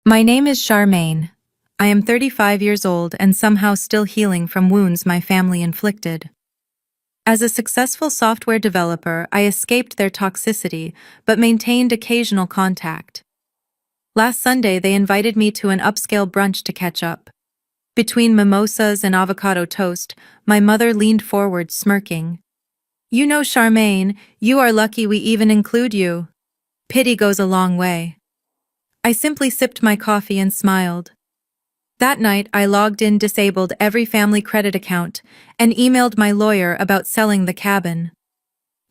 My name is Charmaine. I am 35 years old and somehow still healing from wounds my family inflicted. As a successful software developer, I escaped their toxicity but maintained occasional contact. Last Sunday, they invited me to an upscale brunch to catch up. Between mimosas and avocado toast, my mother leaned forward, smirking. "You know, Charmaine, you are lucky we even include you. Pity goes a long way." I simply sipped my coffee and smiled. That night, I logged in, disabled every family credit account, and emailed my lawyer about selling the cabin.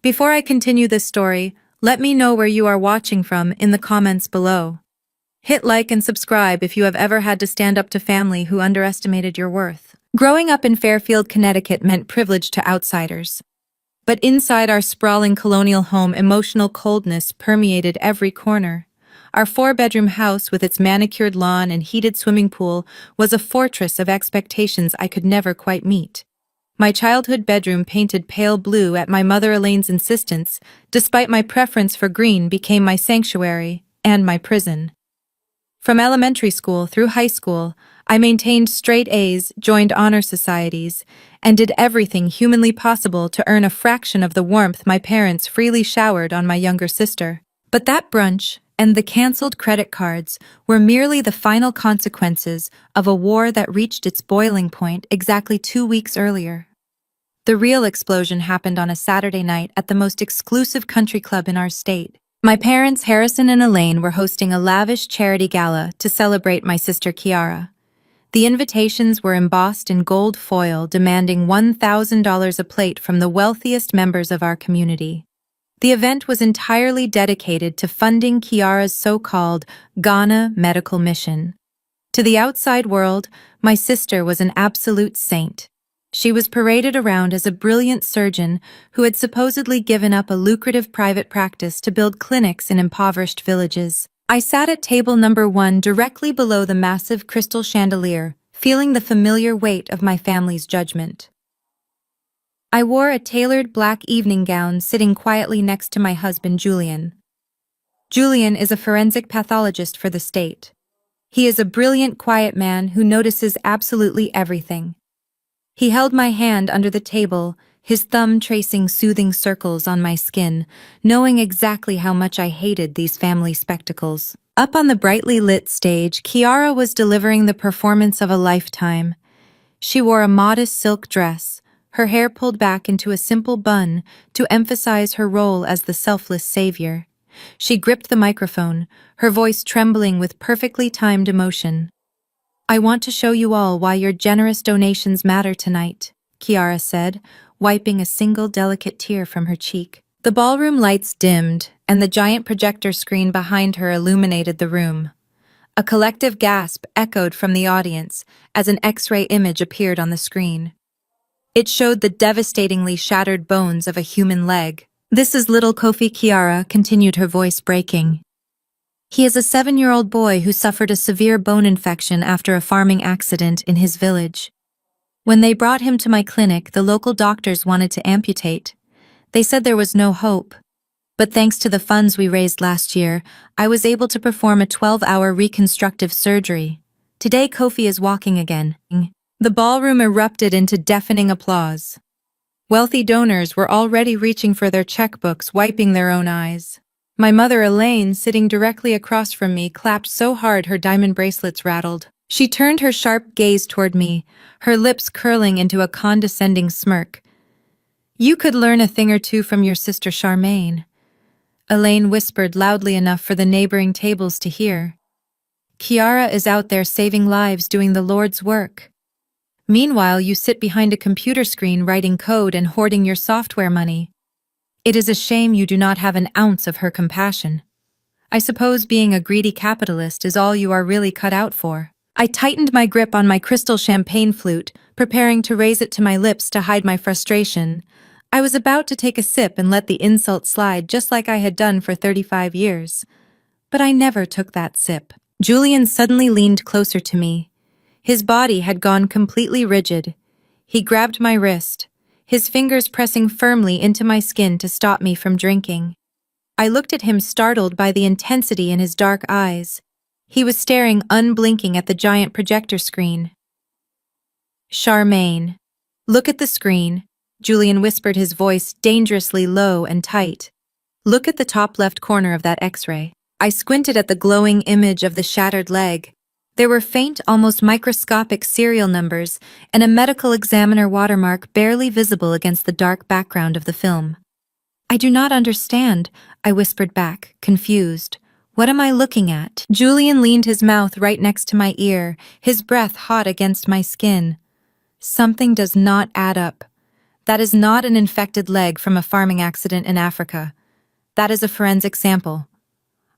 Before I continue this story, let me know where you are watching from in the comments below. Hit like and subscribe if you have ever had to stand up to family who underestimated your worth. Growing up in Fairfield, Connecticut meant privilege to outsiders. But inside our sprawling colonial home, emotional coldness permeated every corner. Our 4-bedroom house with its manicured lawn and heated swimming pool was a fortress of expectations I could never quite meet. My childhood bedroom, painted pale blue at my mother Elaine's insistence, despite my preference for green, became my sanctuary and my prison. From elementary school through high school, I maintained straight A's, joined honor societies, and did everything humanly possible to earn a fraction of the warmth my parents freely showered on my younger sister. But that brunch and the canceled credit cards were merely the final consequences of a war that reached its boiling point exactly 2 weeks earlier. The real explosion happened on a Saturday night at the most exclusive country club in our state. My parents, Harrison and Elaine, were hosting a lavish charity gala to celebrate my sister Kiara. The invitations were embossed in gold foil, demanding $1,000 a plate from the wealthiest members of our community. The event was entirely dedicated to funding Kiara's so-called Ghana medical mission. To the outside world, my sister was an absolute saint. She was paraded around as a brilliant surgeon who had supposedly given up a lucrative private practice to build clinics in impoverished villages. I sat at table number 1 directly below the massive crystal chandelier, feeling the familiar weight of my family's judgment. I wore a tailored black evening gown, sitting quietly next to my husband, Julian. Julian is a forensic pathologist for the state. He is a brilliant, quiet man who notices absolutely everything. He held my hand under the table, his thumb tracing soothing circles on my skin, knowing exactly how much I hated these family spectacles. Up on the brightly lit stage, Kiara was delivering the performance of a lifetime. She wore a modest silk dress, her hair pulled back into a simple bun to emphasize her role as the selfless savior. She gripped the microphone, her voice trembling with perfectly timed emotion. "I want to show you all why your generous donations matter tonight," Kiara said, wiping a single delicate tear from her cheek. The ballroom lights dimmed, and the giant projector screen behind her illuminated the room. A collective gasp echoed from the audience as an X-ray image appeared on the screen. It showed the devastatingly shattered bones of a human leg. "This is little Kofi," Kiara continued, her voice breaking. "He is a 7-year-old boy who suffered a severe bone infection after a farming accident in his village. When they brought him to my clinic, the local doctors wanted to amputate. They said there was no hope. But thanks to the funds we raised last year, I was able to perform a 12-hour reconstructive surgery. Today Kofi is walking again." The ballroom erupted into deafening applause. Wealthy donors were already reaching for their checkbooks, wiping their own eyes. My mother Elaine, sitting directly across from me, clapped so hard her diamond bracelets rattled. She turned her sharp gaze toward me, her lips curling into a condescending smirk. "You could learn a thing or two from your sister Charmaine," Elaine whispered loudly enough for the neighboring tables to hear. "Kiara is out there saving lives, doing the Lord's work. Meanwhile, you sit behind a computer screen writing code and hoarding your software money. It is a shame you do not have an ounce of her compassion. I suppose being a greedy capitalist is all you are really cut out for." I tightened my grip on my crystal champagne flute, preparing to raise it to my lips to hide my frustration. I was about to take a sip and let the insult slide, just like I had done for 35 years. But I never took that sip. Julian suddenly leaned closer to me. His body had gone completely rigid. He grabbed my wrist, his fingers pressing firmly into my skin to stop me from drinking. I looked at him, startled by the intensity in his dark eyes. He was staring unblinking at the giant projector screen. "Charmaine, look at the screen," Julian whispered, his voice dangerously low and tight. "Look at the top left corner of that X-ray." I squinted at the glowing image of the shattered leg. There were faint, almost microscopic serial numbers and a medical examiner watermark barely visible against the dark background of the film. "I do not understand," I whispered back, confused. "What am I looking at?" Julian leaned his mouth right next to my ear, his breath hot against my skin. "Something does not add up. That is not an infected leg from a farming accident in Africa. That is a forensic sample.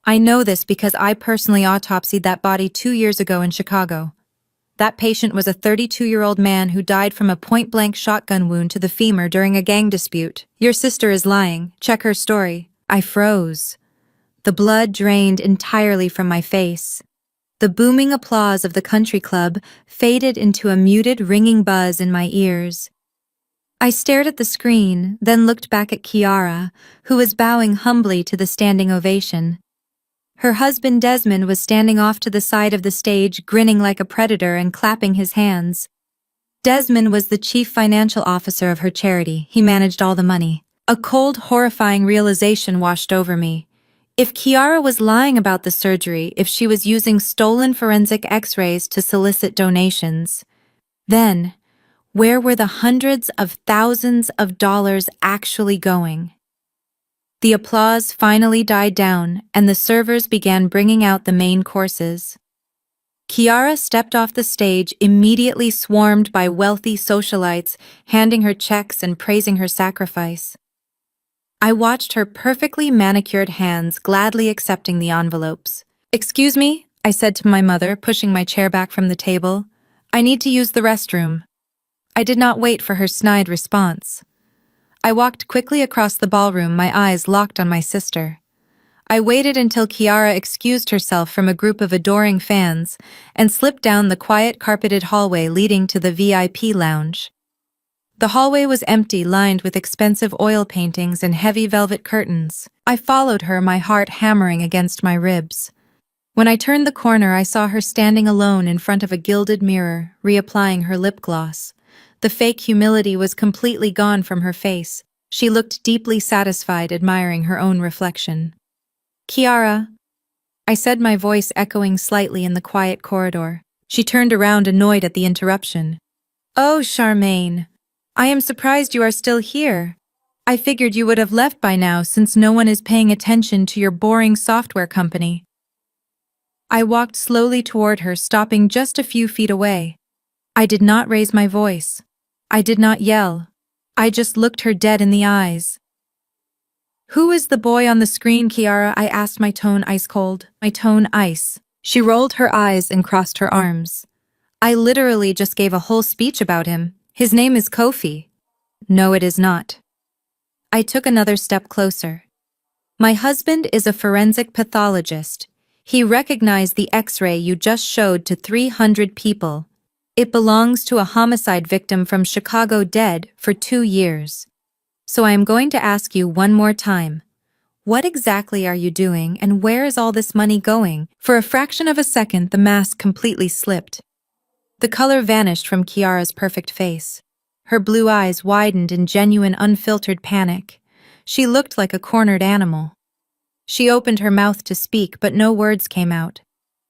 I know this because I personally autopsied that body 2 years ago in Chicago. That patient was a 32-year-old man who died from a point-blank shotgun wound to the femur during a gang dispute. Your sister is lying. Check her story." I froze. The blood drained entirely from my face. The booming applause of the country club faded into a muted, ringing buzz in my ears. I stared at the screen, then looked back at Kiara, who was bowing humbly to the standing ovation. Her husband Desmond was standing off to the side of the stage, grinning like a predator and clapping his hands. Desmond was the chief financial officer of her charity. He managed all the money. A cold, horrifying realization washed over me. If Kiara was lying about the surgery, if she was using stolen forensic X-rays to solicit donations, then where were the hundreds of thousands of dollars actually going? The applause finally died down, and the servers began bringing out the main courses. Kiara stepped off the stage, immediately swarmed by wealthy socialites, handing her checks and praising her sacrifice. I watched her perfectly manicured hands gladly accepting the envelopes. "Excuse me," I said to my mother, pushing my chair back from the table. "I need to use the restroom." I did not wait for her snide response. I walked quickly across the ballroom, my eyes locked on my sister. I waited until Kiara excused herself from a group of adoring fans and slipped down the quiet carpeted hallway leading to the VIP lounge. The hallway was empty, lined with expensive oil paintings and heavy velvet curtains. I followed her, my heart hammering against my ribs. When I turned the corner, I saw her standing alone in front of a gilded mirror, reapplying her lip gloss. The fake humility was completely gone from her face. She looked deeply satisfied, admiring her own reflection. "Kiara," I said, my voice echoing slightly in the quiet corridor. She turned around, annoyed at the interruption. "Oh, Charmaine. I am surprised you are still here. I figured you would have left by now since no one is paying attention to your boring software company." I walked slowly toward her, stopping just a few feet away. I did not raise my voice. I did not yell. I just looked her dead in the eyes. "Who is the boy on the screen, Kiara?" I asked, my tone ice cold. My tone ice. She rolled her eyes and crossed her arms. "I literally just gave a whole speech about him. His name is Kofi." "No, it is not." I took another step closer. "My husband is a forensic pathologist. He recognized the X-ray you just showed to 300 people. It belongs to a homicide victim from Chicago, dead for 2 years. So I am going to ask you one more time. What exactly are you doing, and where is all this money going?" For a fraction of a second, the mask completely slipped. The color vanished from Kiara's perfect face. Her blue eyes widened in genuine, unfiltered panic. She looked like a cornered animal. She opened her mouth to speak, but no words came out.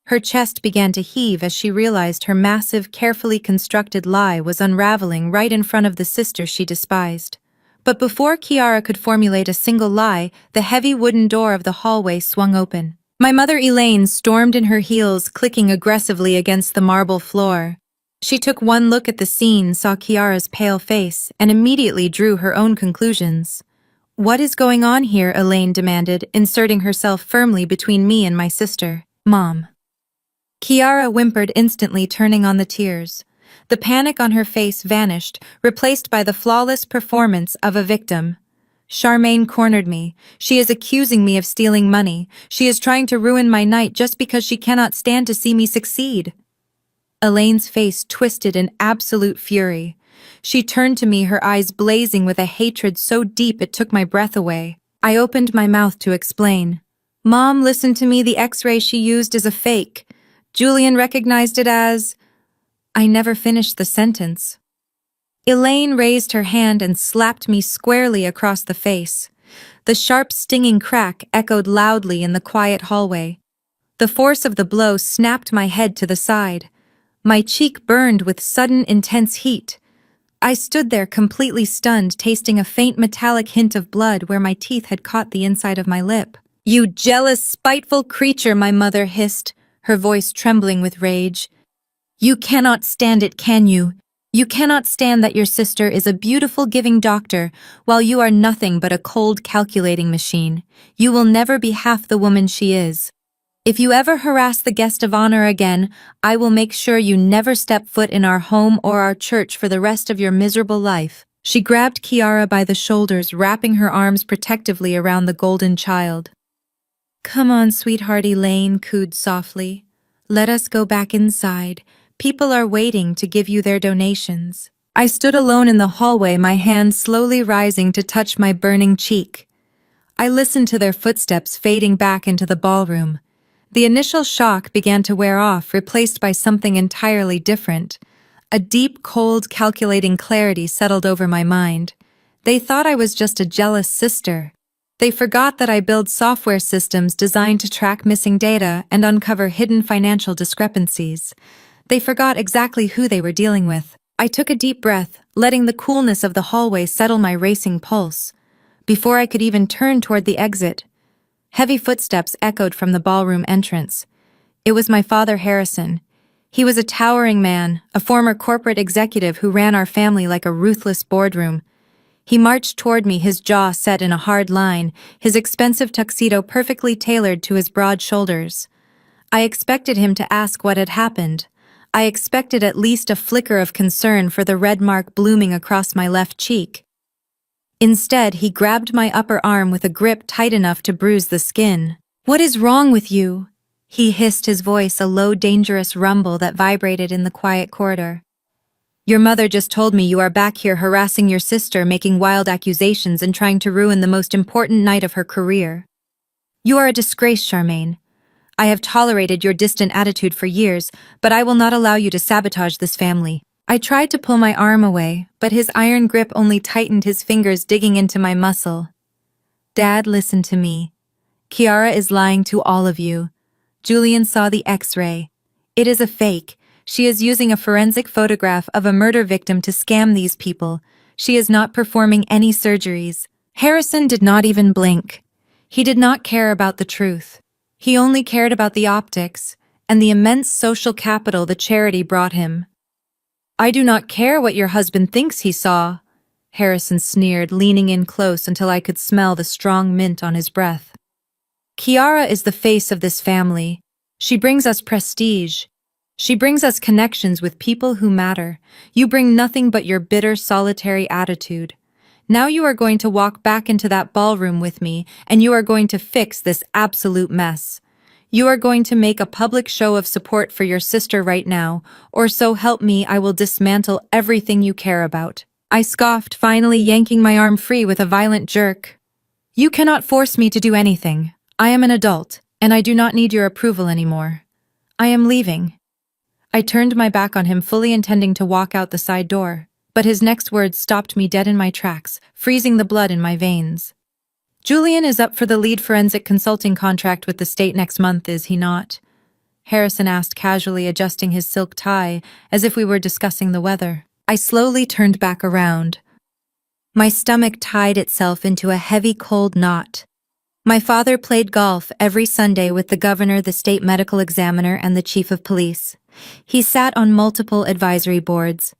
Her chest began to heave as she realized her massive, carefully constructed lie was unraveling right in front of the sister she despised. But before Kiara could formulate a single lie, the heavy wooden door of the hallway swung open. My mother Elaine stormed in, her heels clicking aggressively against the marble floor. She took one look at the scene, saw Kiara's pale face, and immediately drew her own conclusions. "What is going on here?" Elaine demanded, inserting herself firmly between me and my sister. "Mom." Kiara whimpered, instantly turning on the tears. The panic on her face vanished, replaced by the flawless performance of a victim. "Charmaine cornered me. She is accusing me of stealing money. She is trying to ruin my night just because she cannot stand to see me succeed." Elaine's face twisted in absolute fury. She turned to me, her eyes blazing with a hatred so deep it took my breath away. I opened my mouth to explain. Mom, listen to me, the X-ray she used is a fake. Julian recognized it as... I never finished the sentence. Elaine raised her hand and slapped me squarely across the face. The sharp, stinging crack echoed loudly in the quiet hallway. The force of the blow snapped my head to the side. My cheek burned with sudden, intense heat. I stood there completely stunned, tasting a faint metallic hint of blood where my teeth had caught the inside of my lip. "You jealous, spiteful creature," my mother hissed, her voice trembling with rage. "You cannot stand it, can you? You cannot stand that your sister is a beautiful, giving doctor, while you are nothing but a cold, calculating machine. You will never be half the woman she is. If you ever harass the guest of honor again, I will make sure you never step foot in our home or our church for the rest of your miserable life." She grabbed Kiara by the shoulders, wrapping her arms protectively around the golden child. "Come on, sweetheart," Elaine cooed softly. "Let us go back inside. People are waiting to give you their donations." I stood alone in the hallway, my hand slowly rising to touch my burning cheek. I listened to their footsteps fading back into the ballroom. The initial shock began to wear off, replaced by something entirely different. A deep, cold, calculating clarity settled over my mind. They thought I was just a jealous sister. They forgot that I build software systems designed to track missing data and uncover hidden financial discrepancies. They forgot exactly who they were dealing with. I took a deep breath, letting the coolness of the hallway settle my racing pulse. Before I could even turn toward the exit, heavy footsteps echoed from the ballroom entrance. It was my father, Harrison. He was a towering man, a former corporate executive who ran our family like a ruthless boardroom. He marched toward me, his jaw set in a hard line, his expensive tuxedo perfectly tailored to his broad shoulders. I expected him to ask what had happened. I expected at least a flicker of concern for the red mark blooming across my left cheek. Instead, he grabbed my upper arm with a grip tight enough to bruise the skin. "What is wrong with you?" he hissed, his voice a low, dangerous rumble that vibrated in the quiet corridor. "Your mother just told me you are back here harassing your sister, making wild accusations and trying to ruin the most important night of her career. You are a disgrace, Charmaine. I have tolerated your distant attitude for years, but I will not allow you to sabotage this family." I tried to pull my arm away, but his iron grip only tightened, his fingers digging into my muscle. "Dad, listen to me. Kiara is lying to all of you. Julian saw the X-ray. It is a fake. She is using a forensic photograph of a murder victim to scam these people. She is not performing any surgeries." Harrison did not even blink. He did not care about the truth. He only cared about the optics and the immense social capital the charity brought him. "I do not care what your husband thinks he saw," Harrison sneered, leaning in close until I could smell the strong mint on his breath. "Kiara is the face of this family. She brings us prestige. She brings us connections with people who matter. You bring nothing but your bitter, solitary attitude. Now you are going to walk back into that ballroom with me, and you are going to fix this absolute mess. You are going to make a public show of support for your sister right now, or so help me, I will dismantle everything you care about." I scoffed, finally yanking my arm free with a violent jerk. "You cannot force me to do anything. I am an adult, and I do not need your approval anymore. I am leaving." I turned my back on him, fully intending to walk out the side door. But his next words stopped me dead in my tracks, freezing the blood in my veins. "Julian is up for the lead forensic consulting contract with the state next month, is he not?" Harrison asked casually, adjusting his silk tie, as if we were discussing the weather. I slowly turned back around. My stomach tied itself into a heavy, cold knot. My father played golf every Sunday with the governor, the state medical examiner, and the chief of police. He sat on multiple advisory boards.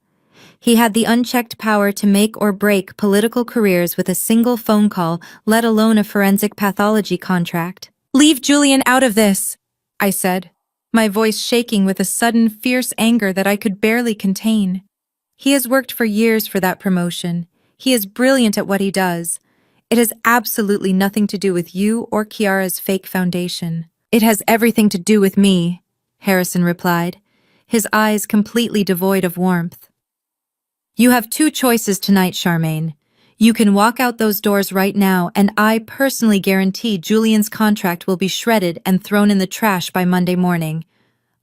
He had the unchecked power to make or break political careers with a single phone call, let alone a forensic pathology contract. "Leave Julian out of this," I said, my voice shaking with a sudden, fierce anger that I could barely contain. "He has worked for years for that promotion. He is brilliant at what he does. It has absolutely nothing to do with you or Kiara's fake foundation." "It has everything to do with me," Harrison replied, his eyes completely devoid of warmth. "You have two choices tonight, Charmaine. You can walk out those doors right now, and I personally guarantee Julian's contract will be shredded and thrown in the trash by Monday morning.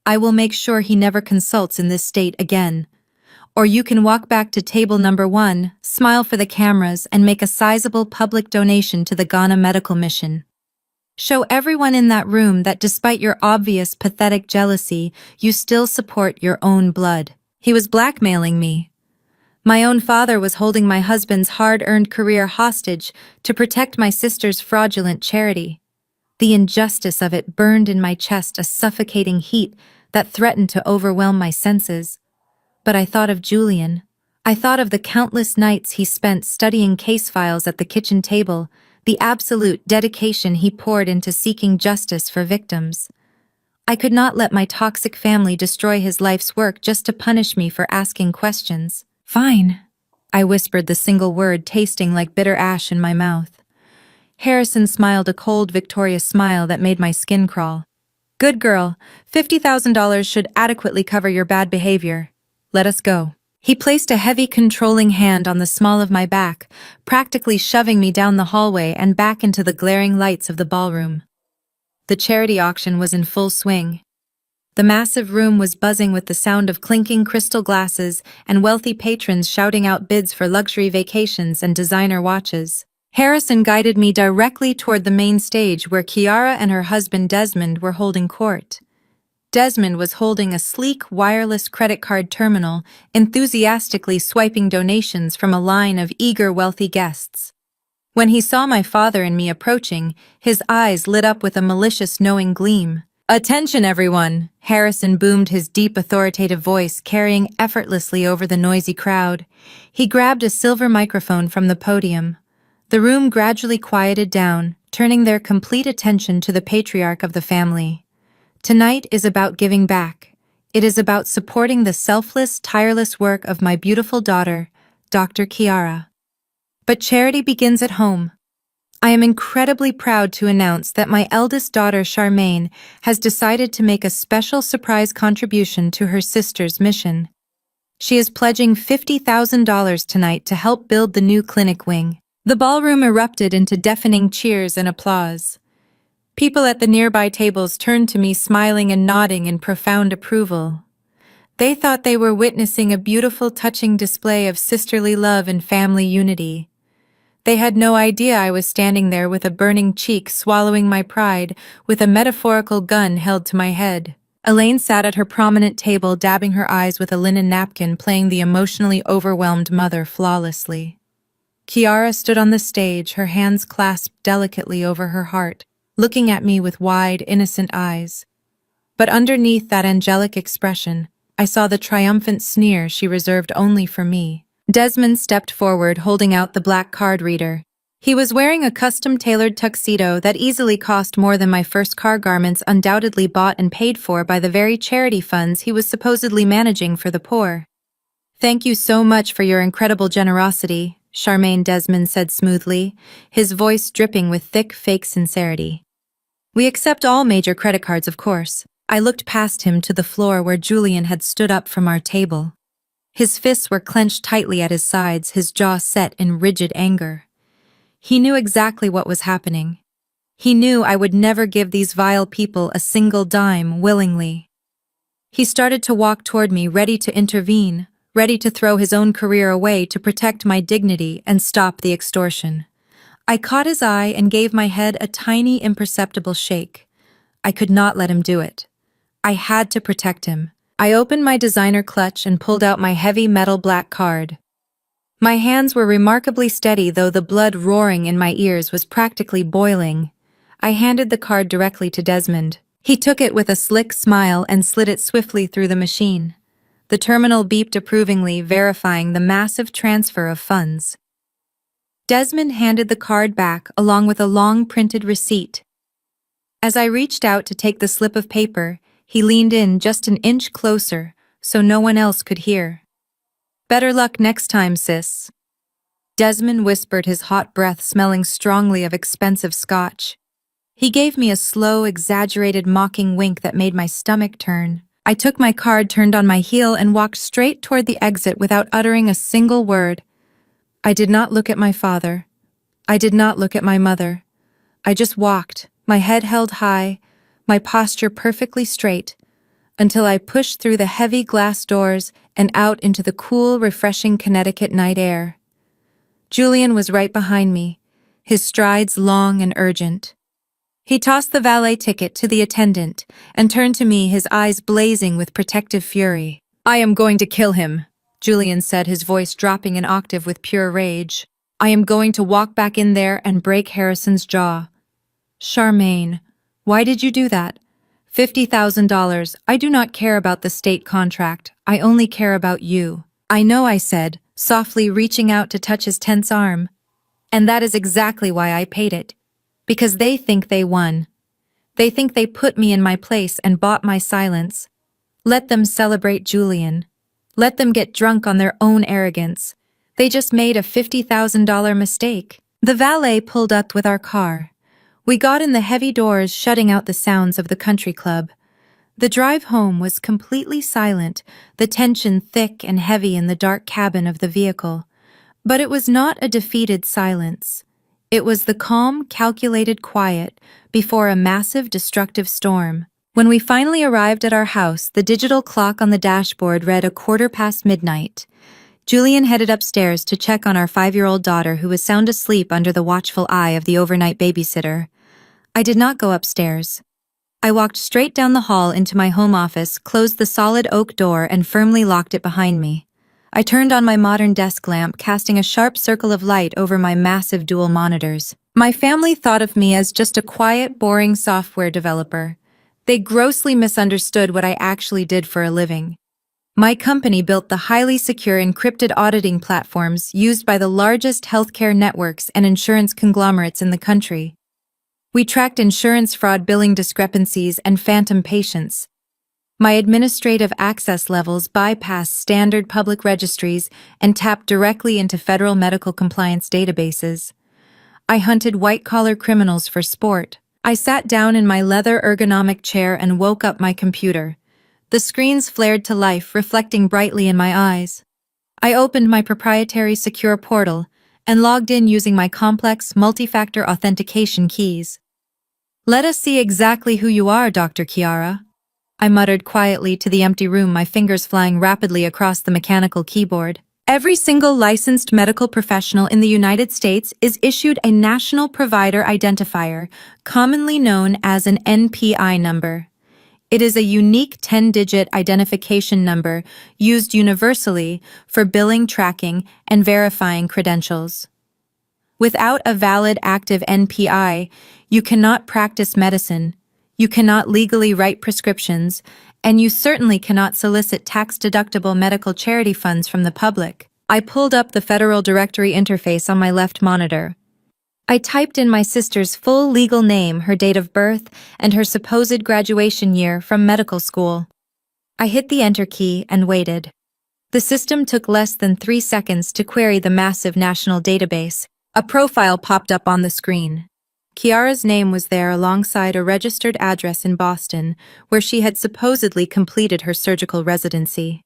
I will make sure he never consults in this state again. Or you can walk back to table number 1, smile for the cameras, and make a sizable public donation to the Ghana Medical Mission. Show everyone in that room that despite your obvious pathetic jealousy, you still support your own blood. He was blackmailing me. My own father was holding my husband's hard-earned career hostage to protect my sister's fraudulent charity. The injustice of it burned in my chest a suffocating heat that threatened to overwhelm my senses. But I thought of Julian. I thought of the countless nights he spent studying case files at the kitchen table, the absolute dedication he poured into seeking justice for victims. I could not let my toxic family destroy his life's work just to punish me for asking questions. Fine, I whispered the single word, tasting like bitter ash in my mouth. Harrison smiled a cold, victorious smile that made my skin crawl. Good girl, $50,000 should adequately cover your bad behavior. Let us go. He placed a heavy, controlling hand on the small of my back, practically shoving me down the hallway and back into the glaring lights of the ballroom. The charity auction was in full swing. The massive room was buzzing with the sound of clinking crystal glasses and wealthy patrons shouting out bids for luxury vacations and designer watches. Harrison guided me directly toward the main stage where Kiara and her husband Desmond were holding court. Desmond was holding a sleek, wireless credit card terminal, enthusiastically swiping donations from a line of eager, wealthy guests. When he saw my father and me approaching, his eyes lit up with a malicious, knowing gleam. Attention, everyone! Harrison boomed, his deep, authoritative voice carrying effortlessly over the noisy crowd. He grabbed a silver microphone from the podium. The room gradually quieted down, turning their complete attention to the patriarch of the family. Tonight is about giving back. It is about supporting the selfless, tireless work of my beautiful daughter, Dr. Kiara. But charity begins at home. I am incredibly proud to announce that my eldest daughter, Charmaine, has decided to make a special surprise contribution to her sister's mission. She is pledging $50,000 tonight to help build the new clinic wing. The ballroom erupted into deafening cheers and applause. People at the nearby tables turned to me, smiling and nodding in profound approval. They thought they were witnessing a beautiful, touching display of sisterly love and family unity. They had no idea I was standing there with a burning cheek, swallowing my pride, with a metaphorical gun held to my head. Elaine sat at her prominent table, dabbing her eyes with a linen napkin, playing the emotionally overwhelmed mother flawlessly. Kiara stood on the stage, her hands clasped delicately over her heart, looking at me with wide, innocent eyes. But underneath that angelic expression, I saw the triumphant sneer she reserved only for me. Desmond stepped forward, holding out the black card reader. He was wearing a custom-tailored tuxedo that easily cost more than my first car garments, undoubtedly bought and paid for by the very charity funds he was supposedly managing for the poor. Thank you so much for your incredible generosity, Charmaine, Desmond said smoothly, his voice dripping with thick, fake sincerity. We accept all major credit cards, of course. I looked past him to the floor where Julian had stood up from our table. His fists were clenched tightly at his sides, his jaw set in rigid anger. He knew exactly what was happening. He knew I would never give these vile people a single dime willingly. He started to walk toward me, ready to intervene, ready to throw his own career away to protect my dignity and stop the extortion. I caught his eye and gave my head a tiny, imperceptible shake. I could not let him do it. I had to protect him. I opened my designer clutch and pulled out my heavy metal black card. My hands were remarkably steady, though the blood roaring in my ears was practically boiling. I handed the card directly to Desmond. He took it with a slick smile and slid it swiftly through the machine. The terminal beeped approvingly, verifying the massive transfer of funds. Desmond handed the card back along with a long printed receipt. As I reached out to take the slip of paper, he leaned in just an inch closer so no one else could hear. Better luck next time, sis. Desmond whispered, his hot breath smelling strongly of expensive scotch. He gave me a slow, exaggerated, mocking wink that made my stomach turn. I took my card, turned on my heel, and walked straight toward the exit without uttering a single word. I did not look at my father. I did not look at my mother. I just walked, my head held high, my posture perfectly straight, until I pushed through the heavy glass doors and out into the cool, refreshing Connecticut night air. Julian was right behind me, his strides long and urgent. He tossed the valet ticket to the attendant and turned to me, his eyes blazing with protective fury. "I am going to kill him," Julian said, his voice dropping an octave with pure rage. "I am going to walk back in there and break Harrison's jaw." "Charmaine, why did you do that? $50,000. I do not care about the state contract. I only care about you." "I know," I said, softly reaching out to touch his tense arm. "And that is exactly why I paid it. Because they think they won. They think they put me in my place and bought my silence. Let them celebrate, Julian. Let them get drunk on their own arrogance. They just made a $50,000 mistake." The valet pulled up with our car. We got in the heavy doors, shutting out the sounds of the country club. The drive home was completely silent, the tension thick and heavy in the dark cabin of the vehicle. But it was not a defeated silence. It was the calm, calculated quiet before a massive, destructive storm. When we finally arrived at our house, the digital clock on the dashboard read midnight. Julian headed upstairs to check on our 5-year-old daughter, who was sound asleep under the watchful eye of the overnight babysitter. I did not go upstairs. I walked straight down the hall into my home office, closed the solid oak door, and firmly locked it behind me. I turned on my modern desk lamp, casting a sharp circle of light over my massive dual monitors. My family thought of me as just a quiet, boring software developer. They grossly misunderstood what I actually did for a living. My company built the highly secure encrypted auditing platforms used by the largest healthcare networks and insurance conglomerates in the country. We tracked insurance fraud, billing discrepancies, and phantom patients. My administrative access levels bypassed standard public registries and tapped directly into federal medical compliance databases. I hunted white-collar criminals for sport. I sat down in my leather ergonomic chair and woke up my computer. The screens flared to life, reflecting brightly in my eyes. I opened my proprietary secure portal and logged in using my complex multi-factor authentication keys. "Let us see exactly who you are, Dr. Chiara," I muttered quietly to the empty room, my fingers flying rapidly across the mechanical keyboard. Every single licensed medical professional in the United States is issued a National Provider Identifier, commonly known as an NPI number. It is a unique 10-digit identification number used universally for billing, tracking, and verifying credentials. Without a valid active NPI, you cannot practice medicine, you cannot legally write prescriptions, and you certainly cannot solicit tax-deductible medical charity funds from the public. I pulled up the Federal Directory interface on my left monitor. I typed in my sister's full legal name, her date of birth, and her supposed graduation year from medical school. I hit the Enter key and waited. The system took less than 3 seconds to query the massive national database. A profile popped up on the screen. Chiara's name was there alongside a registered address in Boston, where she had supposedly completed her surgical residency.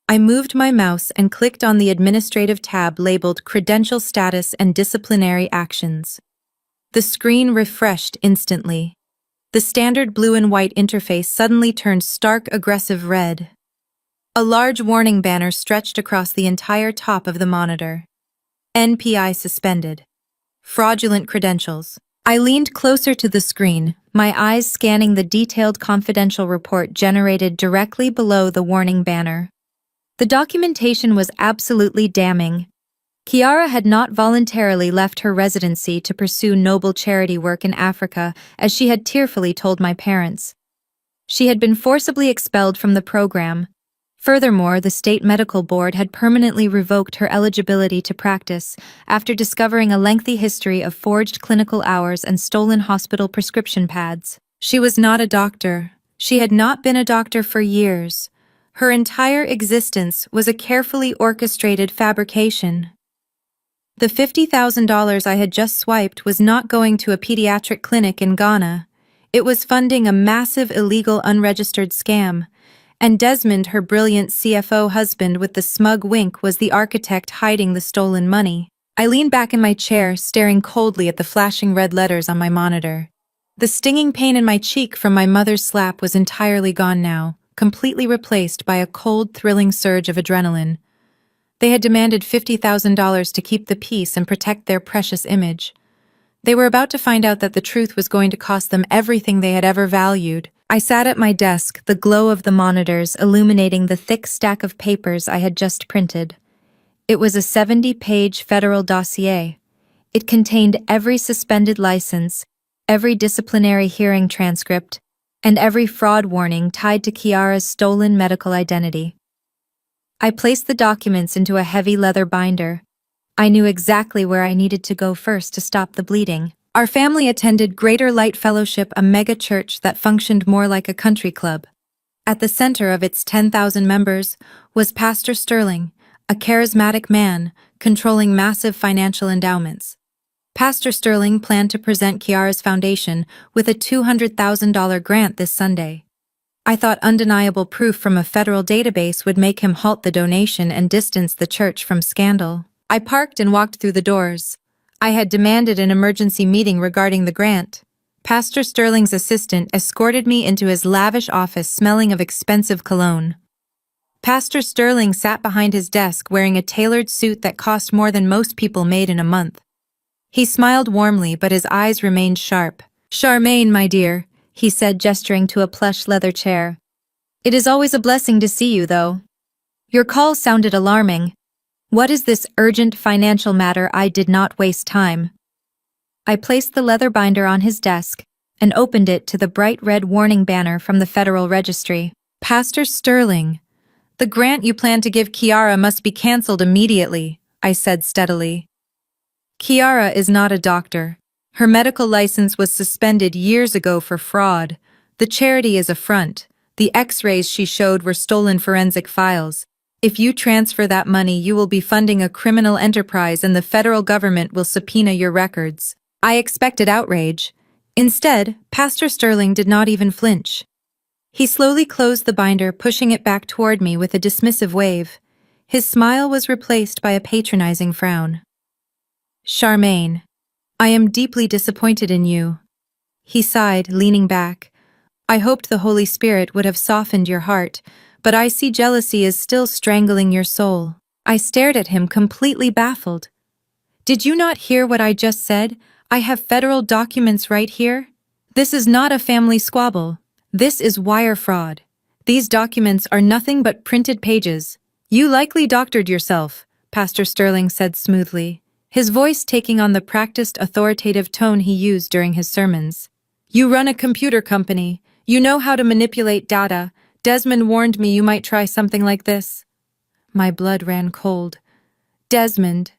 I moved my mouse and clicked on the administrative tab labeled Credential Status and Disciplinary Actions. The screen refreshed instantly. The standard blue and white interface suddenly turned stark, aggressive red. A large warning banner stretched across the entire top of the monitor. NPI suspended. Fraudulent credentials. I leaned closer to the screen, my eyes scanning the detailed confidential report generated directly below the warning banner. The documentation was absolutely damning. Chiara had not voluntarily left her residency to pursue noble charity work in Africa, as she had tearfully told my parents. She had been forcibly expelled from the program. Furthermore, the state medical board had permanently revoked her eligibility to practice after discovering a lengthy history of forged clinical hours and stolen hospital prescription pads. She was not a doctor. She had not been a doctor for years. Her entire existence was a carefully orchestrated fabrication. The $50,000 I had just swiped was not going to a pediatric clinic in Ghana. It was funding a massive illegal unregistered scam. And Desmond, her brilliant CFO husband with the smug wink, was the architect hiding the stolen money. I leaned back in my chair, staring coldly at the flashing red letters on my monitor. The stinging pain in my cheek from my mother's slap was entirely gone now, completely replaced by a cold, thrilling surge of adrenaline. They had demanded $50,000 to keep the peace and protect their precious image. They were about to find out that the truth was going to cost them everything they had ever valued. I sat at my desk, the glow of the monitors illuminating the thick stack of papers I had just printed. It was a 70-page federal dossier. It contained every suspended license, every disciplinary hearing transcript, and every fraud warning tied to Kiara's stolen medical identity. I placed the documents into a heavy leather binder. I knew exactly where I needed to go first to stop the bleeding. Our family attended Greater Light Fellowship, a mega church that functioned more like a country club. At the center of its 10,000 members was Pastor Sterling, a charismatic man controlling massive financial endowments. Pastor Sterling planned to present Kiara's foundation with a $200,000 grant this Sunday. I thought undeniable proof from a federal database would make him halt the donation and distance the church from scandal. I parked and walked through the doors. I had demanded an emergency meeting regarding the grant. Pastor Sterling's assistant escorted me into his lavish office smelling of expensive cologne. Pastor Sterling sat behind his desk wearing a tailored suit that cost more than most people made in a month. He smiled warmly, but his eyes remained sharp. "Charmaine, my dear," he said, gesturing to a plush leather chair. "It is always a blessing to see you, though. Your call sounded alarming. What is this urgent financial matter?" I did not waste time. I placed the leather binder on his desk and opened it to the bright red warning banner from the Federal Registry. "Pastor Sterling, the grant you plan to give Kiara must be cancelled immediately," I said steadily. "Kiara is not a doctor. Her medical license was suspended years ago for fraud. The charity is a front. The X-rays she showed were stolen forensic files. If you transfer that money, you will be funding a criminal enterprise and the federal government will subpoena your records." I expected outrage. Instead, Pastor Sterling did not even flinch. He slowly closed the binder, pushing it back toward me with a dismissive wave. His smile was replaced by a patronizing frown. "Charmaine, I am deeply disappointed in you." He sighed, leaning back. "I hoped the Holy Spirit would have softened your heart, but I see jealousy is still strangling your soul." I stared at him, completely baffled. "Did you not hear what I just said? I have federal documents right here. This is not a family squabble. This is wire fraud. These documents are nothing but printed pages. You likely doctored yourself," Pastor Sterling said smoothly, his voice taking on the practiced, authoritative tone he used during his sermons. "You run a computer company. You know how to manipulate data. Desmond warned me you might try something like this." My blood ran cold. Desmond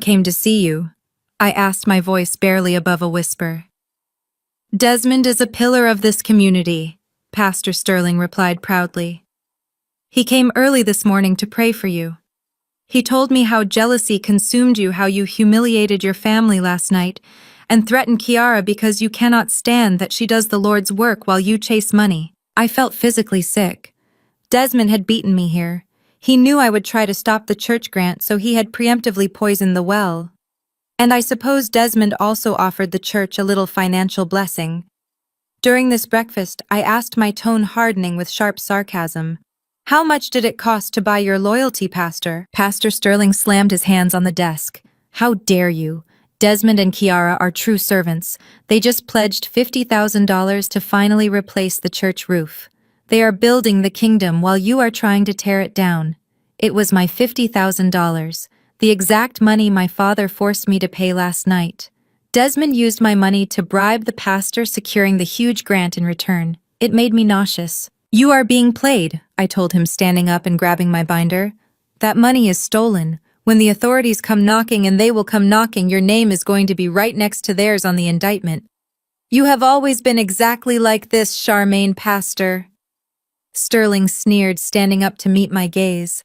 came to see you," I asked, my voice barely above a whisper. "Desmond is a pillar of this community," Pastor Sterling replied proudly. "He came early this morning to pray for you. He told me how jealousy consumed you, how you humiliated your family last night, and threatened Kiara because you cannot stand that she does the Lord's work while you chase money." I felt physically sick. Desmond had beaten me here. He knew I would try to stop the church grant, so he had preemptively poisoned the well. And I suppose Desmond also offered the church a little financial blessing. During this breakfast, I asked, my tone hardening with sharp sarcasm, "How much did it cost to buy your loyalty, Pastor?" Pastor Sterling slammed his hands on the desk. "How dare you? Desmond and Kiara are true servants. They just pledged $50,000 to finally replace the church roof. They are building the kingdom while you are trying to tear it down. It was my $50,000. The exact money my father forced me to pay last night. Desmond used my money to bribe the pastor, securing the huge grant in return. It made me nauseous." "You are being played," I told him, standing up and grabbing my binder. "That money is stolen. When the authorities come knocking, and they will come knocking, your name is going to be right next to theirs on the indictment." "You have always been exactly like this, Charmaine, Pastor," Sterling sneered, standing up to meet my gaze.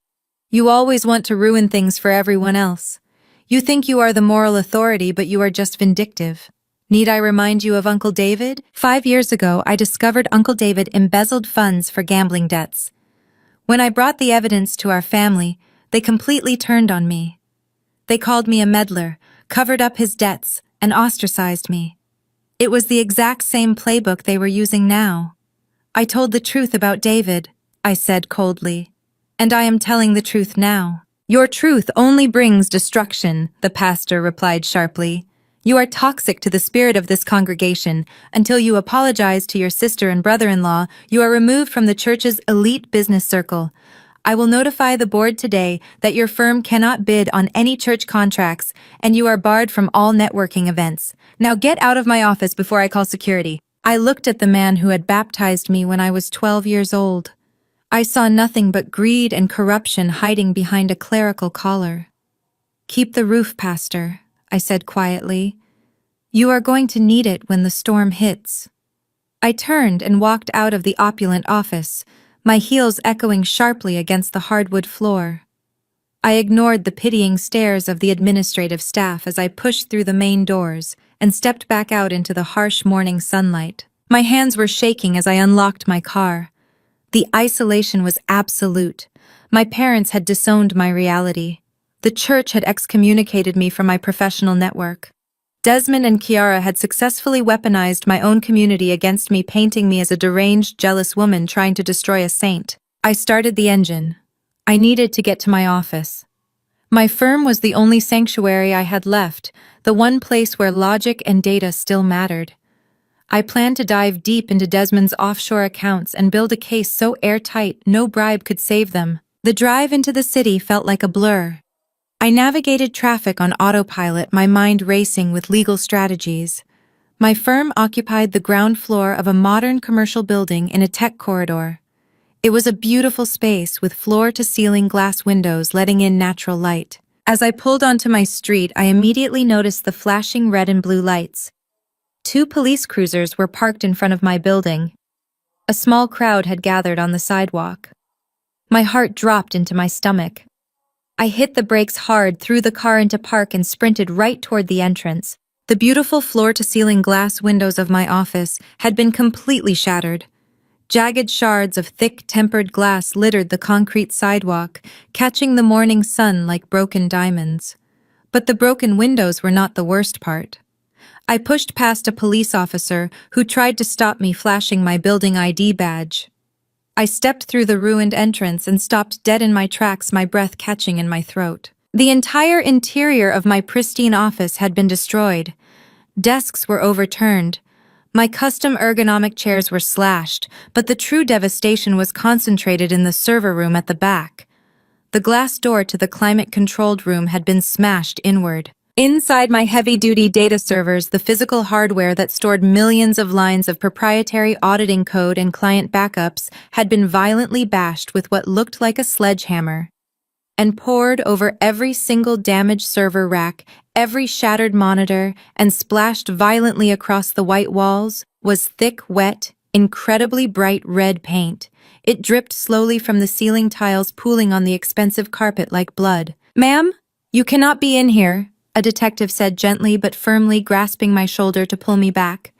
"You always want to ruin things for everyone else. You think you are the moral authority, but you are just vindictive. Need I remind you of Uncle David? 5 years ago, I discovered Uncle David embezzled funds for gambling debts. When I brought the evidence to our family, they completely turned on me. They called me a meddler, covered up his debts, and ostracized me. It was the exact same playbook they were using now. I told the truth about David, I said coldly. And I am telling the truth now. Your truth only brings destruction, the pastor replied sharply. You are toxic to the spirit of this congregation. Until you apologize to your sister and brother-in-law, you are removed from the church's elite business circle. I will notify the board today that your firm cannot bid on any church contracts, and you are barred from all networking events. Now get out of my office before I call security. I looked at the man who had baptized me when I was 12 years old. I saw nothing but greed and corruption hiding behind a clerical collar. Keep the roof, Pastor, I said quietly. You are going to need it when the storm hits. I turned and walked out of the opulent office, my heels echoing sharply against the hardwood floor. I ignored the pitying stares of the administrative staff as I pushed through the main doors and stepped back out into the harsh morning sunlight. My hands were shaking as I unlocked my car. The isolation was absolute. My parents had disowned my reality. The church had excommunicated me from my professional network. Desmond and Kiara had successfully weaponized my own community against me, painting me as a deranged, jealous woman trying to destroy a saint. I started the engine. I needed to get to my office. My firm was the only sanctuary I had left, the one place where logic and data still mattered. I planned to dive deep into Desmond's offshore accounts and build a case so airtight no bribe could save them. The drive into the city felt like a blur. I navigated traffic on autopilot, my mind racing with legal strategies. My firm occupied the ground floor of a modern commercial building in a tech corridor. It was a beautiful space with floor-to-ceiling glass windows letting in natural light. As I pulled onto my street, I immediately noticed the flashing red and blue lights. 2 police cruisers were parked in front of my building. A small crowd had gathered on the sidewalk. My heart dropped into my stomach. I hit the brakes hard, threw the car into park, and sprinted right toward the entrance. The beautiful floor-to-ceiling glass windows of my office had been completely shattered. Jagged shards of thick, tempered glass littered the concrete sidewalk, catching the morning sun like broken diamonds. But the broken windows were not the worst part. I pushed past a police officer who tried to stop me, flashing my building ID badge. I stepped through the ruined entrance and stopped dead in my tracks, my breath catching in my throat. The entire interior of my pristine office had been destroyed. Desks were overturned. My custom ergonomic chairs were slashed, but the true devastation was concentrated in the server room at the back. The glass door to the climate-controlled room had been smashed inward. Inside my heavy-duty data servers, the physical hardware that stored millions of lines of proprietary auditing code and client backups had been violently bashed with what looked like a sledgehammer. And poured over every single damaged server rack, every shattered monitor, and splashed violently across the white walls was thick, wet, incredibly bright red paint. It dripped slowly from the ceiling tiles, pooling on the expensive carpet like blood. "Ma'am, you cannot be in here," a detective said gently but firmly, grasping my shoulder to pull me back.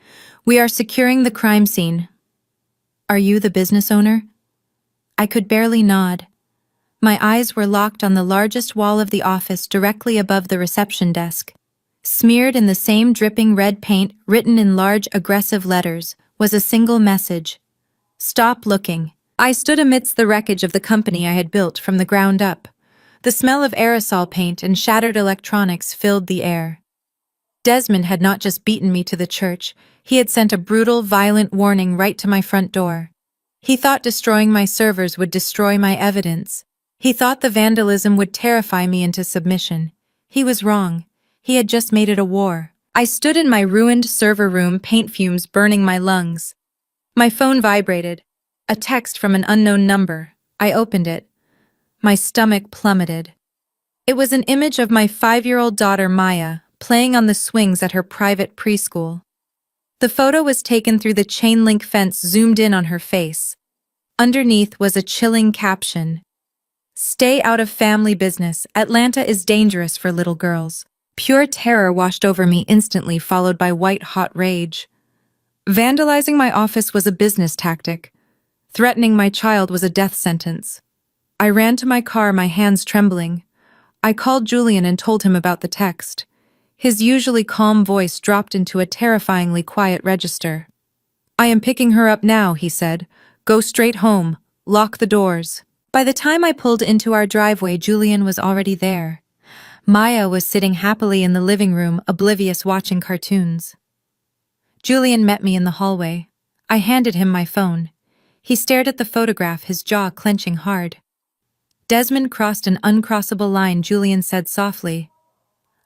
"We are securing the crime scene." "Are you the business owner?" I could barely nod. My eyes were locked on the largest wall of the office directly above the reception desk. Smeared in the same dripping red paint, written in large, aggressive letters, was a single message: "Stop looking." I stood amidst the wreckage of the company I had built from the ground up. The smell of aerosol paint and shattered electronics filled the air. Desmond had not just beaten me to the church, he had sent a brutal, violent warning right to my front door. He thought destroying my servers would destroy my evidence. He thought the vandalism would terrify me into submission. He was wrong. He had just made it a war. I stood in my ruined server room, paint fumes burning my lungs. My phone vibrated. A text from an unknown number. I opened it. My stomach plummeted. It was an image of my 5-year-old daughter, Maya, playing on the swings at her private preschool. The photo was taken through the chain-link fence, zoomed in on her face. Underneath was a chilling caption: "Stay out of family business. Atlanta is dangerous for little girls." Pure terror washed over me instantly, followed by white-hot rage. Vandalizing my office was a business tactic. Threatening my child was a death sentence. I ran to my car, my hands trembling. I called Julian and told him about the text. His usually calm voice dropped into a terrifyingly quiet register. "I am picking her up now," he said. "Go straight home. Lock the doors." By the time I pulled into our driveway, Julian was already there. Maya was sitting happily in the living room, oblivious watching cartoons. Julian met me in the hallway. I handed him my phone. He stared at the photograph, his jaw clenching hard. "Desmond crossed an uncrossable line," Julian said softly.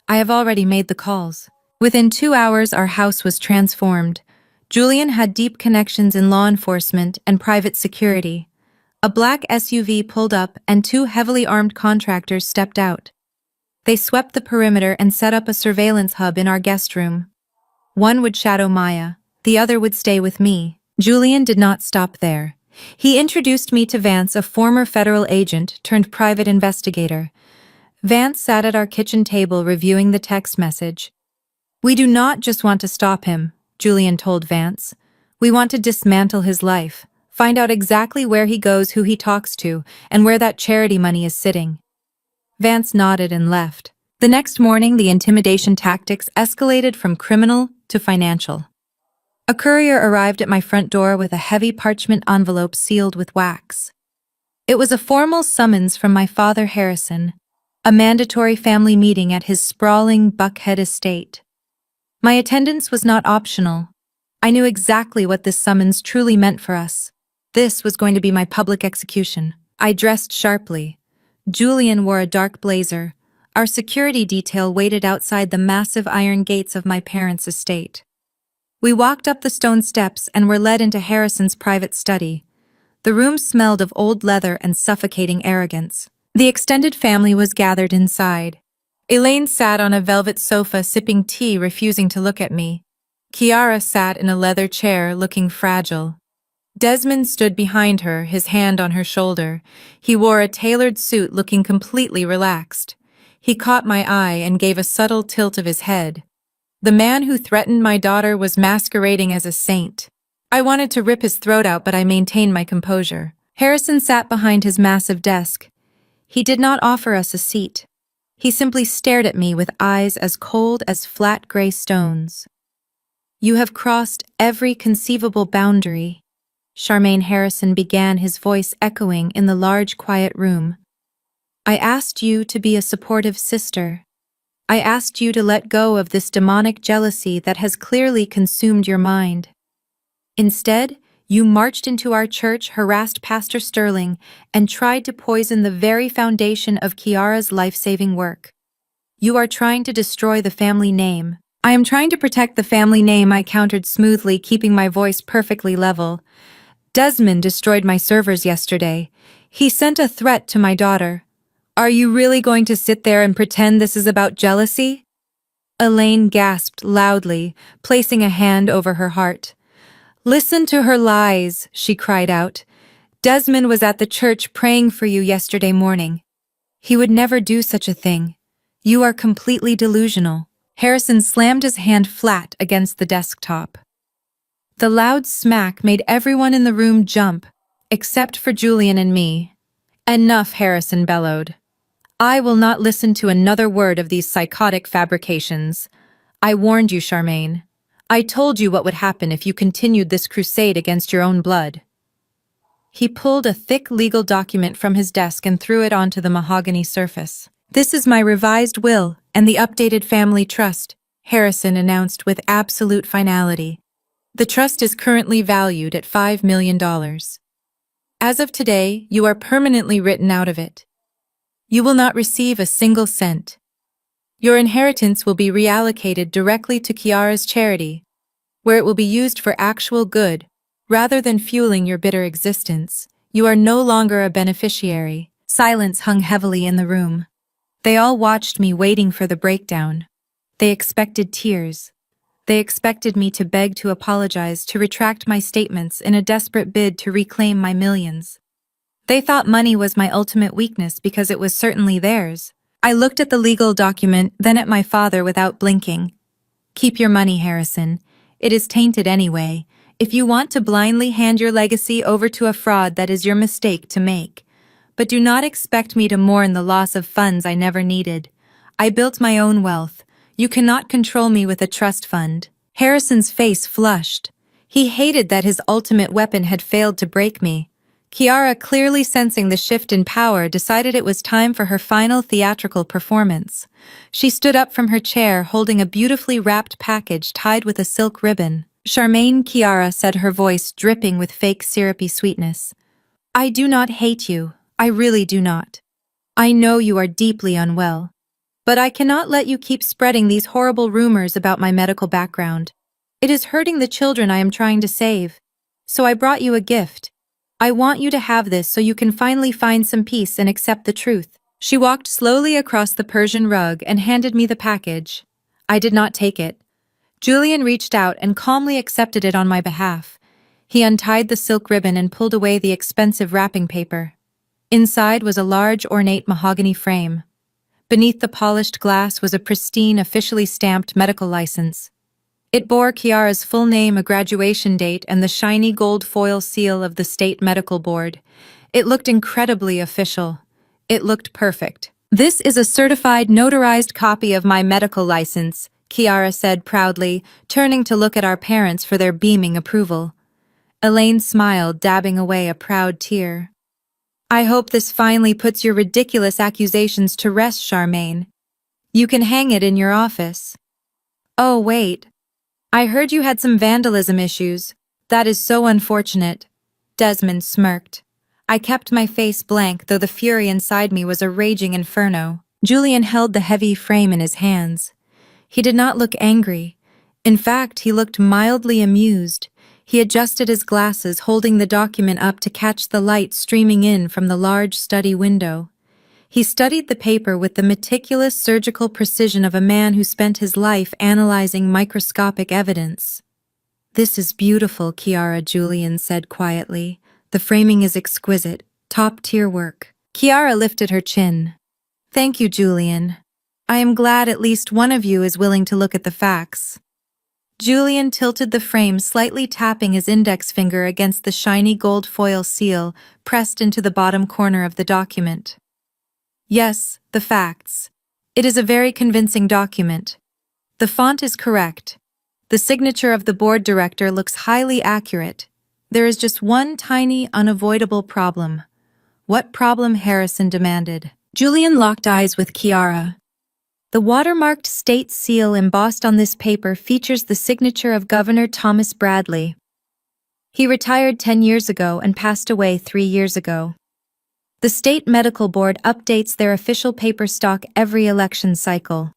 "I have already made the calls." Within 2 hours, our house was transformed. Julian had deep connections in law enforcement and private security. A black SUV pulled up and 2 heavily armed contractors stepped out. They swept the perimeter and set up a surveillance hub in our guest room. One would shadow Maya, the other would stay with me. Julian did not stop there. He introduced me to Vance, a former federal agent turned private investigator. Vance sat at our kitchen table reviewing the text message. "We do not just want to stop him," Julian told Vance. "We want to dismantle his life, find out exactly where he goes, who he talks to, and where that charity money is sitting." Vance nodded and left. The next morning, the intimidation tactics escalated from criminal to financial. A courier arrived at my front door with a heavy parchment envelope sealed with wax. It was a formal summons from my father, Harrison, a mandatory family meeting at his sprawling Buckhead estate. My attendance was not optional. I knew exactly what this summons truly meant for us. This was going to be my public execution. I dressed sharply. Julian wore a dark blazer. Our security detail waited outside the massive iron gates of my parents' estate. We walked up the stone steps and were led into Harrison's private study. The room smelled of old leather and suffocating arrogance. The extended family was gathered inside. Elaine sat on a velvet sofa sipping tea, refusing to look at me. Kiara sat in a leather chair, looking fragile. Desmond stood behind her, his hand on her shoulder. He wore a tailored suit, looking completely relaxed. He caught my eye and gave a subtle tilt of his head. The man who threatened my daughter was masquerading as a saint. I wanted to rip his throat out, but I maintained my composure. Harrison sat behind his massive desk. He did not offer us a seat. He simply stared at me with eyes as cold as flat gray stones. "You have crossed every conceivable boundary," Charmaine Harrison began, his voice echoing in the large, quiet room. "I asked you to be a supportive sister. I asked you to let go of this demonic jealousy that has clearly consumed your mind. Instead, you marched into our church, harassed Pastor Sterling, and tried to poison the very foundation of Kiara's life-saving work. You are trying to destroy the family name." "I am trying to protect the family name," I countered smoothly, keeping my voice perfectly level. "Desmond destroyed my servers yesterday. He sent a threat to my daughter. Are you really going to sit there and pretend this is about jealousy?" Elaine gasped loudly, placing a hand over her heart. "Listen to her lies," she cried out. "Desmond was at the church praying for you yesterday morning. He would never do such a thing. You are completely delusional." Harrison slammed his hand flat against the desktop. The loud smack made everyone in the room jump, except for Julian and me. "Enough," Harrison bellowed. "I will not listen to another word of these psychotic fabrications. I warned you, Charmaine. I told you what would happen if you continued this crusade against your own blood." He pulled a thick legal document from his desk and threw it onto the mahogany surface. "This is my revised will and the updated family trust," Harrison announced with absolute finality. "The trust is currently valued at $5 million. As of today, you are permanently written out of it. You will not receive a single cent. Your inheritance will be reallocated directly to Kiara's charity, where it will be used for actual good, rather than fueling your bitter existence. You are no longer a beneficiary." Silence hung heavily in the room. They all watched me, waiting for the breakdown. They expected tears. They expected me to beg, to apologize, to retract my statements in a desperate bid to reclaim my millions. They thought money was my ultimate weakness because it was certainly theirs. I looked at the legal document, then at my father without blinking. "Keep your money, Harrison. It is tainted anyway. If you want to blindly hand your legacy over to a fraud, that is your mistake to make. but do not expect me to mourn the loss of funds I never needed. I built my own wealth. You cannot control me with a trust fund." Harrison's face flushed. He hated that his ultimate weapon had failed to break me. Kiara, clearly sensing the shift in power, decided it was time for her final theatrical performance. She stood up from her chair, holding a beautifully wrapped package tied with a silk ribbon. "Charmaine," Kiara said, her voice dripping with fake syrupy sweetness, "I do not hate you. I really do not. I know you are deeply unwell. But I cannot let you keep spreading these horrible rumors about my medical background. It is hurting the children I am trying to save. So I brought you a gift. I want you to have this so you can finally find some peace and accept the truth." She walked slowly across the Persian rug and handed me the package. I did not take it. Julian reached out and calmly accepted it on my behalf. He untied the silk ribbon and pulled away the expensive wrapping paper. Inside was a large, ornate mahogany frame. Beneath the polished glass was a pristine, officially stamped medical license. It bore Kiara's full name, a graduation date, and the shiny gold foil seal of the State Medical Board. It looked incredibly official. It looked perfect. "This is a certified, notarized copy of my medical license," Kiara said proudly, turning to look at our parents for their beaming approval. Elaine smiled, dabbing away a proud tear. "I hope this finally puts your ridiculous accusations to rest, Charmaine. You can hang it in your office." "Oh, wait. I heard you had some vandalism issues. That is so unfortunate." Desmond smirked. I kept my face blank, though the fury inside me was a raging inferno. Julian held the heavy frame in his hands. He did not look angry. In fact, he looked mildly amused. He adjusted his glasses, holding the document up to catch the light streaming in from the large study window. He studied the paper with the meticulous surgical precision of a man who spent his life analyzing microscopic evidence. "This is beautiful, Kiara," Julian said quietly. "The framing is exquisite, top-tier work." Kiara lifted her chin. "Thank you, Julian. I am glad at least one of you is willing to look at the facts." Julian tilted the frame, slightly tapping his index finger against the shiny gold foil seal pressed into the bottom corner of the document. "Yes, the facts. It is a very convincing document. The font is correct. The signature of the board director looks highly accurate. There is just one tiny, unavoidable problem." "What problem?" Harrison demanded. Julian locked eyes with Kiara. "The watermarked state seal embossed on this paper features the signature of Governor Thomas Bradley. He retired 10 years ago and passed away 3 years ago. The State Medical Board updates their official paper stock every election cycle.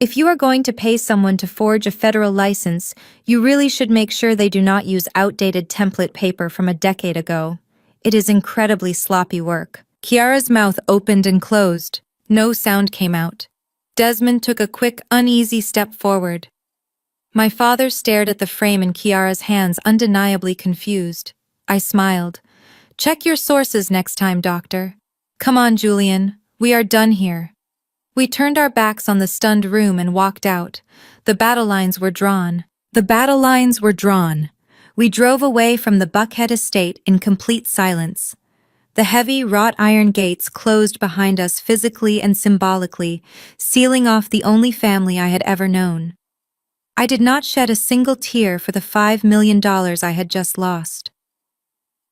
If you are going to pay someone to forge a federal license, you really should make sure they do not use outdated template paper from a decade ago. It is incredibly sloppy work." Kiara's mouth opened and closed. No sound came out. Desmond took a quick, uneasy step forward. My father stared at the frame in Kiara's hands, undeniably confused. I smiled. "Check your sources next time, Doctor. Come on, Julian. We are done here." We turned our backs on the stunned room and walked out. The battle lines were drawn. We drove away from the Buckhead estate in complete silence. The heavy, wrought iron gates closed behind us physically and symbolically, sealing off the only family I had ever known. I did not shed a single tear for the $5 million I had just lost.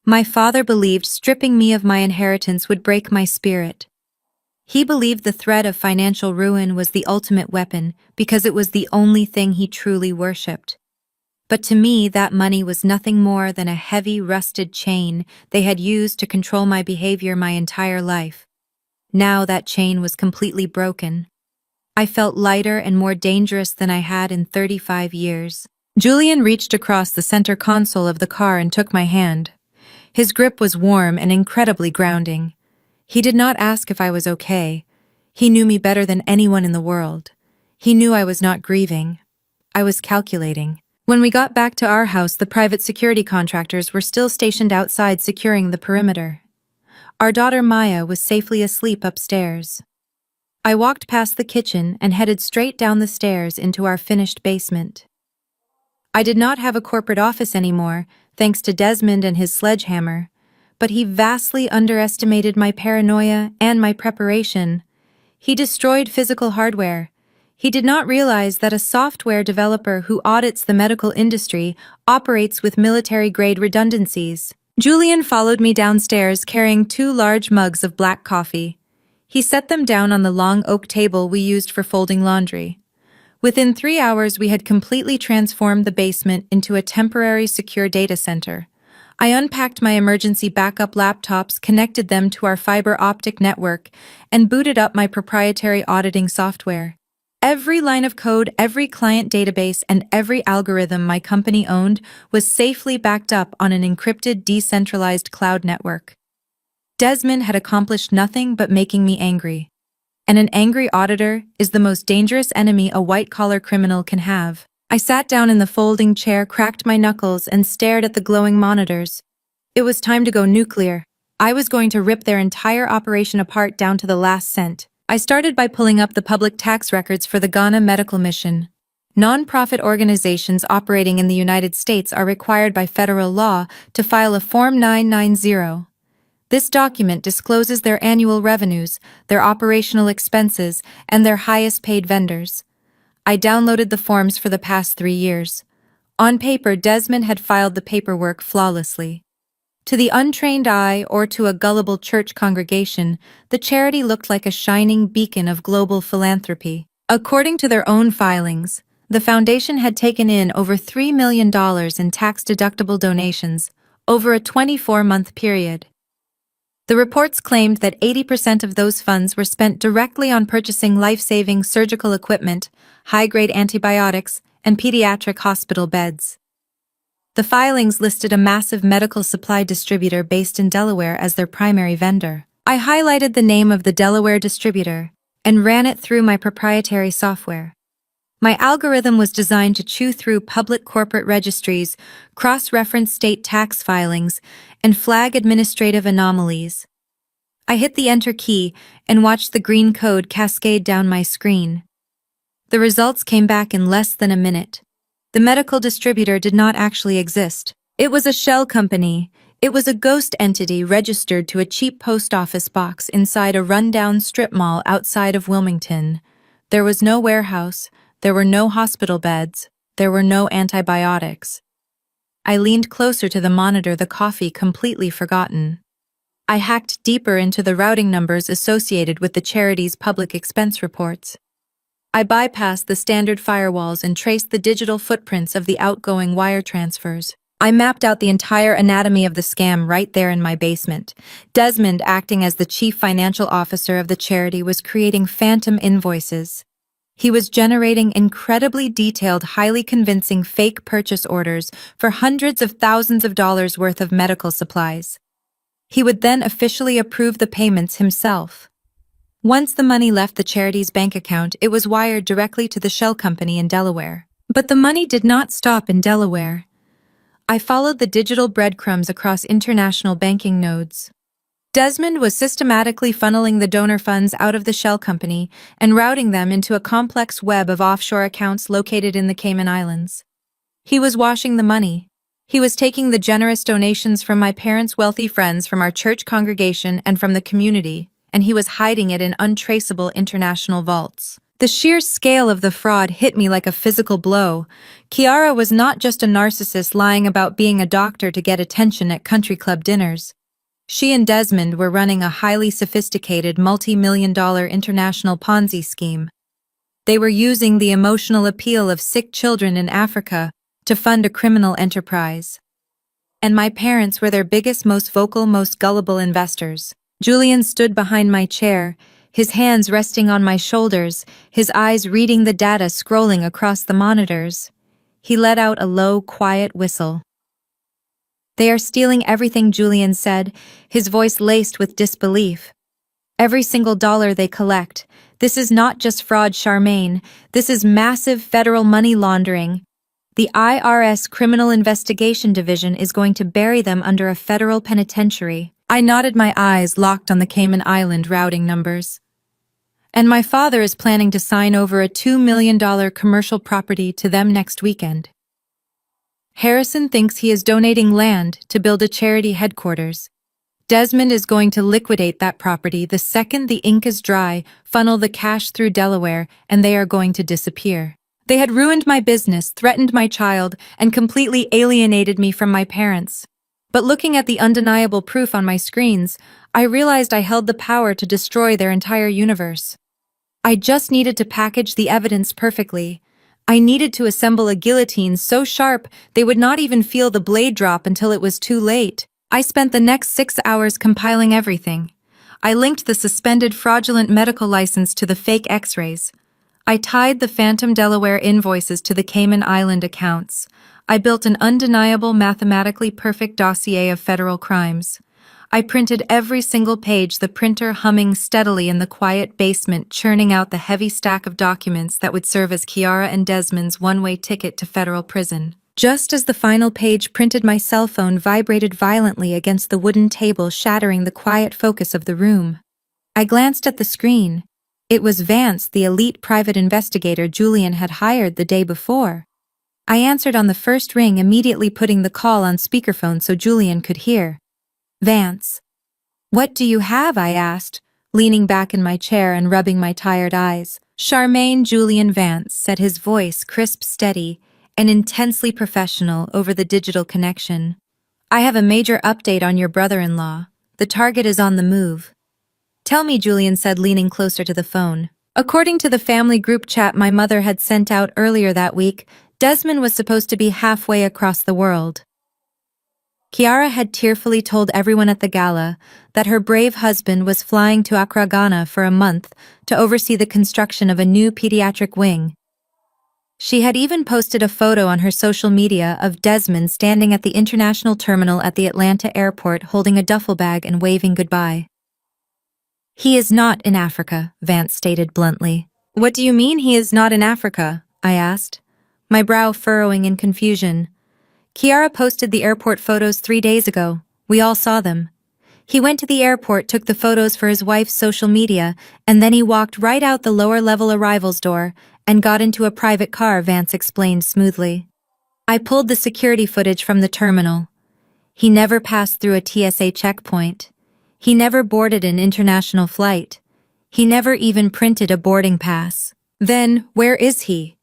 My father believed stripping me of my inheritance would break my spirit. He believed the threat of financial ruin was the ultimate weapon because it was the only thing he truly worshipped. But to me, that money was nothing more than a heavy, rusted chain they had used to control my behavior my entire life. Now that chain was completely broken. I felt lighter and more dangerous than I had in 35 years. Julian reached across the center console of the car and took my hand. His grip was warm and incredibly grounding. He did not ask if I was okay. He knew me better than anyone in the world. He knew I was not grieving. I was calculating. When we got back to our house, the private security contractors were still stationed outside securing the perimeter. Our daughter Maya was safely asleep upstairs. I walked past the kitchen and headed straight down the stairs into our finished basement. I did not have a corporate office anymore, thanks to Desmond and his sledgehammer, but he vastly underestimated my paranoia and my preparation. He destroyed physical hardware. He did not realize that a software developer who audits the medical industry operates with military-grade redundancies. Julian followed me downstairs carrying 2 large mugs of black coffee. He set them down on the long oak table we used for folding laundry. Within 3 hours, we had completely transformed the basement into a temporary secure data center. I unpacked my emergency backup laptops, connected them to our fiber optic network, and booted up my proprietary auditing software. Every line of code, every client database, and every algorithm my company owned was safely backed up on an encrypted, decentralized cloud network. Desmond had accomplished nothing but making me angry. And an angry auditor is the most dangerous enemy a white-collar criminal can have. I sat down in the folding chair, cracked my knuckles, and stared at the glowing monitors. It was time to go nuclear. I was going to rip their entire operation apart down to the last cent. I started by pulling up the public tax records for the Ghana Medical Mission. Non-profit organizations operating in the United States are required by federal law to file a Form 990. This document discloses their annual revenues, their operational expenses, and their highest-paid vendors. I downloaded the forms for the past 3 years. On paper, Desmond had filed the paperwork flawlessly. To the untrained eye or to a gullible church congregation, the charity looked like a shining beacon of global philanthropy. According to their own filings, the foundation had taken in over $3 million in tax-deductible donations over a 24-month period. The reports claimed that 80% of those funds were spent directly on purchasing life-saving surgical equipment, high-grade antibiotics, and pediatric hospital beds. The filings listed a massive medical supply distributor based in Delaware as their primary vendor. I highlighted the name of the Delaware distributor and ran it through my proprietary software. My algorithm was designed to chew through public corporate registries, cross-reference state tax filings, and flag administrative anomalies. I hit the Enter key and watched the green code cascade down my screen. The results came back in less than a minute. The medical distributor did not actually exist. It was a shell company. It was a ghost entity registered to a cheap post office box inside a rundown strip mall outside of Wilmington. There was no warehouse. There were no hospital beds. There were no antibiotics. I leaned closer to the monitor, the coffee completely forgotten. I hacked deeper into the routing numbers associated with the charity's public expense reports. I bypassed the standard firewalls and traced the digital footprints of the outgoing wire transfers. I mapped out the entire anatomy of the scam right there in my basement. Desmond, acting as the chief financial officer of the charity, was creating phantom invoices. He was generating incredibly detailed, highly convincing fake purchase orders for hundreds of thousands of dollars worth of medical supplies. He would then officially approve the payments himself. Once the money left the charity's bank account, it was wired directly to the shell company in Delaware. But the money did not stop in Delaware. I followed the digital breadcrumbs across international banking nodes. Desmond was systematically funneling the donor funds out of the shell company and routing them into a complex web of offshore accounts located in the Cayman Islands. He was washing the money. He was taking the generous donations from my parents' wealthy friends, from our church congregation, and from the community, and he was hiding it in untraceable international vaults. The sheer scale of the fraud hit me like a physical blow. Kiara was not just a narcissist lying about being a doctor to get attention at country club dinners. She and Desmond were running a highly sophisticated multi-million-dollar international Ponzi scheme. They were using the emotional appeal of sick children in Africa to fund a criminal enterprise. And my parents were their biggest, most vocal, most gullible investors. Julian stood behind my chair, his hands resting on my shoulders, his eyes reading the data scrolling across the monitors. He let out a low, quiet whistle. "They are stealing everything," Julian said, his voice laced with disbelief. "Every single dollar they collect. This is not just fraud, Charmaine. This is massive federal money laundering. The IRS Criminal Investigation Division is going to bury them under a federal penitentiary." I nodded, my eyes locked on the Cayman Island routing numbers. "And my father is planning to sign over a $2 million commercial property to them next weekend. Harrison thinks he is donating land to build a charity headquarters. Desmond is going to liquidate that property the second the ink is dry, funnel the cash through Delaware, and they are going to disappear. They had ruined my business, threatened my child, and completely alienated me from my parents. But looking at the undeniable proof on my screens, I realized I held the power to destroy their entire universe. I just needed to package the evidence perfectly. I needed to assemble a guillotine so sharp they would not even feel the blade drop until it was too late. I spent the next 6 hours compiling everything. I linked the suspended fraudulent medical license to the fake x-rays. I tied the phantom Delaware invoices to the Cayman Island accounts. I built an undeniable, mathematically perfect dossier of federal crimes. I printed every single page, the printer humming steadily in the quiet basement, churning out the heavy stack of documents that would serve as Kiara and Desmond's one-way ticket to federal prison. Just as the final page printed, my cell phone vibrated violently against the wooden table, shattering the quiet focus of the room. I glanced at the screen. It was Vance, the elite private investigator Julian had hired the day before. I answered on the first ring, immediately putting the call on speakerphone so Julian could hear. Vance. What do you have? I asked, leaning back in my chair and rubbing my tired eyes. Charmaine Julian Vance, said his voice, crisp, steady, and intensely professional over the digital connection. I have a major update on your brother-in-law. The target is on the move. Tell me, Julian said, leaning closer to the phone. According to the family group chat my mother had sent out earlier that week, Desmond was supposed to be halfway across the world. Kiara had tearfully told everyone at the gala that her brave husband was flying to Accra, Ghana for a month to oversee the construction of a new pediatric wing. She had even posted a photo on her social media of Desmond standing at the international terminal at the Atlanta airport holding a duffel bag and waving goodbye. He is not in Africa, Vance stated bluntly. What do you mean he is not in Africa? I asked, my brow furrowing in confusion. Kiara posted the airport photos 3 days ago. We all saw them. He went to the airport, took the photos for his wife's social media, and then he walked right out the lower-level arrivals door and got into a private car, Vance explained smoothly. I pulled the security footage from the terminal. He never passed through a TSA checkpoint. He never boarded an international flight. He never even printed a boarding pass. Then, where is he?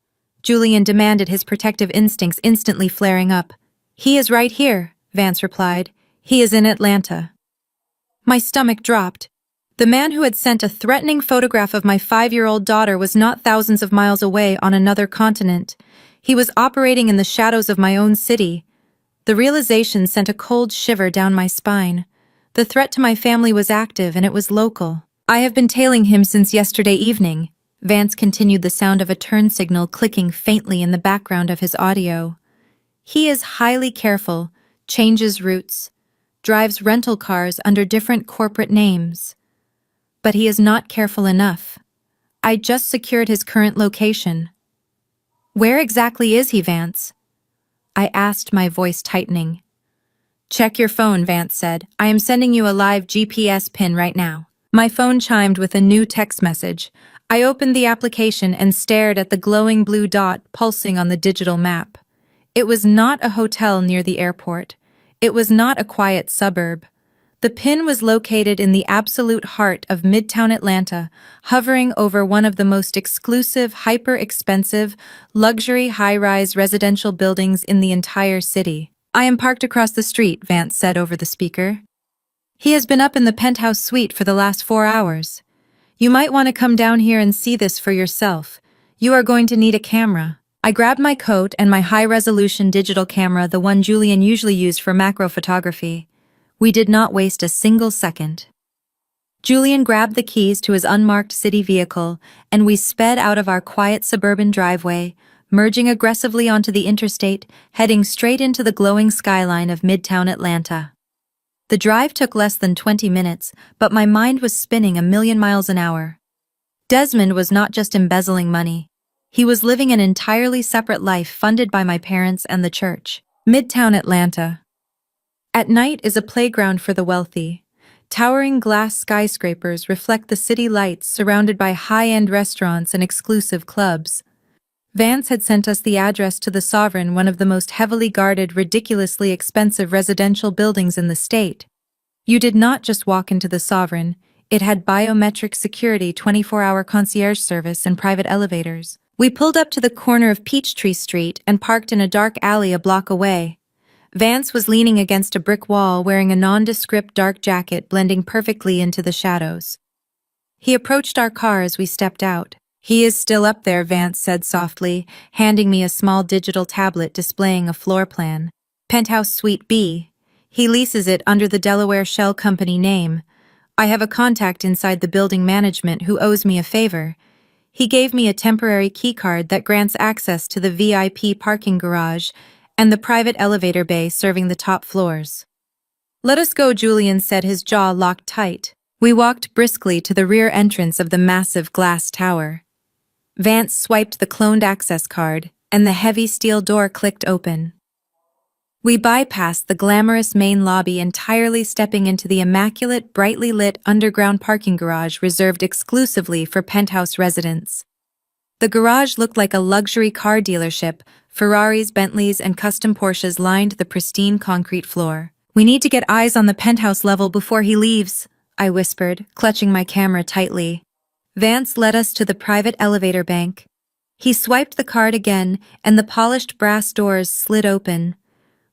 Julian demanded, his protective instincts instantly flaring up. He is right here, Vance replied. He is in Atlanta. My stomach dropped. The man who had sent a threatening photograph of my 5-year-old daughter was not thousands of miles away on another continent. He was operating in the shadows of my own city. The realization sent a cold shiver down my spine. The threat to my family was active, and it was local. I have been tailing him since yesterday evening. Vance continued, the sound of a turn signal clicking faintly in the background of his audio. He is highly careful, changes routes, drives rental cars under different corporate names. But he is not careful enough. I just secured his current location. Where exactly is he, Vance? I asked, my voice tightening. Check your phone, Vance said. I am sending you a live GPS pin right now. My phone chimed with a new text message. I opened the application and stared at the glowing blue dot pulsing on the digital map. It was not a hotel near the airport. It was not a quiet suburb. The pin was located in the absolute heart of Midtown Atlanta, hovering over one of the most exclusive, hyper-expensive, luxury high-rise residential buildings in the entire city. I am parked across the street, Vance said over the speaker. He has been up in the penthouse suite for the last 4 hours. You might want to come down here and see this for yourself. You are going to need a camera. I grabbed my coat and my high-resolution digital camera, the one Julian usually used for macro photography. We did not waste a single second. Julian grabbed the keys to his unmarked city vehicle, and we sped out of our quiet suburban driveway, merging aggressively onto the interstate, heading straight into the glowing skyline of Midtown Atlanta. The drive took less than 20 minutes, but my mind was spinning a million miles an hour. Desmond was not just embezzling money. He was living an entirely separate life funded by my parents and the church. Midtown Atlanta. At night is a playground for the wealthy. Towering glass skyscrapers reflect the city lights, surrounded by high-end restaurants and exclusive clubs. Vance had sent us the address to the Sovereign, one of the most heavily guarded, ridiculously expensive residential buildings in the state. You did not just walk into the Sovereign, it had biometric security, 24-hour concierge service, and private elevators. We pulled up to the corner of Peachtree Street and parked in a dark alley a block away. Vance was leaning against a brick wall wearing a nondescript dark jacket blending perfectly into the shadows. He approached our car as we stepped out. "He is still up there," Vance said softly, handing me a small digital tablet displaying a floor plan. "Penthouse Suite B. He leases it under the Delaware Shell Company name. I have a contact inside the building management who owes me a favor. He gave me a temporary keycard that grants access to the VIP parking garage and the private elevator bay serving the top floors." "Let us go," Julian said, his jaw locked tight. We walked briskly to the rear entrance of the massive glass tower. Vance swiped the cloned access card, and the heavy steel door clicked open. We bypassed the glamorous main lobby, entirely stepping into the immaculate, brightly lit underground parking garage reserved exclusively for penthouse residents. The garage looked like a luxury car dealership. Ferraris, Bentleys, and custom Porsches lined the pristine concrete floor. "We need to get eyes on the penthouse level before he leaves," I whispered, clutching my camera tightly. Vance led us to the private elevator bank. He swiped the card again, and the polished brass doors slid open.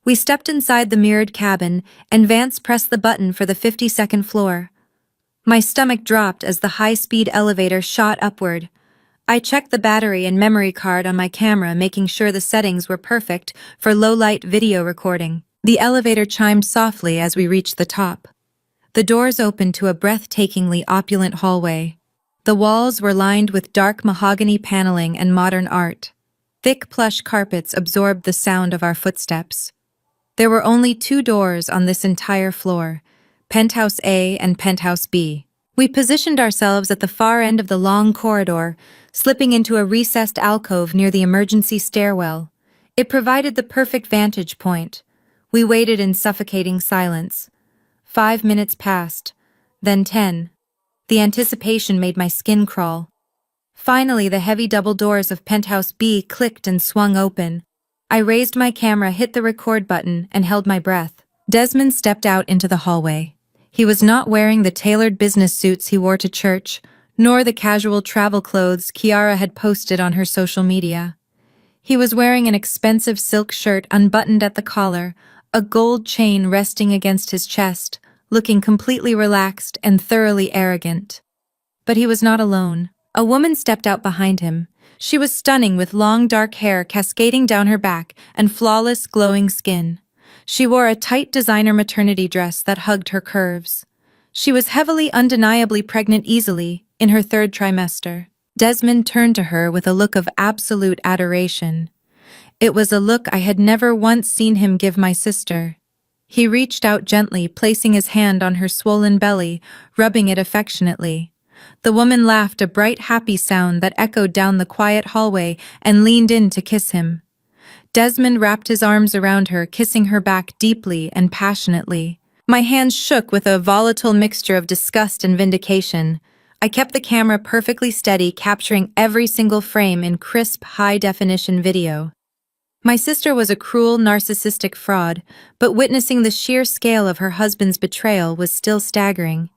We stepped inside the mirrored cabin, and Vance pressed the button for the 52nd floor. My stomach dropped as the high-speed elevator shot upward. I checked the battery and memory card on my camera, making sure the settings were perfect for low-light video recording. The elevator chimed softly as we reached the top. The doors opened to a breathtakingly opulent hallway. The walls were lined with dark mahogany paneling and modern art. Thick plush carpets absorbed the sound of our footsteps. There were only 2 doors on this entire floor, Penthouse A and Penthouse B. We positioned ourselves at the far end of the long corridor, slipping into a recessed alcove near the emergency stairwell. It provided the perfect vantage point. We waited in suffocating silence. 5 minutes passed, then 10. The anticipation made my skin crawl. Finally, the heavy double doors of Penthouse B clicked and swung open. I raised my camera, hit the record button, and held my breath. Desmond stepped out into the hallway. He was not wearing the tailored business suits he wore to church, nor the casual travel clothes Kiara had posted on her social media. He was wearing an expensive silk shirt unbuttoned at the collar, a gold chain resting against his chest, looking completely relaxed and thoroughly arrogant. But he was not alone. A woman stepped out behind him. She was stunning, with long dark hair cascading down her back and flawless glowing skin. She wore a tight designer maternity dress that hugged her curves. She was heavily, undeniably pregnant, easily in her 3rd trimester. Desmond turned to her with a look of absolute adoration. It was a look I had never once seen him give my sister. He reached out gently, placing his hand on her swollen belly, rubbing it affectionately. The woman laughed, a bright, happy sound that echoed down the quiet hallway, and leaned in to kiss him. Desmond wrapped his arms around her, kissing her back deeply and passionately. My hands shook with a volatile mixture of disgust and vindication. I kept the camera perfectly steady, capturing every single frame in crisp, high-definition video. My sister was a cruel, narcissistic fraud, but witnessing the sheer scale of her husband's betrayal was still staggering.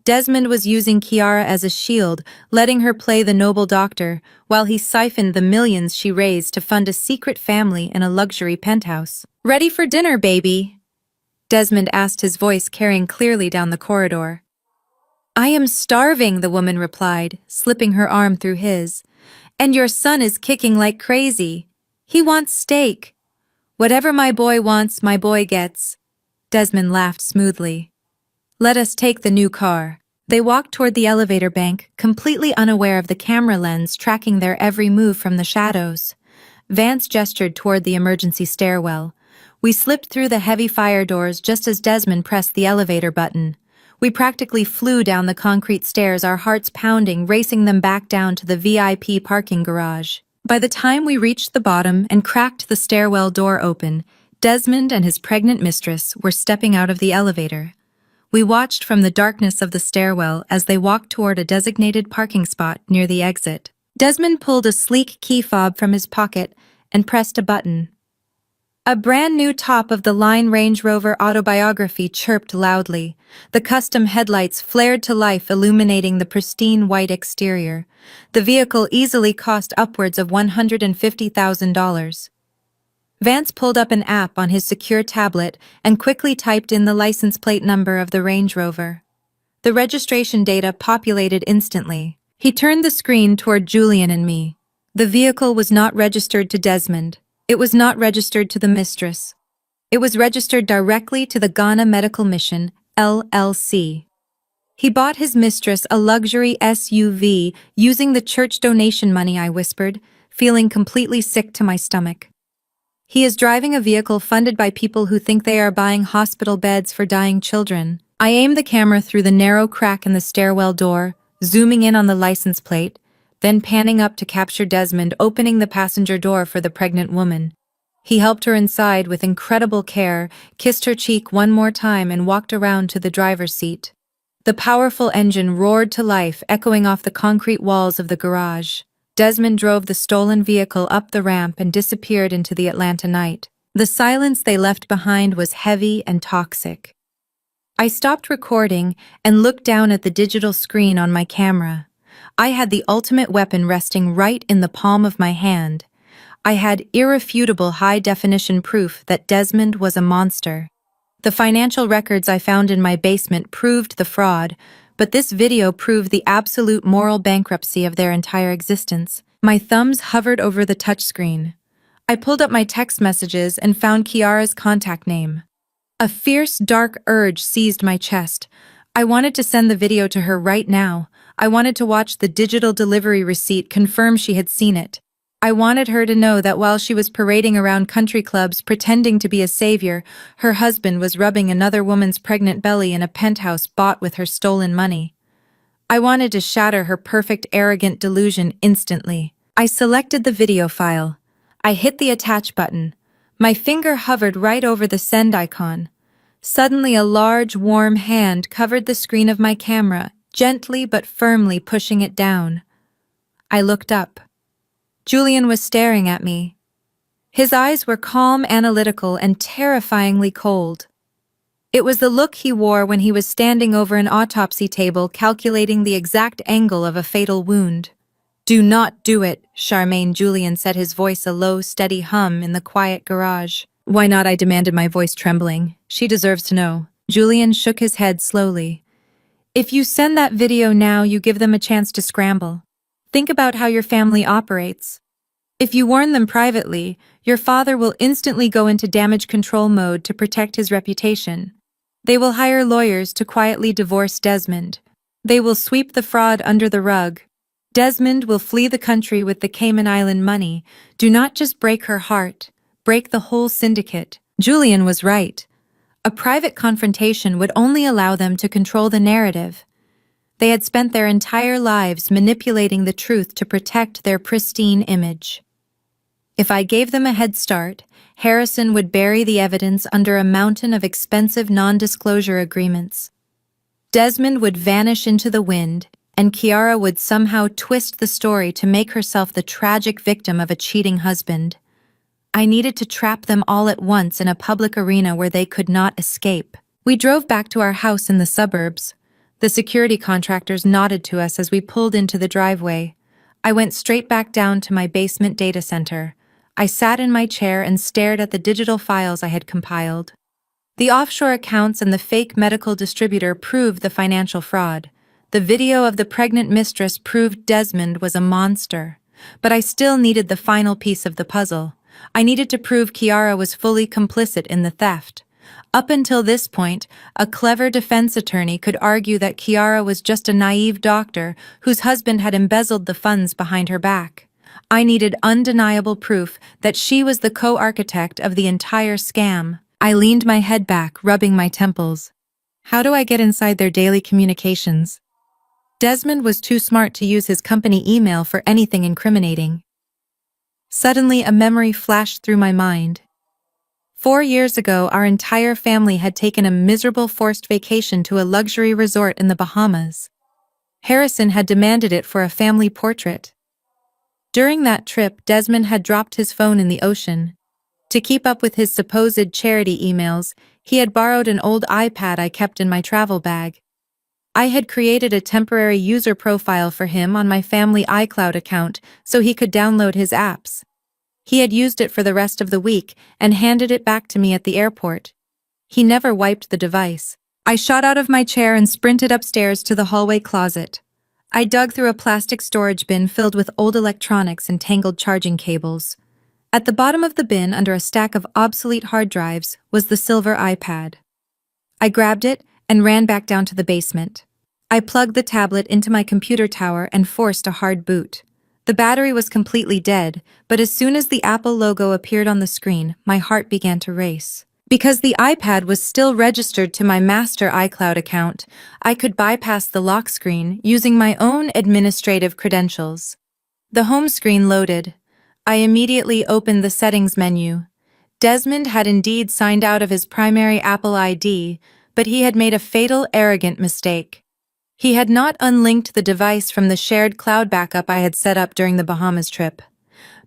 Desmond was using Kiara as a shield, letting her play the noble doctor, while he siphoned the millions she raised to fund a secret family in a luxury penthouse. "Ready for dinner, baby?" Desmond asked, his voice carrying clearly down the corridor. "I am starving," the woman replied, slipping her arm through his. "And your son is kicking like crazy. He wants steak." "Whatever my boy wants, my boy gets." Desmond laughed smoothly. "Let us take the new car." They walked toward the elevator bank, completely unaware of the camera lens tracking their every move from the shadows. Vance gestured toward the emergency stairwell. We slipped through the heavy fire doors just as Desmond pressed the elevator button. We practically flew down the concrete stairs, our hearts pounding, racing them back down to the VIP parking garage. By the time we reached the bottom and cracked the stairwell door open, Desmond and his pregnant mistress were stepping out of the elevator. We watched from the darkness of the stairwell as they walked toward a designated parking spot near the exit. Desmond pulled a sleek key fob from his pocket and pressed a button. A brand new top-of-the-line Range Rover Autobiography chirped loudly. The custom headlights flared to life, illuminating the pristine white exterior. The vehicle easily cost upwards of $150,000. Vance pulled up an app on his secure tablet and quickly typed in the license plate number of the Range Rover. The registration data populated instantly. He turned the screen toward Julian and me. The vehicle was not registered to Desmond. It was not registered to the mistress. It was registered directly to the Ghana Medical Mission, LLC. He bought his mistress a luxury SUV using the church donation money, I whispered, feeling completely sick to my stomach. He is driving a vehicle funded by people who think they are buying hospital beds for dying children. I aimed the camera through the narrow crack in the stairwell door, zooming in on the license plate, then panning up to capture Desmond opening the passenger door for the pregnant woman. He helped her inside with incredible care, kissed her cheek one more time and walked around to the driver's seat. The powerful engine roared to life, echoing off the concrete walls of the garage. Desmond drove the stolen vehicle up the ramp and disappeared into the Atlanta night. The silence they left behind was heavy and toxic. I stopped recording and looked down at the digital screen on my camera. I had the ultimate weapon resting right in the palm of my hand. I had irrefutable high-definition proof that Desmond was a monster. The financial records I found in my basement proved the fraud, but this video proved the absolute moral bankruptcy of their entire existence. My thumbs hovered over the touchscreen. I pulled up my text messages and found Kiara's contact name. A fierce, dark urge seized my chest. I wanted to send the video to her right now. I wanted to watch the digital delivery receipt confirm she had seen it. I wanted her to know that while she was parading around country clubs pretending to be a savior, her husband was rubbing another woman's pregnant belly in a penthouse bought with her stolen money. I wanted to shatter her perfect, arrogant delusion instantly. I selected the video file. I hit the attach button. My finger hovered right over the send icon. Suddenly, a large, warm hand covered the screen of my camera, gently but firmly pushing it down. I looked up. Julian was staring at me. His eyes were calm, analytical, and terrifyingly cold. It was the look he wore when he was standing over an autopsy table calculating the exact angle of a fatal wound. "Do not do it," Charmaine. Julian said, his voice a low, steady hum in the quiet garage. "Why not?" I demanded, my voice trembling. "She deserves to know." Julian shook his head slowly. "If you send that video now, you give them a chance to scramble. Think about how your family operates. If you warn them privately, your father will instantly go into damage control mode to protect his reputation. They will hire lawyers to quietly divorce Desmond. They will sweep the fraud under the rug. Desmond will flee the country with the Cayman Island money. Do not just break her heart, break the whole syndicate." Julian was right. A private confrontation would only allow them to control the narrative. They had spent their entire lives manipulating the truth to protect their pristine image. If I gave them a head start, Harrison would bury the evidence under a mountain of expensive non-disclosure agreements. Desmond would vanish into the wind, and Kiara would somehow twist the story to make herself the tragic victim of a cheating husband. I needed to trap them all at once in a public arena where they could not escape. We drove back to our house in the suburbs. The security contractors nodded to us as we pulled into the driveway. I went straight back down to my basement data center. I sat in my chair and stared at the digital files I had compiled. The offshore accounts and the fake medical distributor proved the financial fraud. The video of the pregnant mistress proved Desmond was a monster. But I still needed the final piece of the puzzle. I needed to prove Kiara was fully complicit in the theft. Up until this point, a clever defense attorney could argue that Kiara was just a naive doctor whose husband had embezzled the funds behind her back. I needed undeniable proof that she was the co-architect of the entire scam. I leaned my head back, rubbing my temples. How do I get inside their daily communications? Desmond was too smart to use his company email for anything incriminating. Suddenly, a memory flashed through my mind. 4 years ago, our entire family had taken a miserable forced vacation to a luxury resort in the Bahamas. Harrison had demanded it for a family portrait. During that trip, Desmond had dropped his phone in the ocean. To keep up with his supposed charity emails, he had borrowed an old iPad I kept in my travel bag. I had created a temporary user profile for him on my family iCloud account so he could download his apps. He had used it for the rest of the week and handed it back to me at the airport. He never wiped the device. I shot out of my chair and sprinted upstairs to the hallway closet. I dug through a plastic storage bin filled with old electronics and tangled charging cables. At the bottom of the bin, under a stack of obsolete hard drives, was the silver iPad. I grabbed it and ran back down to the basement. I plugged the tablet into my computer tower and forced a hard boot. The battery was completely dead, but as soon as the Apple logo appeared on the screen, my heart began to race. Because the iPad was still registered to my master iCloud account, I could bypass the lock screen using my own administrative credentials. The home screen loaded. I immediately opened the settings menu. Desmond had indeed signed out of his primary Apple ID, but he had made a fatal, arrogant mistake. He had not unlinked the device from the shared cloud backup I had set up during the Bahamas trip.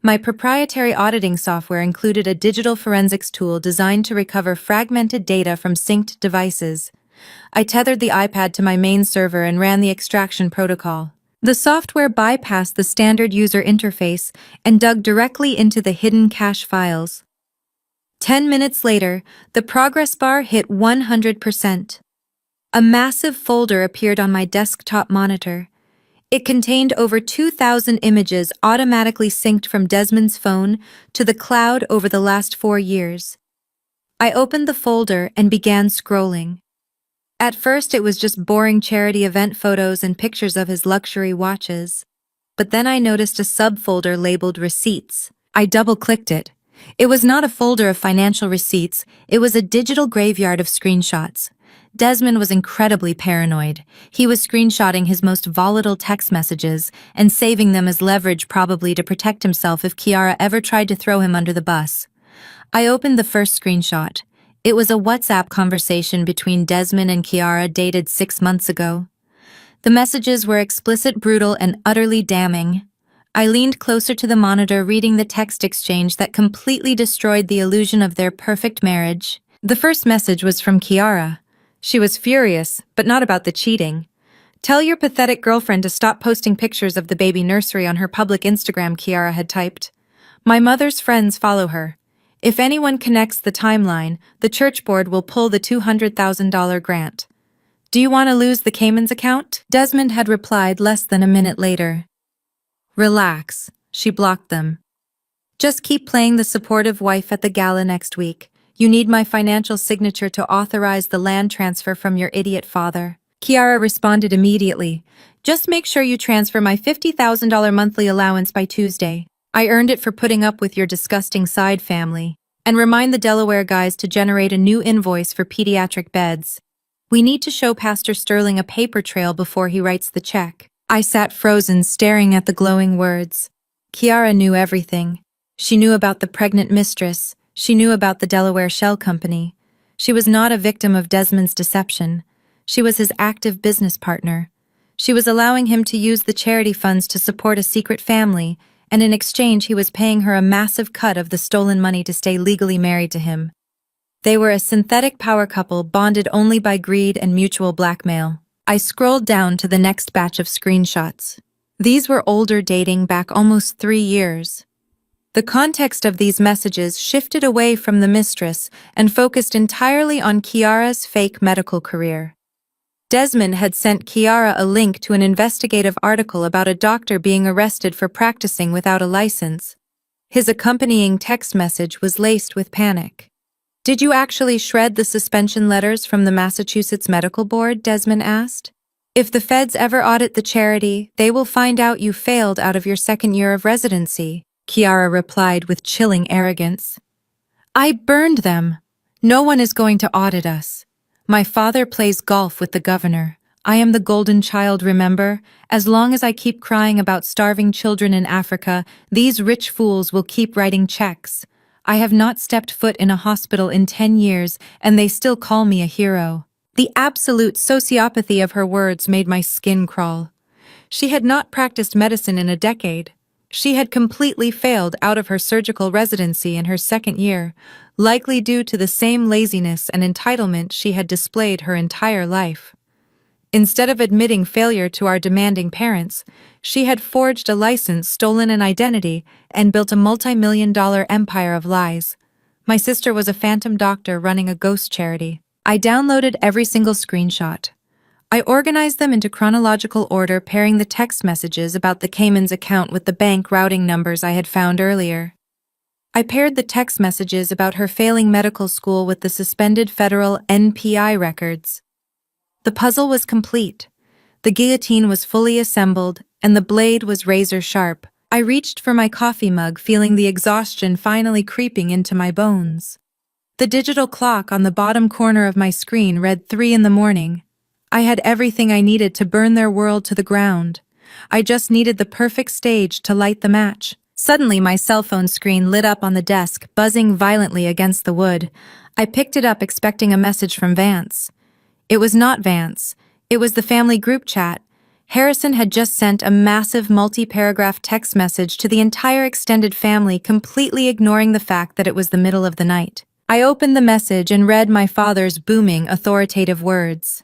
My proprietary auditing software included a digital forensics tool designed to recover fragmented data from synced devices. I tethered the iPad to my main server and ran the extraction protocol. The software bypassed the standard user interface and dug directly into the hidden cache files. 10 minutes later, the progress bar hit 100%. A massive folder appeared on my desktop monitor. It contained over 2,000 images automatically synced from Desmond's phone to the cloud over the last 4 years. I opened the folder and began scrolling. At first, it was just boring charity event photos and pictures of his luxury watches. But then I noticed a subfolder labeled Receipts. I double-clicked it. It was not a folder of financial receipts, it was a digital graveyard of screenshots. Desmond was incredibly paranoid. He was screenshotting his most volatile text messages and saving them as leverage, probably to protect himself if Kiara ever tried to throw him under the bus. I opened the first screenshot. It was a WhatsApp conversation between Desmond and Kiara dated 6 months ago. The messages were explicit, brutal, and utterly damning. I leaned closer to the monitor, reading the text exchange that completely destroyed the illusion of their perfect marriage. The first message was from Kiara. She was furious, but not about the cheating. "Tell your pathetic girlfriend to stop posting pictures of the baby nursery on her public Instagram," Kiara had typed. "My mother's friends follow her. If anyone connects the timeline, the church board will pull the $200,000 grant. Do you want to lose the Cayman's account?" Desmond had replied less than a minute later. "Relax," she blocked them. "Just keep playing the supportive wife at the gala next week. You need my financial signature to authorize the land transfer from your idiot father." Kiara responded immediately. "Just make sure you transfer my $50,000 monthly allowance by Tuesday. I earned it for putting up with your disgusting side family. And remind the Delaware guys to generate a new invoice for pediatric beds. We need to show Pastor Sterling a paper trail before he writes the check." I sat frozen, staring at the glowing words. Kiara knew everything. She knew about the pregnant mistress. She knew about the Delaware Shell Company. She was not a victim of Desmond's deception. She was his active business partner. She was allowing him to use the charity funds to support a secret family, and in exchange he was paying her a massive cut of the stolen money to stay legally married to him. They were a synthetic power couple bonded only by greed and mutual blackmail. I scrolled down to the next batch of screenshots. These were older, dating back almost 3 years. The context of these messages shifted away from the mistress and focused entirely on Kiara's fake medical career. Desmond had sent Kiara a link to an investigative article about a doctor being arrested for practicing without a license. His accompanying text message was laced with panic. "Did you actually shred the suspension letters from the Massachusetts Medical Board?" Desmond asked. "If the feds ever audit the charity, they will find out you failed out of your 2nd year of residency," Kiara replied with chilling arrogance. "I burned them. No one is going to audit us. My father plays golf with the governor. I am the golden child, remember? As long as I keep crying about starving children in Africa, these rich fools will keep writing checks. I have not stepped foot in a hospital in 10 years, and they still call me a hero." The absolute sociopathy of her words made my skin crawl. She had not practiced medicine in a decade, She had completely failed out of her surgical residency in her second year, likely due to the same laziness and entitlement she had displayed her entire life. Instead of admitting failure to our demanding parents, she had forged a license, stolen an identity, and built a multi-million-dollar empire of lies. My sister was a phantom doctor running a ghost charity. I downloaded every single screenshot. I organized them into chronological order, pairing the text messages about the Cayman's account with the bank routing numbers I had found earlier. I paired the text messages about her failing medical school with the suspended federal NPI records. The puzzle was complete. The guillotine was fully assembled, and the blade was razor-sharp. I reached for my coffee mug, feeling the exhaustion finally creeping into my bones. The digital clock on the bottom corner of my screen read 3 in the morning. I had everything I needed to burn their world to the ground. I just needed the perfect stage to light the match. Suddenly, my cell phone screen lit up on the desk, buzzing violently against the wood. I picked it up, expecting a message from Vance. It was not Vance. It was the family group chat. Harrison had just sent a massive multi-paragraph text message to the entire extended family, completely ignoring the fact that it was the middle of the night. I opened the message and read my father's booming, authoritative words.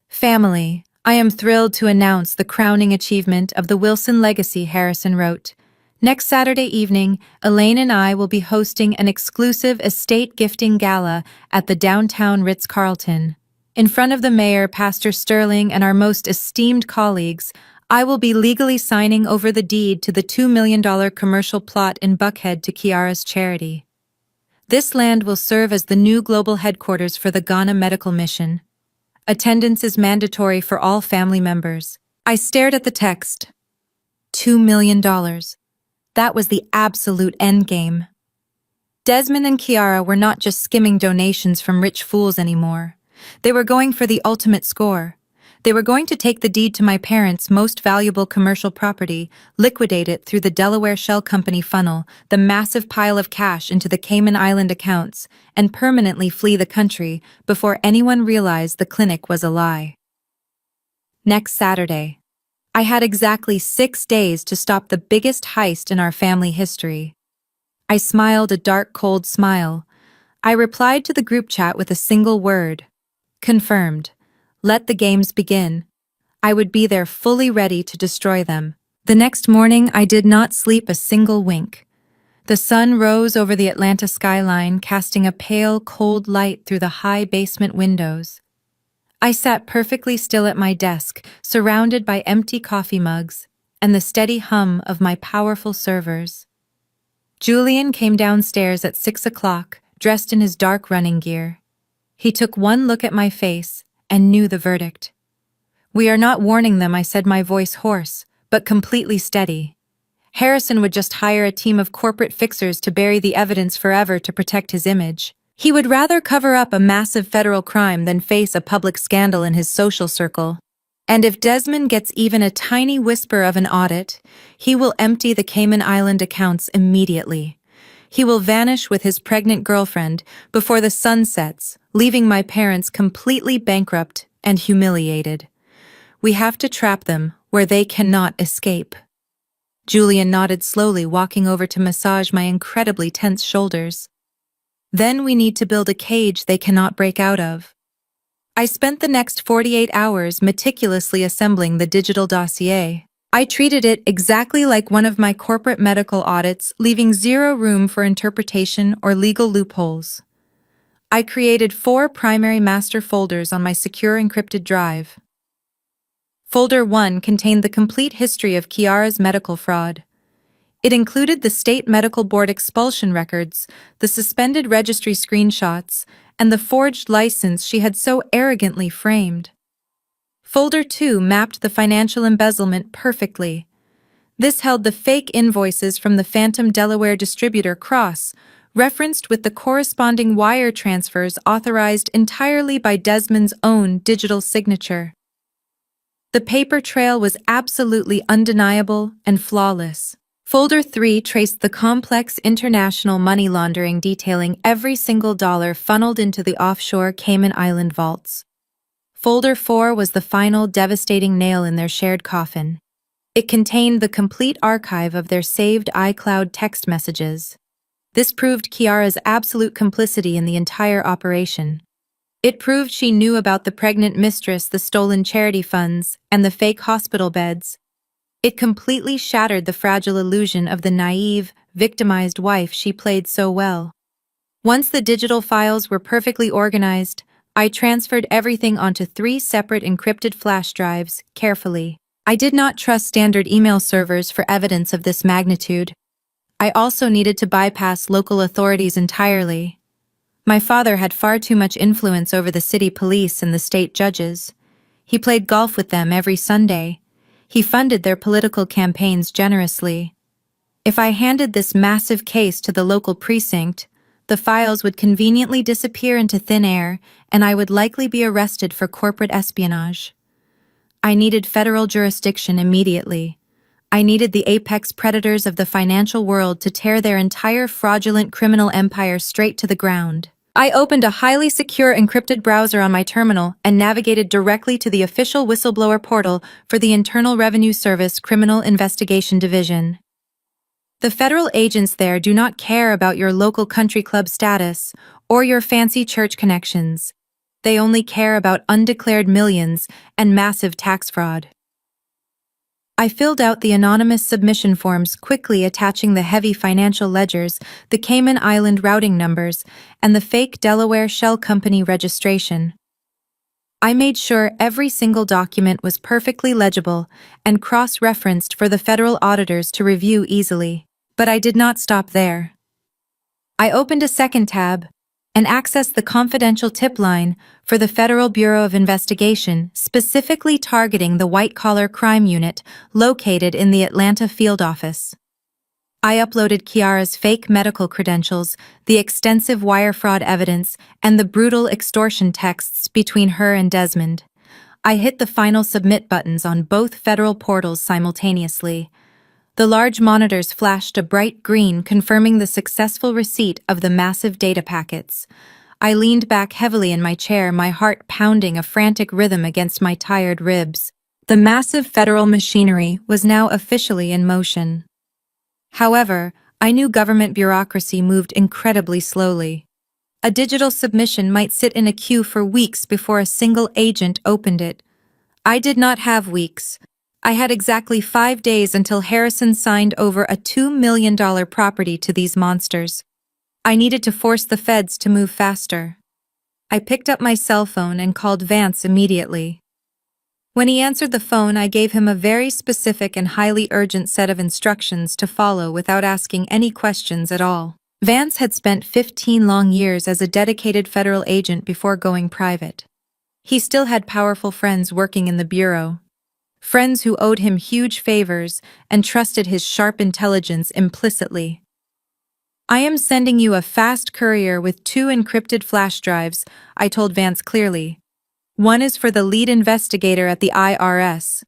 Family, I am thrilled to announce the crowning achievement of the Wilson legacy, Harrison wrote. Next Saturday evening, Elaine and I will be hosting an exclusive estate gifting gala at the downtown Ritz-Carlton. In front of the mayor, Pastor Sterling, and our most esteemed colleagues, I will be legally signing over the deed to the $2 million commercial plot in Buckhead to Kiara's charity. This land will serve as the new global headquarters for the Ghana Medical Mission. Attendance is mandatory for all family members. I stared at the text. $2 million. That was the absolute endgame. Desmond and Kiara were not just skimming donations from rich fools anymore. They were going for the ultimate score. They were going to take the deed to my parents' most valuable commercial property, liquidate it through the Delaware Shell Company funnel, the massive pile of cash into the Cayman Island accounts, and permanently flee the country before anyone realized the clinic was a lie. Next Saturday. I had exactly 6 days to stop the biggest heist in our family history. I smiled a dark, cold smile. I replied to the group chat with a single word. Confirmed. Let the games begin. I would be there fully ready to destroy them. The next morning, I did not sleep a single wink. The sun rose over the Atlanta skyline, casting a pale, cold light through the high basement windows. I sat perfectly still at my desk, surrounded by empty coffee mugs and the steady hum of my powerful servers. Julian came downstairs at 6 o'clock, dressed in his dark running gear. He took one look at my face and knew the verdict. We are not warning them, I said, my voice hoarse, but completely steady. Harrison would just hire a team of corporate fixers to bury the evidence forever to protect his image. He would rather cover up a massive federal crime than face a public scandal in his social circle. And if Desmond gets even a tiny whisper of an audit, he will empty the Cayman Island accounts immediately. He will vanish with his pregnant girlfriend before the sun sets, leaving my parents completely bankrupt and humiliated. We have to trap them where they cannot escape. Julian nodded slowly, walking over to massage my incredibly tense shoulders. Then we need to build a cage they cannot break out of. I spent the next 48 hours meticulously assembling the digital dossier. I treated it exactly like one of my corporate medical audits, leaving zero room for interpretation or legal loopholes. I created 4 primary master folders on my secure encrypted drive. Folder 1 contained the complete history of Kiara's medical fraud. It included the State Medical Board expulsion records, the suspended registry screenshots, and the forged license she had so arrogantly framed. Folder 2 mapped the financial embezzlement perfectly. This held the fake invoices from the Phantom Delaware distributor Cross, referenced with the corresponding wire transfers authorized entirely by Desmond's own digital signature. The paper trail was absolutely undeniable and flawless. Folder 3 traced the complex international money laundering, detailing every single dollar funneled into the offshore Cayman Island vaults. Folder 4 was the final devastating nail in their shared coffin. It contained the complete archive of their saved iCloud text messages. This proved Kiara's absolute complicity in the entire operation. It proved she knew about the pregnant mistress, the stolen charity funds, and the fake hospital beds. It completely shattered the fragile illusion of the naive, victimized wife she played so well. Once the digital files were perfectly organized, I transferred everything onto 3 separate encrypted flash drives, carefully. I did not trust standard email servers for evidence of this magnitude. I also needed to bypass local authorities entirely. My father had far too much influence over the city police and the state judges. He played golf with them every Sunday. He funded their political campaigns generously. If I handed this massive case to the local precinct, the files would conveniently disappear into thin air, and I would likely be arrested for corporate espionage. I needed federal jurisdiction immediately. I needed the apex predators of the financial world to tear their entire fraudulent criminal empire straight to the ground. I opened a highly secure encrypted browser on my terminal and navigated directly to the official whistleblower portal for the Internal Revenue Service Criminal Investigation Division. The federal agents there do not care about your local country club status or your fancy church connections. They only care about undeclared millions and massive tax fraud. I filled out the anonymous submission forms, quickly attaching the heavy financial ledgers, the Cayman Island routing numbers, and the fake Delaware Shell Company registration. I made sure every single document was perfectly legible and cross-referenced for the federal auditors to review easily. But I did not stop there. I opened a second tab and accessed the confidential tip line for the Federal Bureau of Investigation, specifically targeting the white-collar crime unit located in the Atlanta field office. I uploaded Kiara's fake medical credentials, the extensive wire fraud evidence, and the brutal extortion texts between her and Desmond. I hit the final submit buttons on both federal portals simultaneously. The large monitors flashed a bright green, confirming the successful receipt of the massive data packets. I leaned back heavily in my chair, my heart pounding a frantic rhythm against my tired ribs. The massive federal machinery was now officially in motion. However, I knew government bureaucracy moved incredibly slowly. A digital submission might sit in a queue for weeks before a single agent opened it. I did not have weeks. I had exactly 5 days until Harrison signed over a $2 million property to these monsters. I needed to force the feds to move faster. I picked up my cell phone and called Vance immediately. When he answered the phone, I gave him a very specific and highly urgent set of instructions to follow without asking any questions at all. Vance had spent 15 long years as a dedicated federal agent before going private. He still had powerful friends working in the bureau. Friends who owed him huge favors and trusted his sharp intelligence implicitly. I am sending you a fast courier with 2 encrypted flash drives, I told Vance clearly. One is for the lead investigator at the IRS.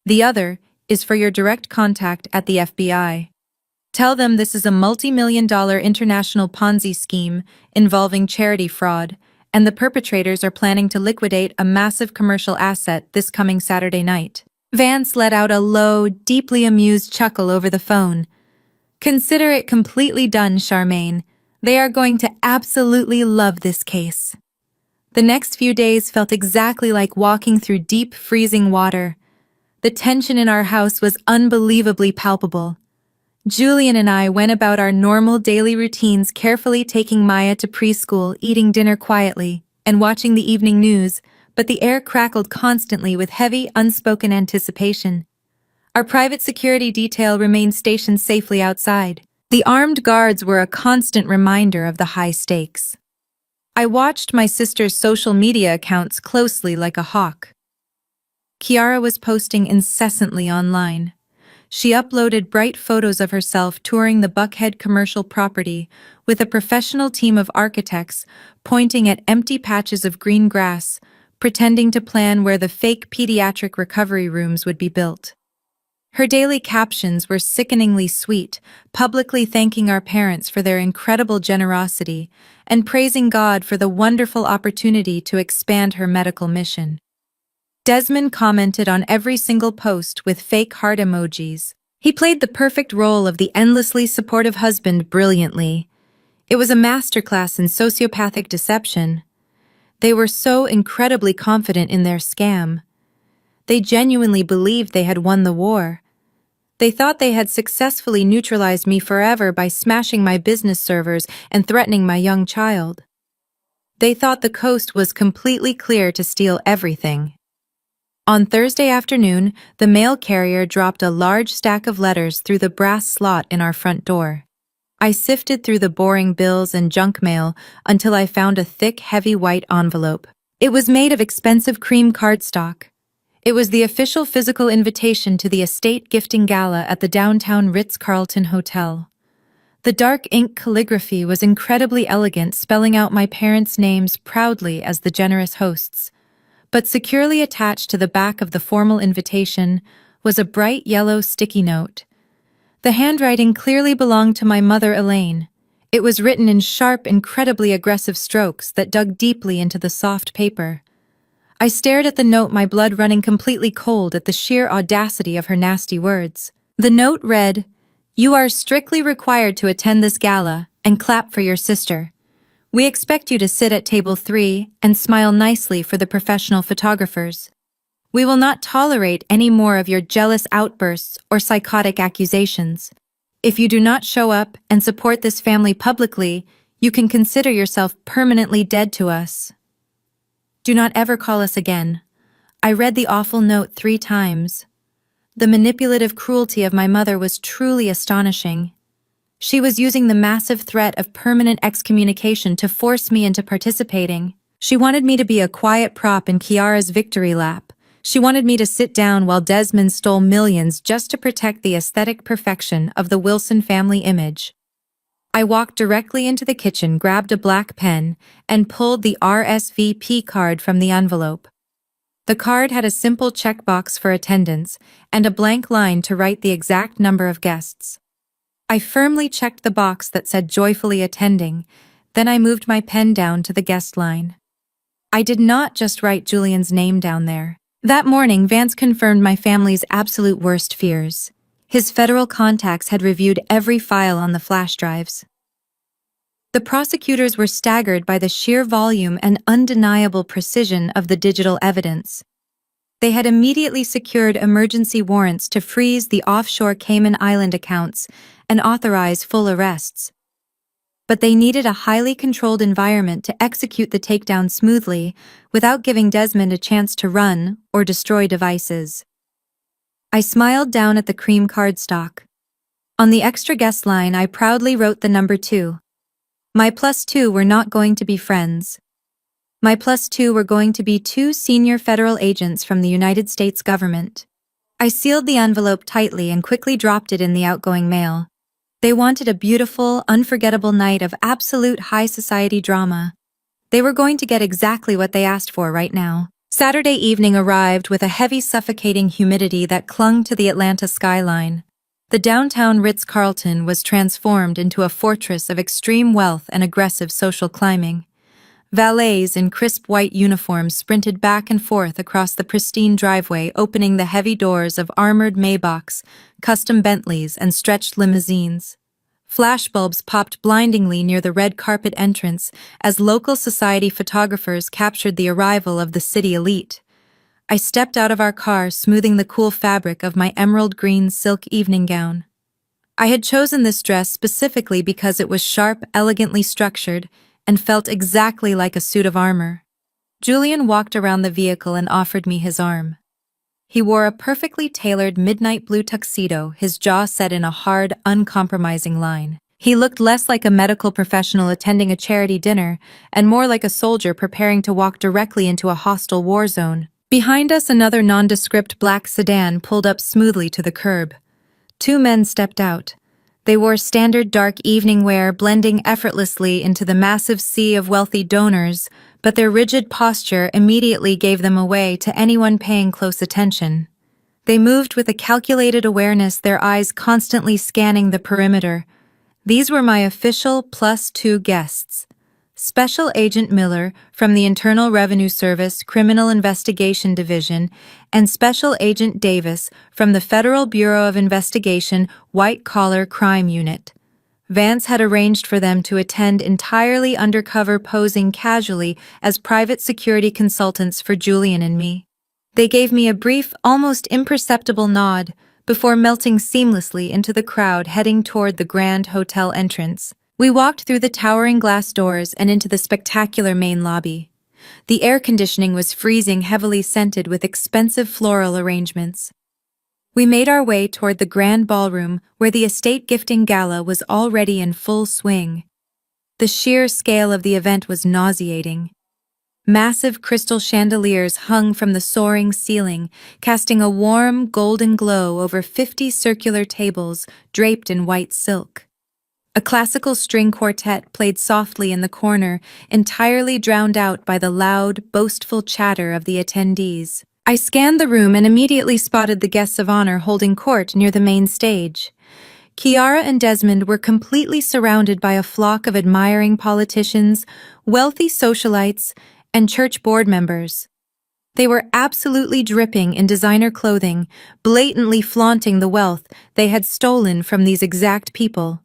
The other is for your direct contact at the FBI. Tell them this is a multi-million-dollar international Ponzi scheme involving charity fraud, and the perpetrators are planning to liquidate a massive commercial asset this coming Saturday night. Vance let out a low, deeply amused chuckle over the phone. Consider it completely done, Charmaine. They are going to absolutely love this case. The next few days felt exactly like walking through deep, freezing water. The tension in our house was unbelievably palpable. Julian and I went about our normal daily routines, carefully taking Maya to preschool, eating dinner quietly, and watching the evening news, but the air crackled constantly with heavy, unspoken anticipation. Our private security detail remained stationed safely outside. The armed guards were a constant reminder of the high stakes. I watched my sister's social media accounts closely like a hawk. Kiara was posting incessantly online. She uploaded bright photos of herself touring the Buckhead commercial property with a professional team of architects pointing at empty patches of green grass, pretending to plan where the fake pediatric recovery rooms would be built. Her daily captions were sickeningly sweet, publicly thanking our parents for their incredible generosity and praising God for the wonderful opportunity to expand her medical mission. Desmond commented on every single post with fake heart emojis. He played the perfect role of the endlessly supportive husband brilliantly. It was a masterclass in sociopathic deception. They were so incredibly confident in their scam. They genuinely believed they had won the war. They thought they had successfully neutralized me forever by smashing my business servers and threatening my young child. They thought the coast was completely clear to steal everything. On Thursday afternoon, the mail carrier dropped a large stack of letters through the brass slot in our front door. I sifted through the boring bills and junk mail until I found a thick, heavy white envelope. It was made of expensive cream cardstock. It was the official physical invitation to the estate gifting gala at the downtown Ritz-Carlton Hotel. The dark ink calligraphy was incredibly elegant, spelling out my parents' names proudly as the generous hosts. But securely attached to the back of the formal invitation was a bright yellow sticky note. The handwriting clearly belonged to my mother, Elaine. It was written in sharp, incredibly aggressive strokes that dug deeply into the soft paper. I stared at the note, my blood running completely cold at the sheer audacity of her nasty words. The note read, "You are strictly required to attend this gala and clap for your sister. We expect you to sit at table 3 and smile nicely for the professional photographers. We will not tolerate any more of your jealous outbursts or psychotic accusations. If you do not show up and support this family publicly, you can consider yourself permanently dead to us. Do not ever call us again." I read the awful note 3 times. The manipulative cruelty of my mother was truly astonishing. She was using the massive threat of permanent excommunication to force me into participating. She wanted me to be a quiet prop in Kiara's victory lap. She wanted me to sit down while Desmond stole millions just to protect the aesthetic perfection of the Wilson family image. I walked directly into the kitchen, grabbed a black pen, and pulled the RSVP card from the envelope. The card had a simple checkbox for attendance and a blank line to write the exact number of guests. I firmly checked the box that said joyfully attending, then I moved my pen down to the guest line. I did not just write Julian's name down there. That morning, Vance confirmed my family's absolute worst fears. His federal contacts had reviewed every file on the flash drives. The prosecutors were staggered by the sheer volume and undeniable precision of the digital evidence. They had immediately secured emergency warrants to freeze the offshore Cayman Island accounts and authorize full arrests. But they needed a highly controlled environment to execute the takedown smoothly without giving Desmond a chance to run or destroy devices. I smiled down at the cream cardstock. On the extra guest line, I proudly wrote the number 2. My +2 were not going to be friends. My +2 were going to be 2 senior federal agents from the United States government. I sealed the envelope tightly and quickly dropped it in the outgoing mail. They wanted a beautiful, unforgettable night of absolute high society drama. They were going to get exactly what they asked for right now. Saturday evening arrived with a heavy, suffocating humidity that clung to the Atlanta skyline. The downtown Ritz-Carlton was transformed into a fortress of extreme wealth and aggressive social climbing. Valets in crisp white uniforms sprinted back and forth across the pristine driveway, opening the heavy doors of armored Maybachs, custom Bentleys, and stretched limousines. Flashbulbs popped blindingly near the red carpet entrance as local society photographers captured the arrival of the city elite. I stepped out of our car, smoothing the cool fabric of my emerald green silk evening gown. I had chosen this dress specifically because it was sharp, elegantly structured, and felt exactly like a suit of armor. Julian walked around the vehicle and offered me his arm. He wore a perfectly tailored midnight blue tuxedo, his jaw set in a hard, uncompromising line. He looked less like a medical professional attending a charity dinner and more like a soldier preparing to walk directly into a hostile war zone. Behind us, another nondescript black sedan pulled up smoothly to the curb. 2 men stepped out. They wore standard dark evening wear, blending effortlessly into the massive sea of wealthy donors, but their rigid posture immediately gave them away to anyone paying close attention. They moved with a calculated awareness, their eyes constantly scanning the perimeter. These were my official +2 guests. Special Agent Miller from the Internal Revenue Service Criminal Investigation Division, and Special Agent Davis from the Federal Bureau of Investigation White Collar Crime Unit. Vance had arranged for them to attend entirely undercover, posing casually as private security consultants for Julian and me. They gave me a brief, almost imperceptible nod before melting seamlessly into the crowd heading toward the Grand Hotel entrance. We walked through the towering glass doors and into the spectacular main lobby. The air conditioning was freezing, heavily scented with expensive floral arrangements. We made our way toward the grand ballroom where the estate gifting gala was already in full swing. The sheer scale of the event was nauseating. Massive crystal chandeliers hung from the soaring ceiling, casting a warm, golden glow over 50 circular tables draped in white silk. A classical string quartet played softly in the corner, entirely drowned out by the loud, boastful chatter of the attendees. I scanned the room and immediately spotted the guests of honor holding court near the main stage. Kiara and Desmond were completely surrounded by a flock of admiring politicians, wealthy socialites, and church board members. They were absolutely dripping in designer clothing, blatantly flaunting the wealth they had stolen from these exact people.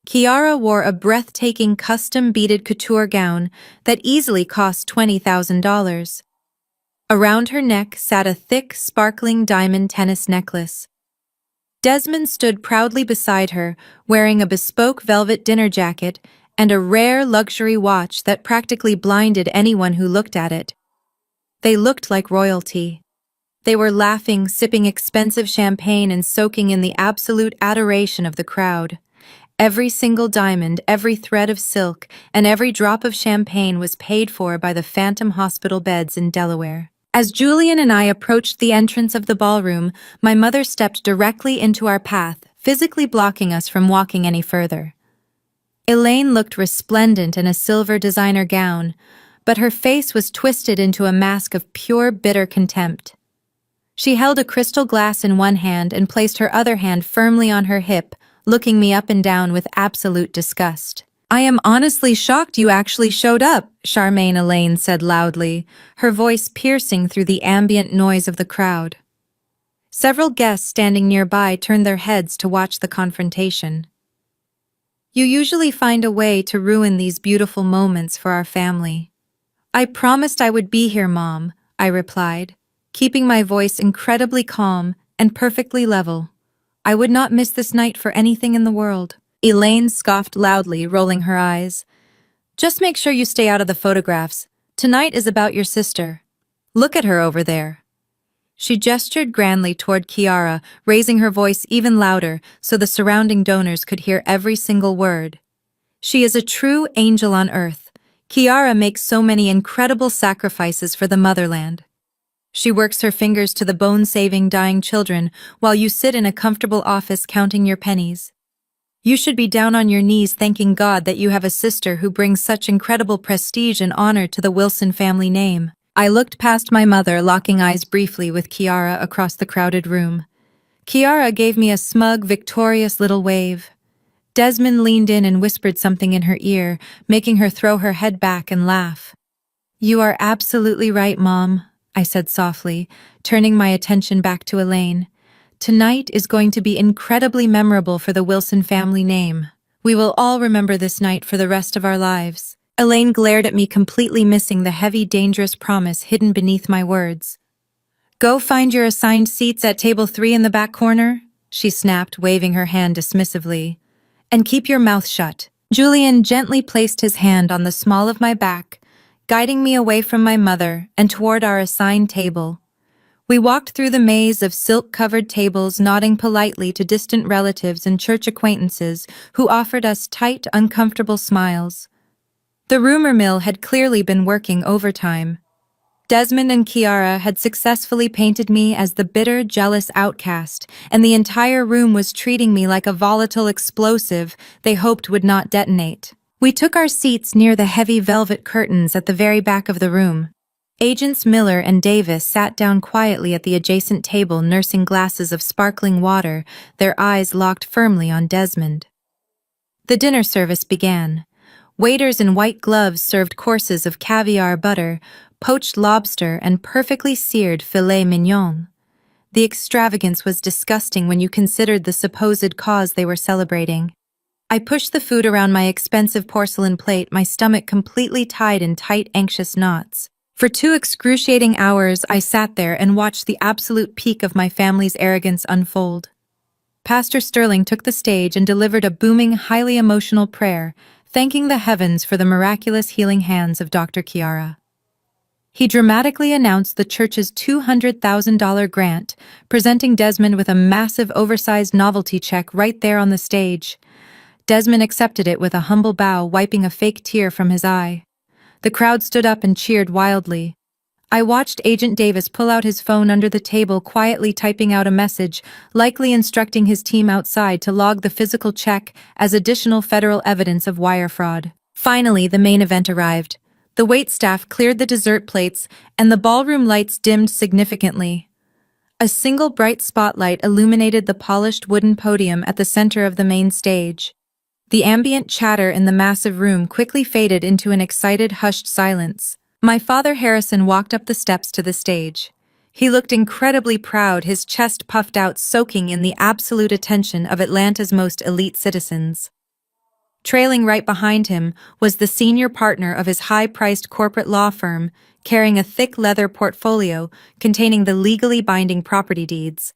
Kiara wore a breathtaking custom-beaded couture gown that easily cost $20,000. Around her neck sat a thick, sparkling diamond tennis necklace. Desmond stood proudly beside her, wearing a bespoke velvet dinner jacket and a rare luxury watch that practically blinded anyone who looked at it. They looked like royalty. They were laughing, sipping expensive champagne, and soaking in the absolute adoration of the crowd. Every single diamond, every thread of silk, and every drop of champagne was paid for by the Phantom Hospital beds in Delaware. As Julian and I approached the entrance of the ballroom, my mother stepped directly into our path, physically blocking us from walking any further. Elaine looked resplendent in a silver designer gown, but her face was twisted into a mask of pure, bitter contempt. She held a crystal glass in one hand and placed her other hand firmly on her hip, looking me up and down with absolute disgust. "I am honestly shocked you actually showed up," Charmaine Elaine said loudly, her voice piercing through the ambient noise of the crowd. Several guests standing nearby turned their heads to watch the confrontation. "You usually find a way to ruin these beautiful moments for our family." "I promised I would be here, Mom," I replied, keeping my voice incredibly calm and perfectly level. "I would not miss this night for anything in the world." Elaine scoffed loudly, rolling her eyes. "Just make sure you stay out of the photographs. Tonight is about your sister. Look at her over there." She gestured grandly toward Kiara, raising her voice even louder so the surrounding donors could hear every single word. "She is a true angel on earth. Kiara makes so many incredible sacrifices for the motherland. She works her fingers to the bone saving dying children while you sit in a comfortable office counting your pennies. You should be down on your knees thanking God that you have a sister who brings such incredible prestige and honor to the Wilson family name." I looked past my mother, locking eyes briefly with Kiara across the crowded room. Kiara gave me a smug, victorious little wave. Desmond leaned in and whispered something in her ear, making her throw her head back and laugh. "You are absolutely right, Mom," I said softly, turning my attention back to Elaine. "Tonight is going to be incredibly memorable for the Wilson family name. We will all remember this night for the rest of our lives." Elaine glared at me, completely missing the heavy, dangerous promise hidden beneath my words. "Go find your assigned seats at table 3 in the back corner," she snapped, waving her hand dismissively. "And keep your mouth shut." Julian gently placed his hand on the small of my back, guiding me away from my mother and toward our assigned table. We walked through the maze of silk-covered tables, nodding politely to distant relatives and church acquaintances who offered us tight, uncomfortable smiles. The rumor mill had clearly been working overtime. Desmond and Kiara had successfully painted me as the bitter, jealous outcast, and the entire room was treating me like a volatile explosive they hoped would not detonate. We took our seats near the heavy velvet curtains at the very back of the room. Agents Miller and Davis sat down quietly at the adjacent table, nursing glasses of sparkling water, their eyes locked firmly on Desmond. The dinner service began. Waiters in white gloves served courses of caviar butter, poached lobster, and perfectly seared filet mignon. The extravagance was disgusting when you considered the supposed cause they were celebrating. I pushed the food around my expensive porcelain plate, my stomach completely tied in tight, anxious knots. For 2 excruciating hours, I sat there and watched the absolute peak of my family's arrogance unfold. Pastor Sterling took the stage and delivered a booming, highly emotional prayer, thanking the heavens for the miraculous healing hands of Dr. Chiara. He dramatically announced the church's $200,000 grant, presenting Desmond with a massive oversized novelty check right there on the stage. Desmond accepted it with a humble bow, wiping a fake tear from his eye. The crowd stood up and cheered wildly. I watched Agent Davis pull out his phone under the table, quietly typing out a message, likely instructing his team outside to log the physical check as additional federal evidence of wire fraud. Finally, the main event arrived. The waitstaff cleared the dessert plates, and the ballroom lights dimmed significantly. A single bright spotlight illuminated the polished wooden podium at the center of the main stage. The ambient chatter in the massive room quickly faded into an excited, hushed silence. My father Harrison walked up the steps to the stage. He looked incredibly proud, his chest puffed out, soaking in the absolute attention of Atlanta's most elite citizens. Trailing right behind him was the senior partner of his high-priced corporate law firm, carrying a thick leather portfolio containing the legally binding property deeds.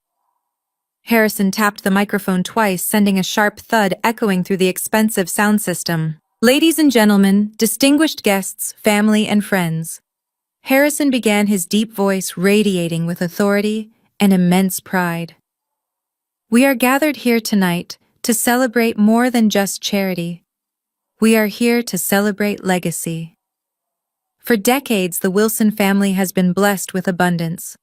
Harrison tapped the microphone twice, sending a sharp thud echoing through the expensive sound system. "Ladies and gentlemen, distinguished guests, family and friends." Harrison began, his deep voice radiating with authority and immense pride. "We are gathered here tonight to celebrate more than just charity. We are here to celebrate legacy. For decades, the Wilson family has been blessed with abundance.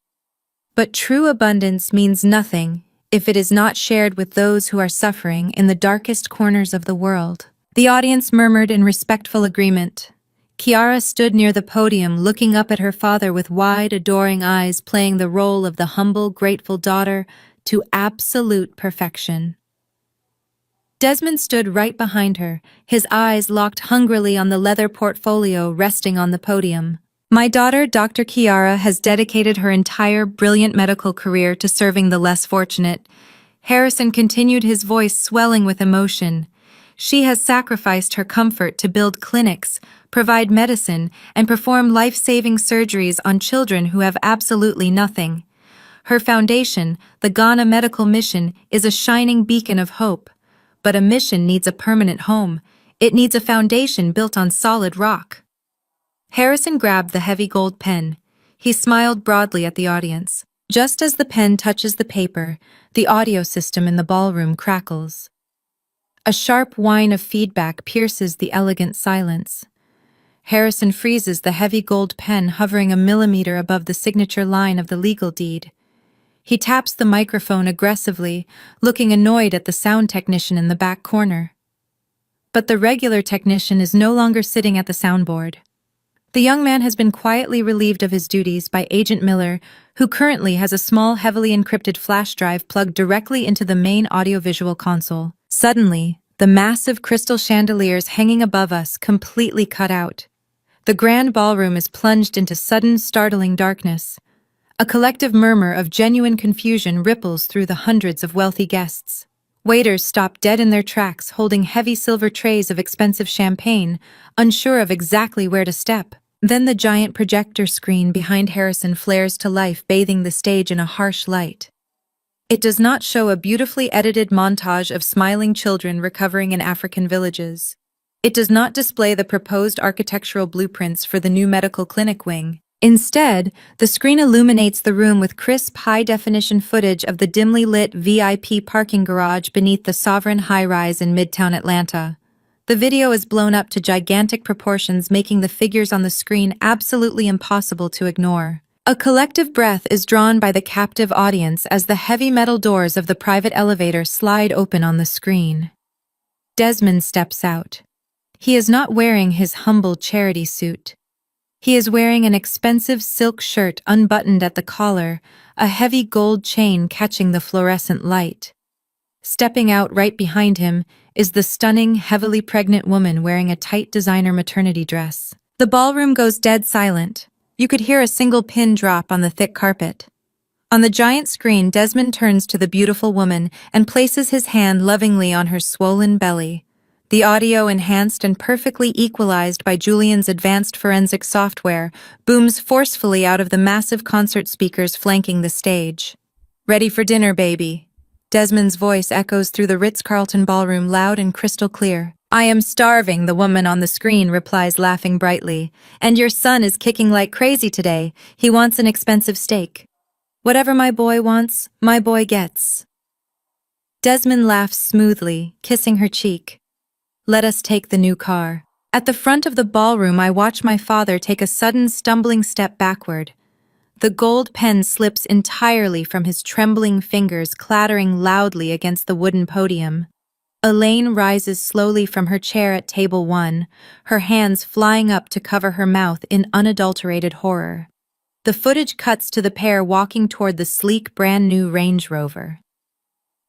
But true abundance means nothing if it is not shared with those who are suffering in the darkest corners of the world." The audience murmured in respectful agreement. Chiara stood near the podium, looking up at her father with wide, adoring eyes, playing the role of the humble, grateful daughter to absolute perfection. Desmond stood right behind her, his eyes locked hungrily on the leather portfolio resting on the podium. "My daughter, Dr. Chiara, has dedicated her entire brilliant medical career to serving the less fortunate." Harrison continued, his voice swelling with emotion. "She has sacrificed her comfort to build clinics, provide medicine, and perform life-saving surgeries on children who have absolutely nothing. Her foundation, the Ghana Medical Mission, is a shining beacon of hope. But a mission needs a permanent home. It needs a foundation built on solid rock." Harrison grabbed the heavy gold pen. He smiled broadly at the audience. Just as the pen touches the paper, the audio system in the ballroom crackles. A sharp whine of feedback pierces the elegant silence. Harrison freezes the heavy gold pen, hovering a millimeter above the signature line of the legal deed. He taps the microphone aggressively, looking annoyed at the sound technician in the back corner. But the regular technician is no longer sitting at the soundboard. The young man has been quietly relieved of his duties by Agent Miller, who currently has a small, heavily encrypted flash drive plugged directly into the main audiovisual console. Suddenly, the massive crystal chandeliers hanging above us completely cut out. The grand ballroom is plunged into sudden, startling darkness. A collective murmur of genuine confusion ripples through the hundreds of wealthy guests. Waiters stop dead in their tracks, holding heavy silver trays of expensive champagne, unsure of exactly where to step. Then the giant projector screen behind Harrison flares to life, bathing the stage in a harsh light. It does not show a beautifully edited montage of smiling children recovering in African villages. It does not display the proposed architectural blueprints for the new medical clinic wing. Instead, the screen illuminates the room with crisp, high-definition footage of the dimly lit VIP parking garage beneath the Sovereign high-rise in Midtown Atlanta. The video is blown up to gigantic proportions, making the figures on the screen absolutely impossible to ignore. A collective breath is drawn by the captive audience as the heavy metal doors of the private elevator slide open on the screen. Desmond steps out. He is not wearing his humble charity suit. He is wearing an expensive silk shirt unbuttoned at the collar, a heavy gold chain catching the fluorescent light. Stepping out right behind him is the stunning, heavily pregnant woman wearing a tight designer maternity dress. The ballroom goes dead silent. You could hear a single pin drop on the thick carpet. On the giant screen, Desmond turns to the beautiful woman and places his hand lovingly on her swollen belly. The audio, enhanced and perfectly equalized by Julian's advanced forensic software, booms forcefully out of the massive concert speakers flanking the stage. "Ready for dinner, baby." Desmond's voice echoes through the Ritz-Carlton ballroom loud and crystal clear. "I am starving," the woman on the screen replies, laughing brightly. "And your son is kicking like crazy today. He wants an expensive steak." "Whatever my boy wants, my boy gets." Desmond laughs smoothly, kissing her cheek. "Let us take the new car." At the front of the ballroom, I watch my father take a sudden stumbling step backward. The gold pen slips entirely from his trembling fingers, clattering loudly against the wooden podium. Elaine rises slowly from her chair at table 1, her hands flying up to cover her mouth in unadulterated horror. The footage cuts to the pair walking toward the sleek, brand-new Range Rover.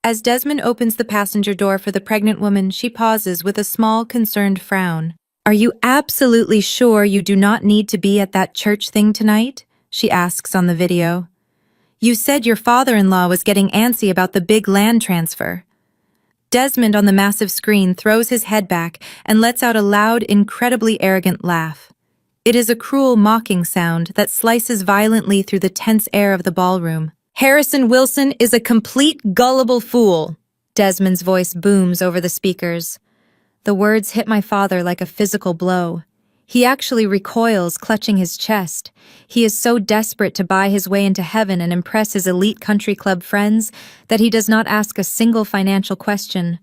As Desmond opens the passenger door for the pregnant woman, she pauses with a small, concerned frown. "Are you absolutely sure you do not need to be at that church thing tonight?" she asks on the video. "You said your father-in-law was getting antsy about the big land transfer." Desmond on the massive screen throws his head back and lets out a loud, incredibly arrogant laugh. It is a cruel, mocking sound that slices violently through the tense air of the ballroom. "Harrison Wilson is a complete gullible fool," Desmond's voice booms over the speakers. The words hit my father like a physical blow. He actually recoils, clutching his chest. He is so desperate to buy his way into heaven and impress his elite country club friends that he does not ask a single financial question.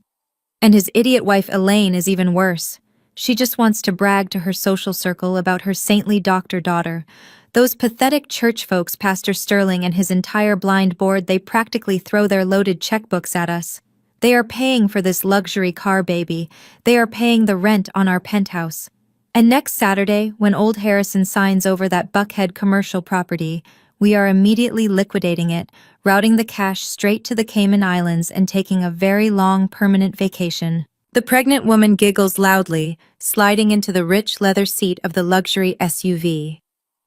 And his idiot wife Elaine is even worse. She just wants to brag to her social circle about her saintly doctor daughter. Those pathetic church folks, Pastor Sterling and his entire blind board, they practically throw their loaded checkbooks at us. They are paying for this luxury car, baby. They are paying the rent on our penthouse. And next Saturday, when old Harrison signs over that Buckhead commercial property, we are immediately liquidating it, routing the cash straight to the Cayman Islands and taking a very long, permanent vacation. The pregnant woman giggles loudly, sliding into the rich leather seat of the luxury SUV.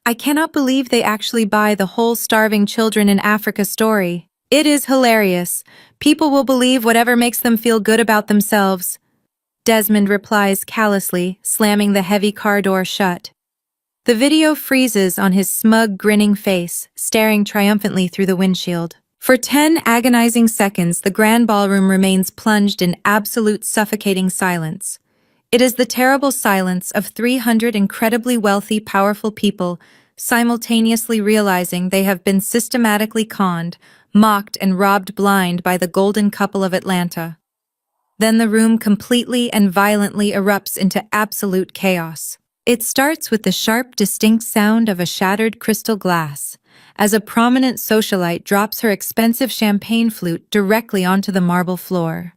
"I cannot believe they actually buy the whole starving children in Africa story. It is hilarious. People will believe whatever makes them feel good about themselves." Desmond replies callously, slamming the heavy car door shut. The video freezes on his smug, grinning face, staring triumphantly through the windshield. For 10 agonizing seconds, the grand ballroom remains plunged in absolute suffocating silence. It is the terrible silence of 300 incredibly wealthy, powerful people simultaneously realizing they have been systematically conned, mocked, and robbed blind by the golden couple of Atlanta. Then the room completely and violently erupts into absolute chaos. It starts with the sharp, distinct sound of a shattered crystal glass, as a prominent socialite drops her expensive champagne flute directly onto the marble floor.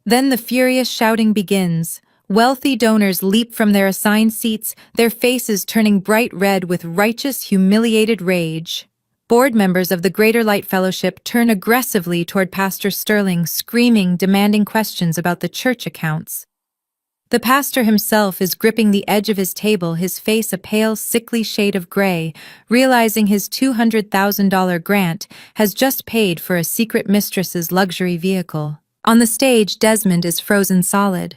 Then the furious shouting begins. Wealthy donors leap from their assigned seats, their faces turning bright red with righteous, humiliated rage. Board members of the Greater Light Fellowship turn aggressively toward Pastor Sterling, screaming, demanding questions about the church accounts. The pastor himself is gripping the edge of his table, his face a pale, sickly shade of gray, realizing his $200,000 grant has just paid for a secret mistress's luxury vehicle. On the stage, Desmond is frozen solid.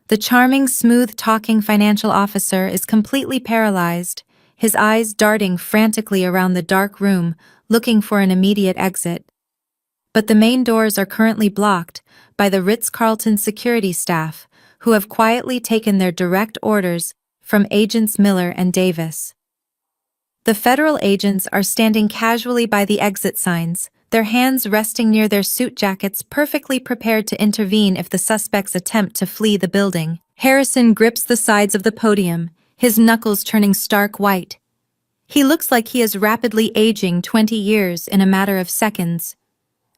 The charming, smooth-talking financial officer is completely paralyzed, his eyes darting frantically around the dark room, looking for an immediate exit. But the main doors are currently blocked by the Ritz-Carlton security staff, who have quietly taken their direct orders from Agents Miller and Davis. The federal agents are standing casually by the exit signs, their hands resting near their suit jackets, perfectly prepared to intervene if the suspects attempt to flee the building. Harrison grips the sides of the podium, his knuckles turning stark white. He looks like he is rapidly aging 20 years in a matter of seconds.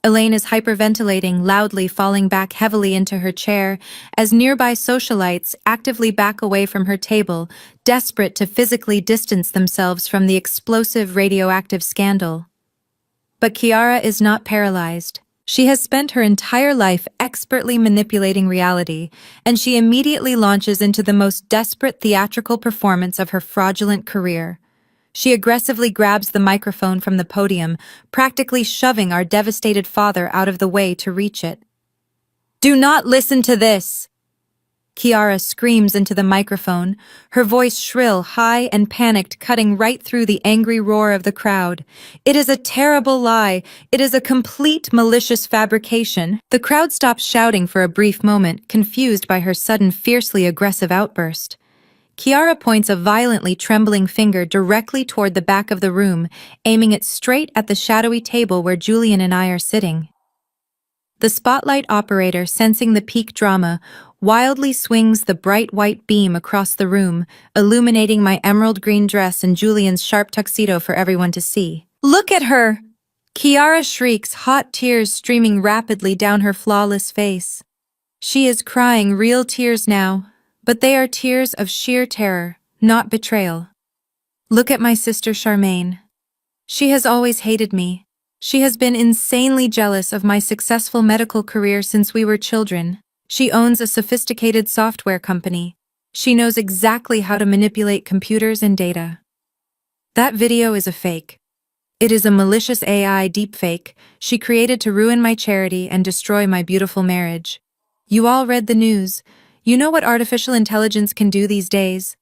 Elaine is hyperventilating, loudly falling back heavily into her chair as nearby socialites actively back away from her table, desperate to physically distance themselves from the explosive radioactive scandal. But Kiara is not paralyzed. She has spent her entire life expertly manipulating reality, and she immediately launches into the most desperate theatrical performance of her fraudulent career. She aggressively grabs the microphone from the podium, practically shoving our devastated father out of the way to reach it. "Do not listen to this!" Kiara screams into the microphone, her voice shrill, high, and panicked, cutting right through the angry roar of the crowd. "It is a terrible lie. It is a complete malicious fabrication." The crowd stops shouting for a brief moment, confused by her sudden, fiercely aggressive outburst. Kiara points a violently trembling finger directly toward the back of the room, aiming it straight at the shadowy table where Julian and I are sitting. The spotlight operator, sensing the peak drama, wildly swings the bright white beam across the room, illuminating my emerald green dress and Julian's sharp tuxedo for everyone to see. "Look at her!" Kiara shrieks, hot tears streaming rapidly down her flawless face. She is crying real tears now, but they are tears of sheer terror, not betrayal. "Look at my sister Charmaine. She has always hated me. She has been insanely jealous of my successful medical career since we were children. She owns a sophisticated software company. She knows exactly how to manipulate computers and data." That video is a fake. It is a malicious AI deepfake she created to ruin my charity and destroy my beautiful marriage. You all read the news. You know what artificial intelligence can do these days.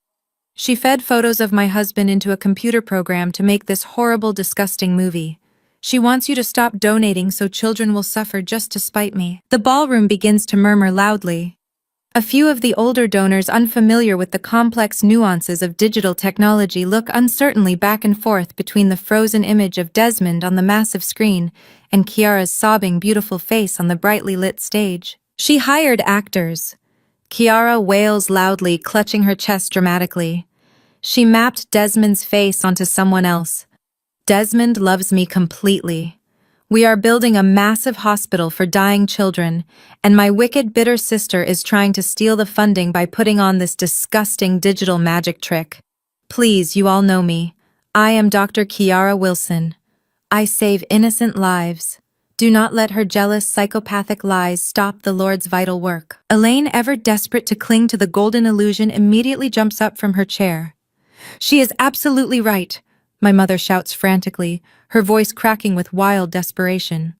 She fed photos of my husband into a computer program to make this horrible, disgusting movie. She wants you to stop donating so children will suffer just to spite me. The ballroom begins to murmur loudly. A few of the older donors, unfamiliar with the complex nuances of digital technology, look uncertainly back and forth between the frozen image of Desmond on the massive screen and Kiara's sobbing, beautiful face on the brightly lit stage. She hired actors. Kiara wails loudly, clutching her chest dramatically. She mapped Desmond's face onto someone else. Desmond loves me completely. We are building a massive hospital for dying children, and my wicked, bitter sister is trying to steal the funding by putting on this disgusting digital magic trick. Please, you all know me. I am Dr. Kiara Wilson. I save innocent lives. Do not let her jealous, psychopathic lies stop the Lord's vital work. Elaine, ever desperate to cling to the golden illusion, immediately jumps up from her chair. "She is absolutely right," my mother shouts frantically, her voice cracking with wild desperation.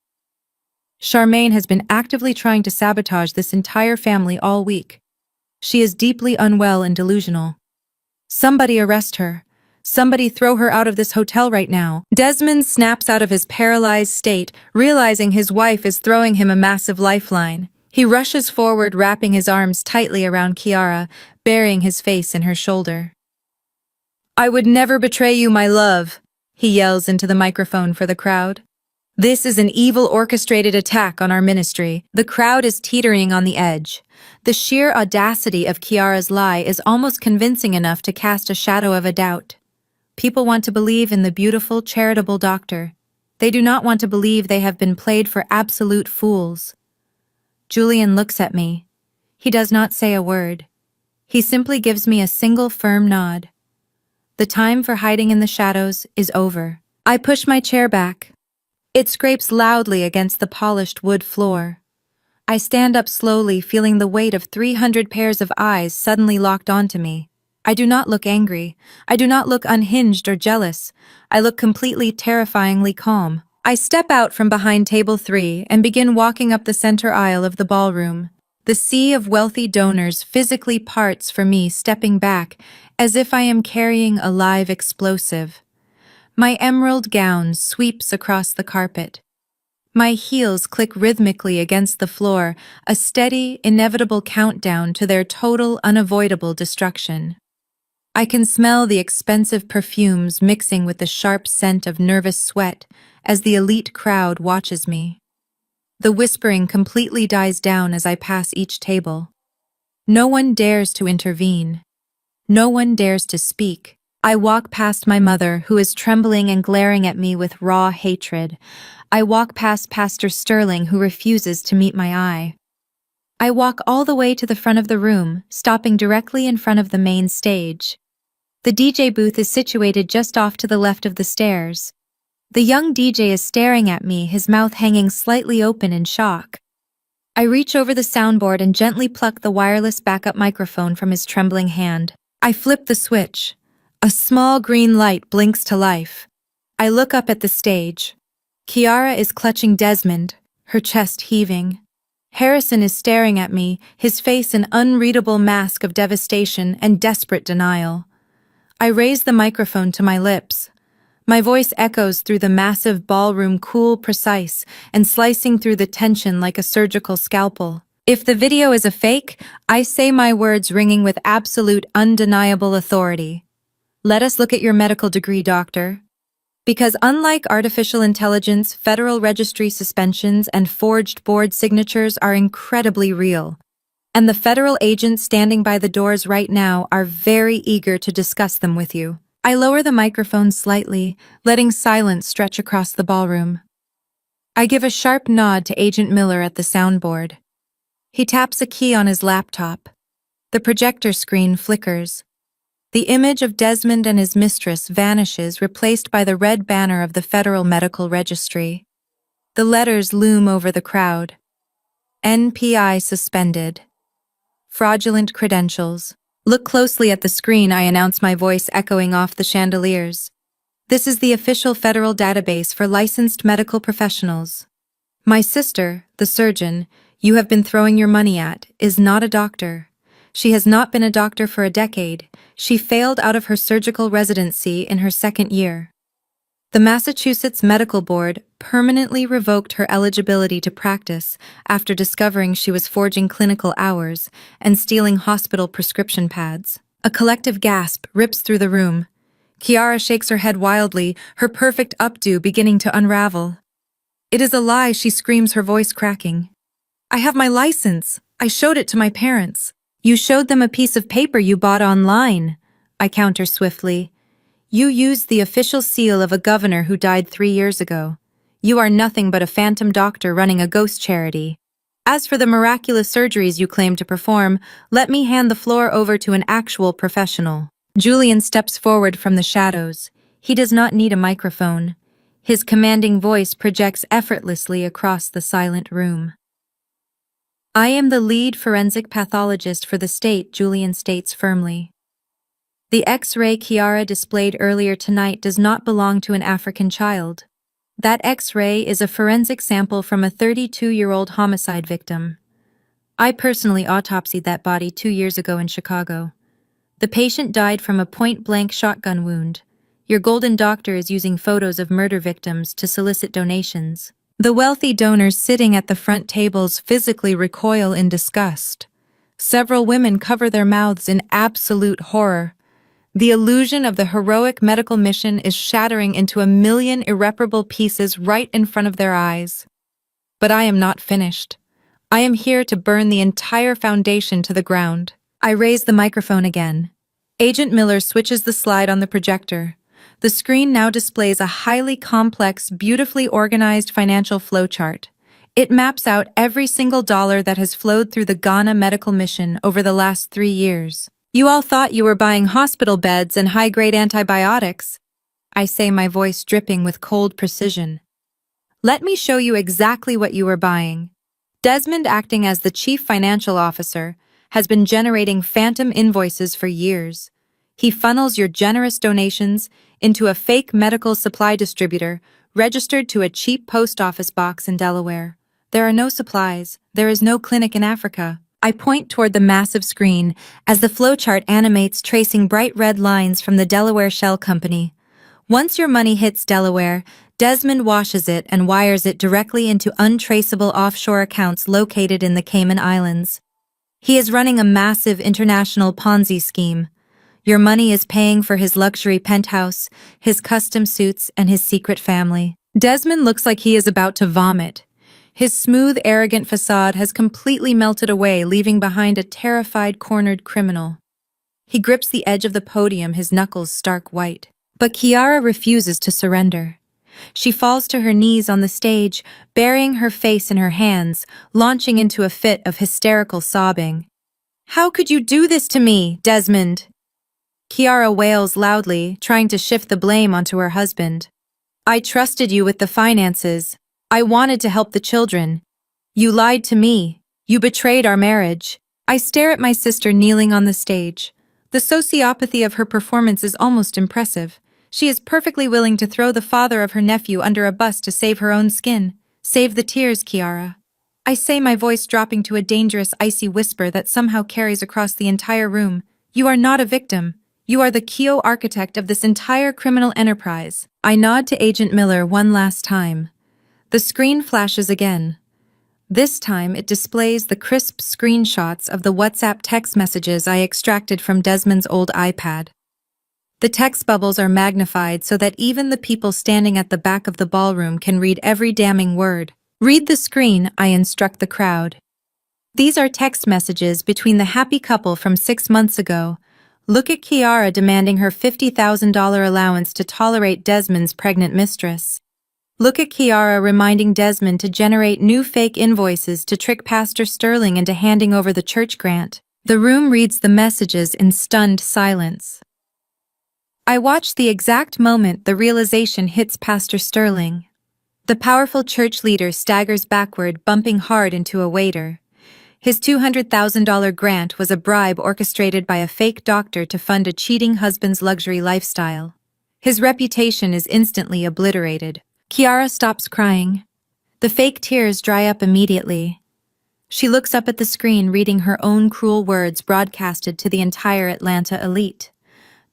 "Charmaine has been actively trying to sabotage this entire family all week. She is deeply unwell and delusional. Somebody arrest her. Somebody throw her out of this hotel right now." Desmond snaps out of his paralyzed state, realizing his wife is throwing him a massive lifeline. He rushes forward, wrapping his arms tightly around Kiara, burying his face in her shoulder. "I would never betray you, my love," he yells into the microphone for the crowd. "This is an evil orchestrated attack on our ministry." The crowd is teetering on the edge. The sheer audacity of Kiara's lie is almost convincing enough to cast a shadow of a doubt. People want to believe in the beautiful, charitable doctor. They do not want to believe they have been played for absolute fools. Julian looks at me. He does not say a word. He simply gives me a single firm nod. The time for hiding in the shadows is over. I push my chair back. It scrapes loudly against the polished wood floor. I stand up slowly, feeling the weight of 300 pairs of eyes suddenly locked onto me. I do not look angry. I do not look unhinged or jealous. I look completely, terrifyingly calm. I step out from behind table 3 and begin walking up the center aisle of the ballroom. The sea of wealthy donors physically parts for me, stepping back, as if I am carrying a live explosive. My emerald gown sweeps across the carpet. My heels click rhythmically against the floor, a steady, inevitable countdown to their total, unavoidable destruction. I can smell the expensive perfumes mixing with the sharp scent of nervous sweat as the elite crowd watches me. The whispering completely dies down as I pass each table. No one dares to intervene. No one dares to speak. I walk past my mother, who is trembling and glaring at me with raw hatred. I walk past Pastor Sterling, who refuses to meet my eye. I walk all the way to the front of the room, stopping directly in front of the main stage. The DJ booth is situated just off to the left of the stairs. The young DJ is staring at me, his mouth hanging slightly open in shock. I reach over the soundboard and gently pluck the wireless backup microphone from his trembling hand. I flip the switch. A small green light blinks to life. I look up at the stage. Kiara is clutching Desmond, her chest heaving. Harrison is staring at me, his face an unreadable mask of devastation and desperate denial. I raise the microphone to my lips. My voice echoes through the massive ballroom, cool, precise, and slicing through the tension like a surgical scalpel. If the video is a fake, I say my words ringing with absolute, undeniable authority. Let us look at your medical degree, doctor. Because unlike artificial intelligence, federal registry suspensions and forged board signatures are incredibly real. And the federal agents standing by the doors right now are very eager to discuss them with you. I lower the microphone slightly, letting silence stretch across the ballroom. I give a sharp nod to Agent Miller at the soundboard. He taps a key on his laptop. The projector screen flickers. The image of Desmond and his mistress vanishes, replaced by the red banner of the Federal Medical Registry. The letters loom over the crowd. NPI suspended. Fraudulent credentials. Look closely at the screen, I announce, my voice echoing off the chandeliers. This is the official federal database for licensed medical professionals. My sister, the surgeon, you have been throwing your money at, is not a doctor. She has not been a doctor for a decade. She failed out of her surgical residency in her second year. The Massachusetts Medical Board permanently revoked her eligibility to practice after discovering she was forging clinical hours and stealing hospital prescription pads. A collective gasp rips through the room. Kiara shakes her head wildly, her perfect updo beginning to unravel. It is a lie, she screams, her voice cracking. I have my license. I showed it to my parents. You showed them a piece of paper you bought online, I counter swiftly. You used the official seal of a governor who died 3 years ago. You are nothing but a phantom doctor running a ghost charity. As for the miraculous surgeries you claim to perform, let me hand the floor over to an actual professional. Julian steps forward from the shadows. He does not need a microphone. His commanding voice projects effortlessly across the silent room. I am the lead forensic pathologist for the state, Julian states firmly. The X-ray Kiara displayed earlier tonight does not belong to an African child. That X-ray is a forensic sample from a 32-year-old homicide victim. I personally autopsied that body 2 years ago in Chicago. The patient died from a point-blank shotgun wound. Your golden doctor is using photos of murder victims to solicit donations. The wealthy donors sitting at the front tables physically recoil in disgust. Several women cover their mouths in absolute horror. The illusion of the heroic medical mission is shattering into 1,000,000 irreparable pieces right in front of their eyes. But I am not finished. I am here to burn the entire foundation to the ground. I raise the microphone again. Agent Miller switches the slide on the projector. The screen now displays a highly complex, beautifully organized financial flowchart. It maps out every single dollar that has flowed through the Ghana medical mission over the last 3 years. You all thought you were buying hospital beds and high-grade antibiotics, I say, my voice dripping with cold precision. Let me show you exactly what you were buying. Desmond, acting as the chief financial officer, has been generating phantom invoices for years. He funnels your generous donations into a fake medical supply distributor registered to a cheap post office box in Delaware. There are no supplies. There is no clinic in Africa. I point toward the massive screen as the flowchart animates, tracing bright red lines from the Delaware Shell Company. Once your money hits Delaware, Desmond washes it and wires it directly into untraceable offshore accounts located in the Cayman Islands. He is running a massive international Ponzi scheme. Your money is paying for his luxury penthouse, his custom suits, and his secret family. Desmond looks like he is about to vomit. His smooth, arrogant facade has completely melted away, leaving behind a terrified, cornered criminal. He grips the edge of the podium, his knuckles stark white. But Kiara refuses to surrender. She falls to her knees on the stage, burying her face in her hands, launching into a fit of hysterical sobbing. "How could you do this to me, Desmond?" Kiara wails loudly, trying to shift the blame onto her husband. I trusted you with the finances. I wanted to help the children. You lied to me. You betrayed our marriage. I stare at my sister kneeling on the stage. The sociopathy of her performance is almost impressive. She is perfectly willing to throw the father of her nephew under a bus to save her own skin. Save the tears, Kiara. I say, my voice dropping to a dangerous, icy whisper that somehow carries across the entire room. You are not a victim. You are the Kyo architect of this entire criminal enterprise. I nod to Agent Miller one last time. The screen flashes again. This time it displays the crisp screenshots of the WhatsApp text messages I extracted from Desmond's old iPad. The text bubbles are magnified so that even the people standing at the back of the ballroom can read every damning word. Read the screen, I instruct the crowd. These are text messages between the happy couple from 6 months ago. Look at Kiara demanding her $50,000 allowance to tolerate Desmond's pregnant mistress. Look at Kiara reminding Desmond to generate new fake invoices to trick Pastor Sterling into handing over the church grant. The room reads the messages in stunned silence. I watch the exact moment the realization hits Pastor Sterling. The powerful church leader staggers backward, bumping hard into a waiter. His $200,000 grant was a bribe orchestrated by a fake doctor to fund a cheating husband's luxury lifestyle. His reputation is instantly obliterated. Kiara stops crying. The fake tears dry up immediately. She looks up at the screen, reading her own cruel words broadcasted to the entire Atlanta elite.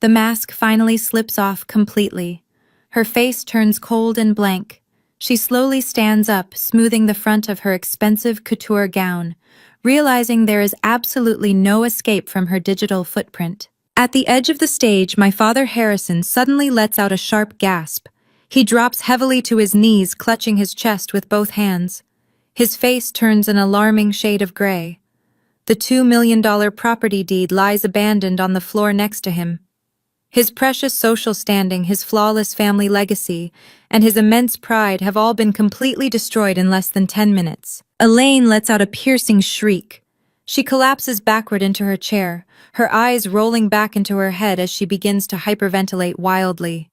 The mask finally slips off completely. Her face turns cold and blank. She slowly stands up, smoothing the front of her expensive couture gown, realizing there is absolutely no escape from her digital footprint. At the edge of the stage, my father Harrison suddenly lets out a sharp gasp. He drops heavily to his knees, clutching his chest with both hands. His face turns an alarming shade of gray. The $2 million property deed lies abandoned on the floor next to him. His precious social standing, his flawless family legacy, and his immense pride have all been completely destroyed in less than 10 minutes. Elaine lets out a piercing shriek. She collapses backward into her chair, her eyes rolling back into her head as she begins to hyperventilate wildly.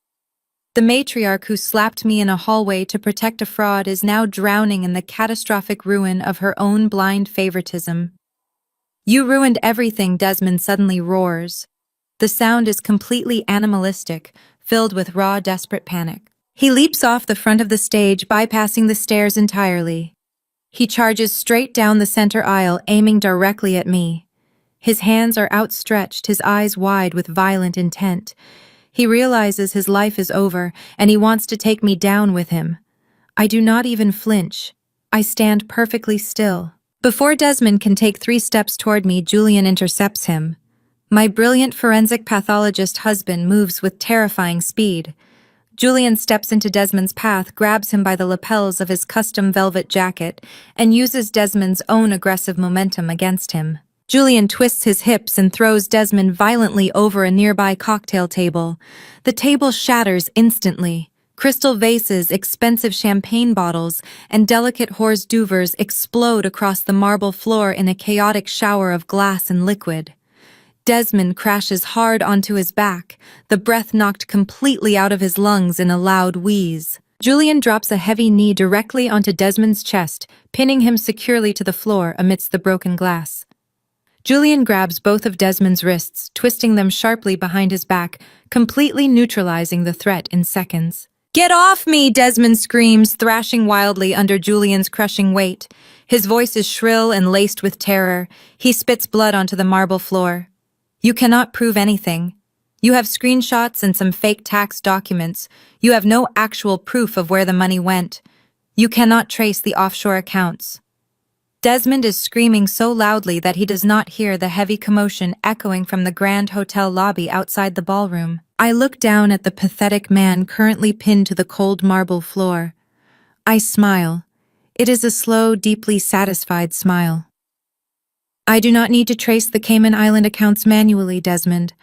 The matriarch who slapped me in a hallway to protect a fraud is now drowning in the catastrophic ruin of her own blind favoritism. You ruined everything, Desmond suddenly roars. The sound is completely animalistic, filled with raw, desperate panic. He leaps off the front of the stage, bypassing the stairs entirely. He charges straight down the center aisle, aiming directly at me. His hands are outstretched, his eyes wide with violent intent. He realizes his life is over, and he wants to take me down with him. I do not even flinch. I stand perfectly still. Before Desmond can take 3 steps toward me, Julian intercepts him. My brilliant forensic pathologist husband moves with terrifying speed. Julian steps into Desmond's path, grabs him by the lapels of his custom velvet jacket, and uses Desmond's own aggressive momentum against him. Julian twists his hips and throws Desmond violently over a nearby cocktail table. The table shatters instantly. Crystal vases, expensive champagne bottles, and delicate hors d'oeuvres explode across the marble floor in a chaotic shower of glass and liquid. Desmond crashes hard onto his back, the breath knocked completely out of his lungs in a loud wheeze. Julian drops a heavy knee directly onto Desmond's chest, pinning him securely to the floor amidst the broken glass. Julian grabs both of Desmond's wrists, twisting them sharply behind his back, completely neutralizing the threat in seconds. "Get off me!" Desmond screams, thrashing wildly under Julian's crushing weight. His voice is shrill and laced with terror. He spits blood onto the marble floor. "You cannot prove anything. You have screenshots and some fake tax documents. You have no actual proof of where the money went. You cannot trace the offshore accounts." Desmond is screaming so loudly that he does not hear the heavy commotion echoing from the Grand Hotel lobby outside the ballroom. I look down at the pathetic man currently pinned to the cold marble floor. I smile. It is a slow, deeply satisfied smile. "I do not need to trace the Cayman Island accounts manually, Desmond,"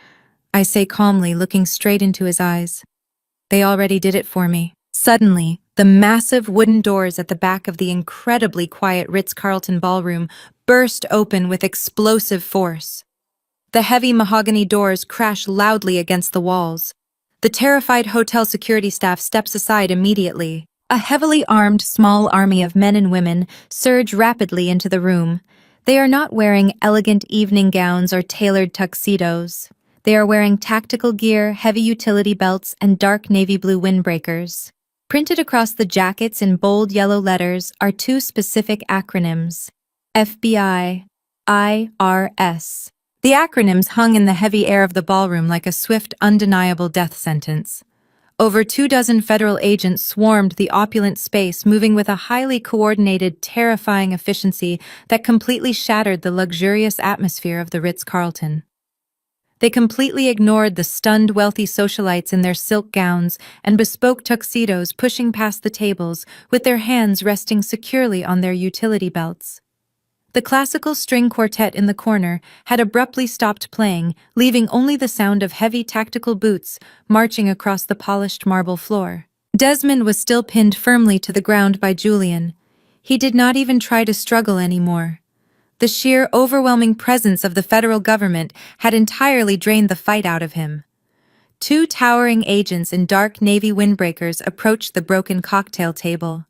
I say calmly, looking straight into his eyes. "They already did it for me." Suddenly, the massive wooden doors at the back of the incredibly quiet Ritz-Carlton ballroom burst open with explosive force. The heavy mahogany doors crash loudly against the walls. The terrified hotel security staff steps aside immediately. A heavily armed small army of men and women surge rapidly into the room. They are not wearing elegant evening gowns or tailored tuxedos. They are wearing tactical gear, heavy utility belts, and dark navy blue windbreakers. Printed across the jackets in bold yellow letters are two specific acronyms: FBI, IRS. The acronyms hung in the heavy air of the ballroom like a swift, undeniable death sentence. Over 24 federal agents swarmed the opulent space, moving with a highly coordinated, terrifying efficiency that completely shattered the luxurious atmosphere of the Ritz-Carlton. They completely ignored the stunned wealthy socialites in their silk gowns and bespoke tuxedos pushing past the tables, with their hands resting securely on their utility belts. The classical string quartet in the corner had abruptly stopped playing, leaving only the sound of heavy tactical boots marching across the polished marble floor. Desmond was still pinned firmly to the ground by Julian. He did not even try to struggle anymore. The sheer, overwhelming presence of the federal government had entirely drained the fight out of him. Two towering agents in dark navy windbreakers approached the broken cocktail table.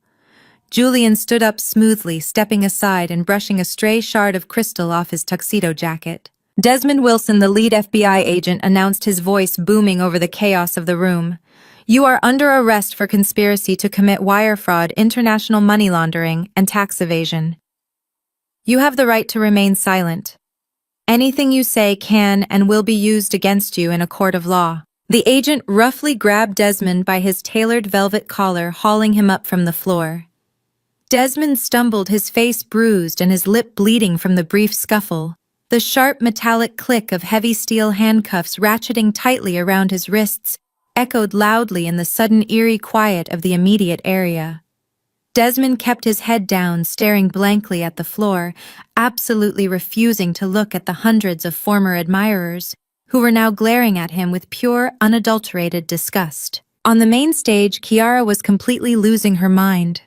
Julian stood up smoothly, stepping aside and brushing a stray shard of crystal off his tuxedo jacket. Desmond Wilson, the lead FBI agent, announced, his voice booming over the chaos of the room. "You are under arrest for conspiracy to commit wire fraud, international money laundering, and tax evasion. You have the right to remain silent. Anything you say can and will be used against you in a court of law." The agent roughly grabbed Desmond by his tailored velvet collar, hauling him up from the floor. Desmond stumbled, his face bruised and his lip bleeding from the brief scuffle. The sharp metallic click of heavy steel handcuffs ratcheting tightly around his wrists echoed loudly in the sudden eerie quiet of the immediate area. Desmond kept his head down, staring blankly at the floor, absolutely refusing to look at the hundreds of former admirers who were now glaring at him with pure, unadulterated disgust. On the main stage, Kiara was completely losing her mind.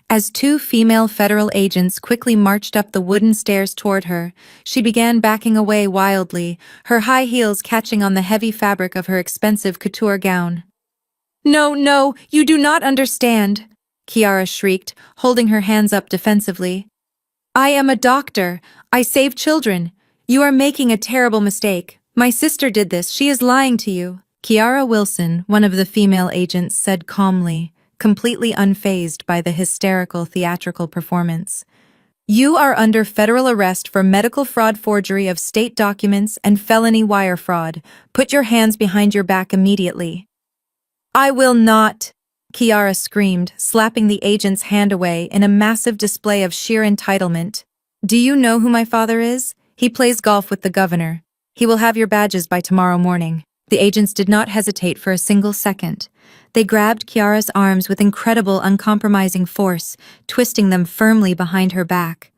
As two female federal agents quickly marched up the wooden stairs toward her, she began backing away wildly, her high heels catching on the heavy fabric of her expensive couture gown. "No, no, you do not understand," Kiara shrieked, holding her hands up defensively. "I am a doctor. I save children. You are making a terrible mistake. My sister did this. She is lying to you." Kiara Wilson, one of the female agents, said calmly, completely unfazed by the hysterical theatrical performance. "You are under federal arrest for medical fraud, forgery of state documents, and felony wire fraud. Put your hands behind your back immediately." "I will not," Kiara screamed, slapping the agent's hand away in a massive display of sheer entitlement. "Do you know who my father is? He plays golf with the governor. He will have your badges by tomorrow morning." The agents did not hesitate for a single second. They grabbed Kiara's arms with incredible, uncompromising force, twisting them firmly behind her back.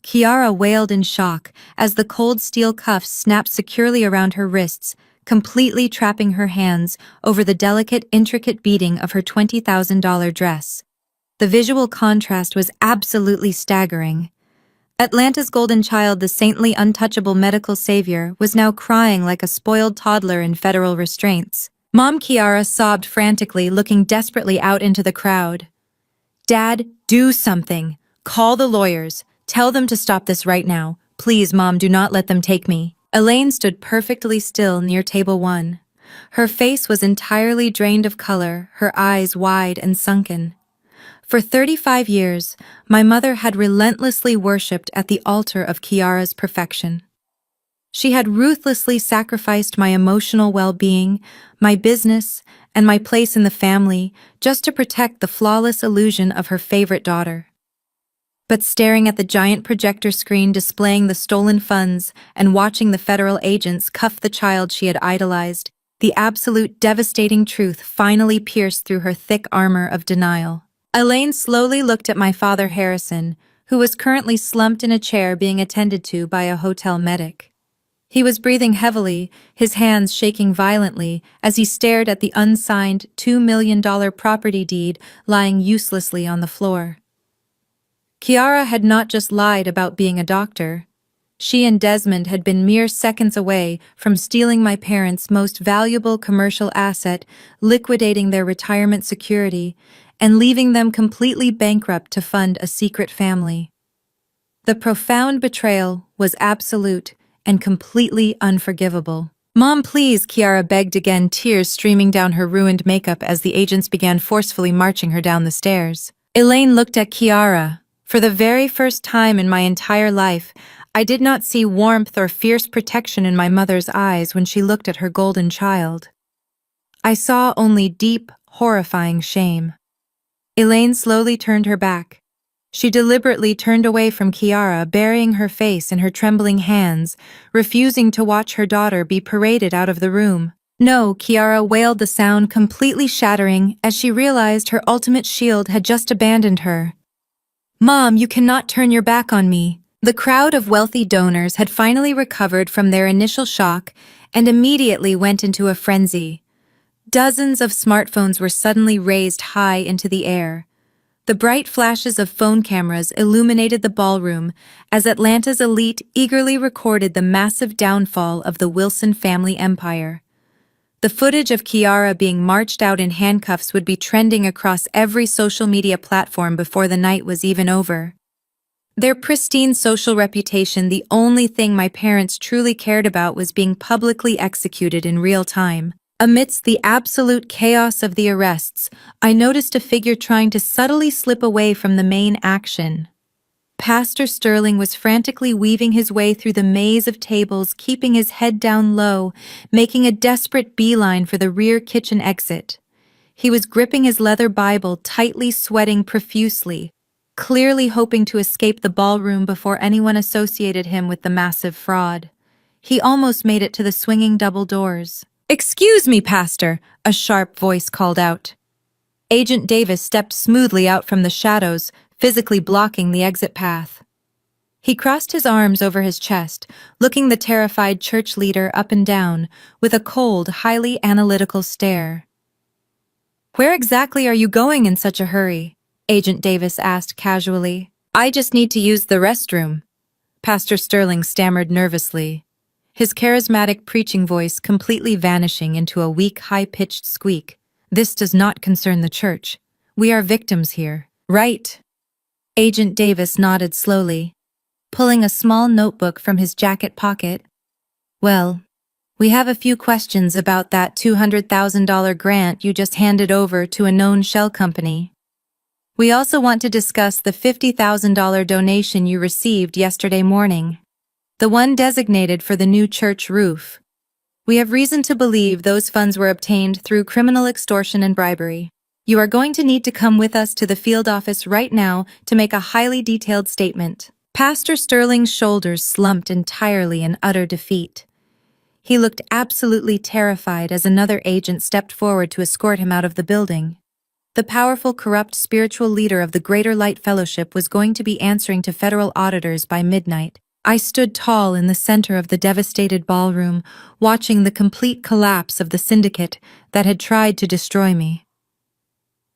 Kiara wailed in shock as the cold steel cuffs snapped securely around her wrists, completely trapping her hands over the delicate, intricate beading of her $20,000 dress. The visual contrast was absolutely staggering. Atlanta's golden child, the saintly, untouchable medical savior, was now crying like a spoiled toddler in federal restraints. Mom Kiara sobbed frantically, looking desperately out into the crowd. "Dad, do something. Call the lawyers. Tell them to stop this right now. Please, Mom, do not let them take me." Elaine stood perfectly still near table 1. Her face was entirely drained of color, her eyes wide and sunken. For 35 years, my mother had relentlessly worshipped at the altar of Kiara's perfection. She had ruthlessly sacrificed my emotional well-being, my business, and my place in the family just to protect the flawless illusion of her favorite daughter. But staring at the giant projector screen displaying the stolen funds and watching the federal agents cuff the child she had idolized, the absolute devastating truth finally pierced through her thick armor of denial. Elaine slowly looked at my father Harrison, who was currently slumped in a chair being attended to by a hotel medic. He was breathing heavily, his hands shaking violently as he stared at the unsigned $2 million property deed lying uselessly on the floor. Kiara had not just lied about being a doctor. She and Desmond had been mere seconds away from stealing my parents' most valuable commercial asset, liquidating their retirement security, and leaving them completely bankrupt to fund a secret family. The profound betrayal was absolute and completely unforgivable. "Mom, please," Kiara begged again, tears streaming down her ruined makeup as the agents began forcefully marching her down the stairs. Elaine looked at Kiara. For the very first time in my entire life, I did not see warmth or fierce protection in my mother's eyes when she looked at her golden child. I saw only deep, horrifying shame. Elaine slowly turned her back. She deliberately turned away from Kiara, burying her face in her trembling hands, refusing to watch her daughter be paraded out of the room. "No," Kiara wailed, the sound completely shattering as she realized her ultimate shield had just abandoned her. "Mom, you cannot turn your back on me." The crowd of wealthy donors had finally recovered from their initial shock and immediately went into a frenzy. Dozens of smartphones were suddenly raised high into the air. The bright flashes of phone cameras illuminated the ballroom as Atlanta's elite eagerly recorded the massive downfall of the Wilson family empire. The footage of Kiara being marched out in handcuffs would be trending across every social media platform before the night was even over. Their pristine social reputation, the only thing my parents truly cared about, was being publicly executed in real time. Amidst the absolute chaos of the arrests, I noticed a figure trying to subtly slip away from the main action. Pastor Sterling was frantically weaving his way through the maze of tables, keeping his head down low, making a desperate beeline for the rear kitchen exit. He was gripping his leather Bible tightly, sweating profusely, clearly hoping to escape the ballroom before anyone associated him with the massive fraud. He almost made it to the swinging double doors. "Excuse me, Pastor," a sharp voice called out. Agent Davis stepped smoothly out from the shadows, physically blocking the exit path. He crossed his arms over his chest, looking the terrified church leader up and down with a cold, highly analytical stare. "Where exactly are you going in such a hurry?" Agent Davis asked casually. "I just need to use the restroom," Pastor Sterling stammered nervously, his charismatic preaching voice completely vanishing into a weak, high-pitched squeak. "This does not concern the church. We are victims here." "Right." Agent Davis nodded slowly, pulling a small notebook from his jacket pocket. "Well, we have a few questions about that $200,000 grant you just handed over to a known shell company. We also want to discuss the $50,000 donation you received yesterday morning, the one designated for the new church roof. We have reason to believe those funds were obtained through criminal extortion and bribery. You are going to need to come with us to the field office right now to make a highly detailed statement." Pastor Sterling's shoulders slumped entirely in utter defeat. He looked absolutely terrified as another agent stepped forward to escort him out of the building. The powerful, corrupt spiritual leader of the Greater Light Fellowship was going to be answering to federal auditors by midnight. I stood tall in the center of the devastated ballroom, watching the complete collapse of the syndicate that had tried to destroy me.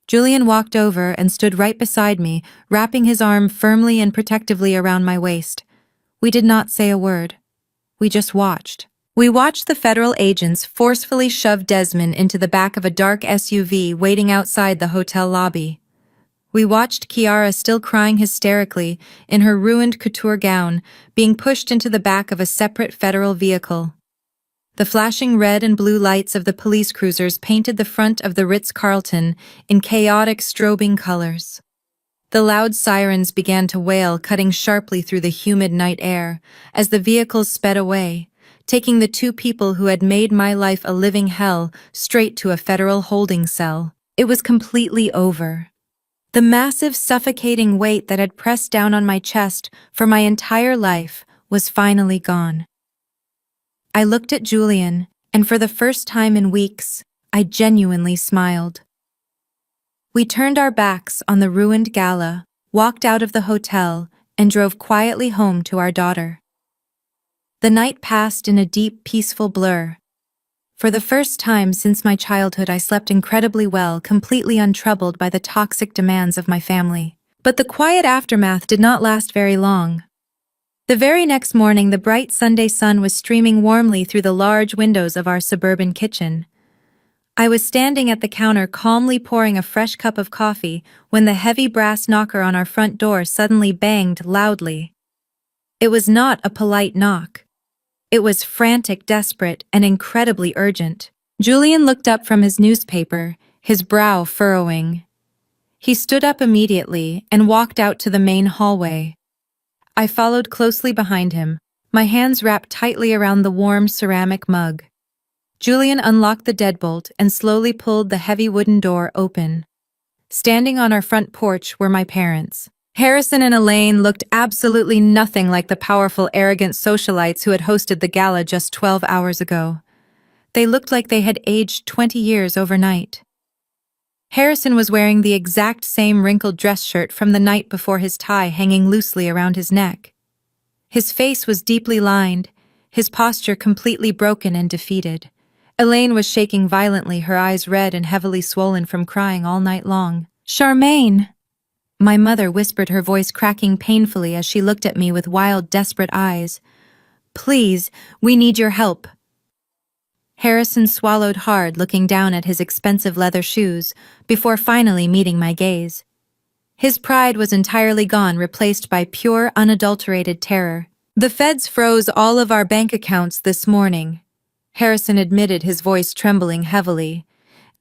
Julian walked over and stood right beside me, wrapping his arm firmly and protectively around my waist. We did not say a word. We just watched. We watched the federal agents forcefully shove Desmond into the back of a dark SUV waiting outside the hotel lobby. We watched Kiara, still crying hysterically in her ruined couture gown, being pushed into the back of a separate federal vehicle. The flashing red and blue lights of the police cruisers painted the front of the Ritz-Carlton in chaotic, strobing colors. The loud sirens began to wail, cutting sharply through the humid night air as the vehicles sped away, taking the two people who had made my life a living hell straight to a federal holding cell. It was completely over. The massive, suffocating weight that had pressed down on my chest for my entire life was finally gone. I looked at Julian, and for the first time in weeks, I genuinely smiled. We turned our backs on the ruined gala, walked out of the hotel, and drove quietly home to our daughter. The night passed in a deep, peaceful blur. For the first time since my childhood, I slept incredibly well, completely untroubled by the toxic demands of my family. But the quiet aftermath did not last very long. The very next morning, the bright Sunday sun was streaming warmly through the large windows of our suburban kitchen. I was standing at the counter calmly pouring a fresh cup of coffee when the heavy brass knocker on our front door suddenly banged loudly. It was not a polite knock. It was frantic, desperate, and incredibly urgent. Julian looked up from his newspaper, his brow furrowing. He stood up immediately and walked out to the main hallway. I followed closely behind him, my hands wrapped tightly around the warm ceramic mug. Julian unlocked the deadbolt and slowly pulled the heavy wooden door open. Standing on our front porch were my parents. Harrison and Elaine looked absolutely nothing like the powerful, arrogant socialites who had hosted the gala just 12 hours ago. They looked like they had aged 20 years overnight. Harrison was wearing the exact same wrinkled dress shirt from the night before, his tie hanging loosely around his neck. His face was deeply lined, his posture completely broken and defeated. Elaine was shaking violently, her eyes red and heavily swollen from crying all night long. "Charmaine!" My mother whispered, her voice cracking painfully as she looked at me with wild, desperate eyes. "Please, we need your help." Harrison swallowed hard, looking down at his expensive leather shoes, before finally meeting my gaze. His pride was entirely gone, replaced by pure, unadulterated terror. "The feds froze all of our bank accounts this morning," Harrison admitted, his voice trembling heavily.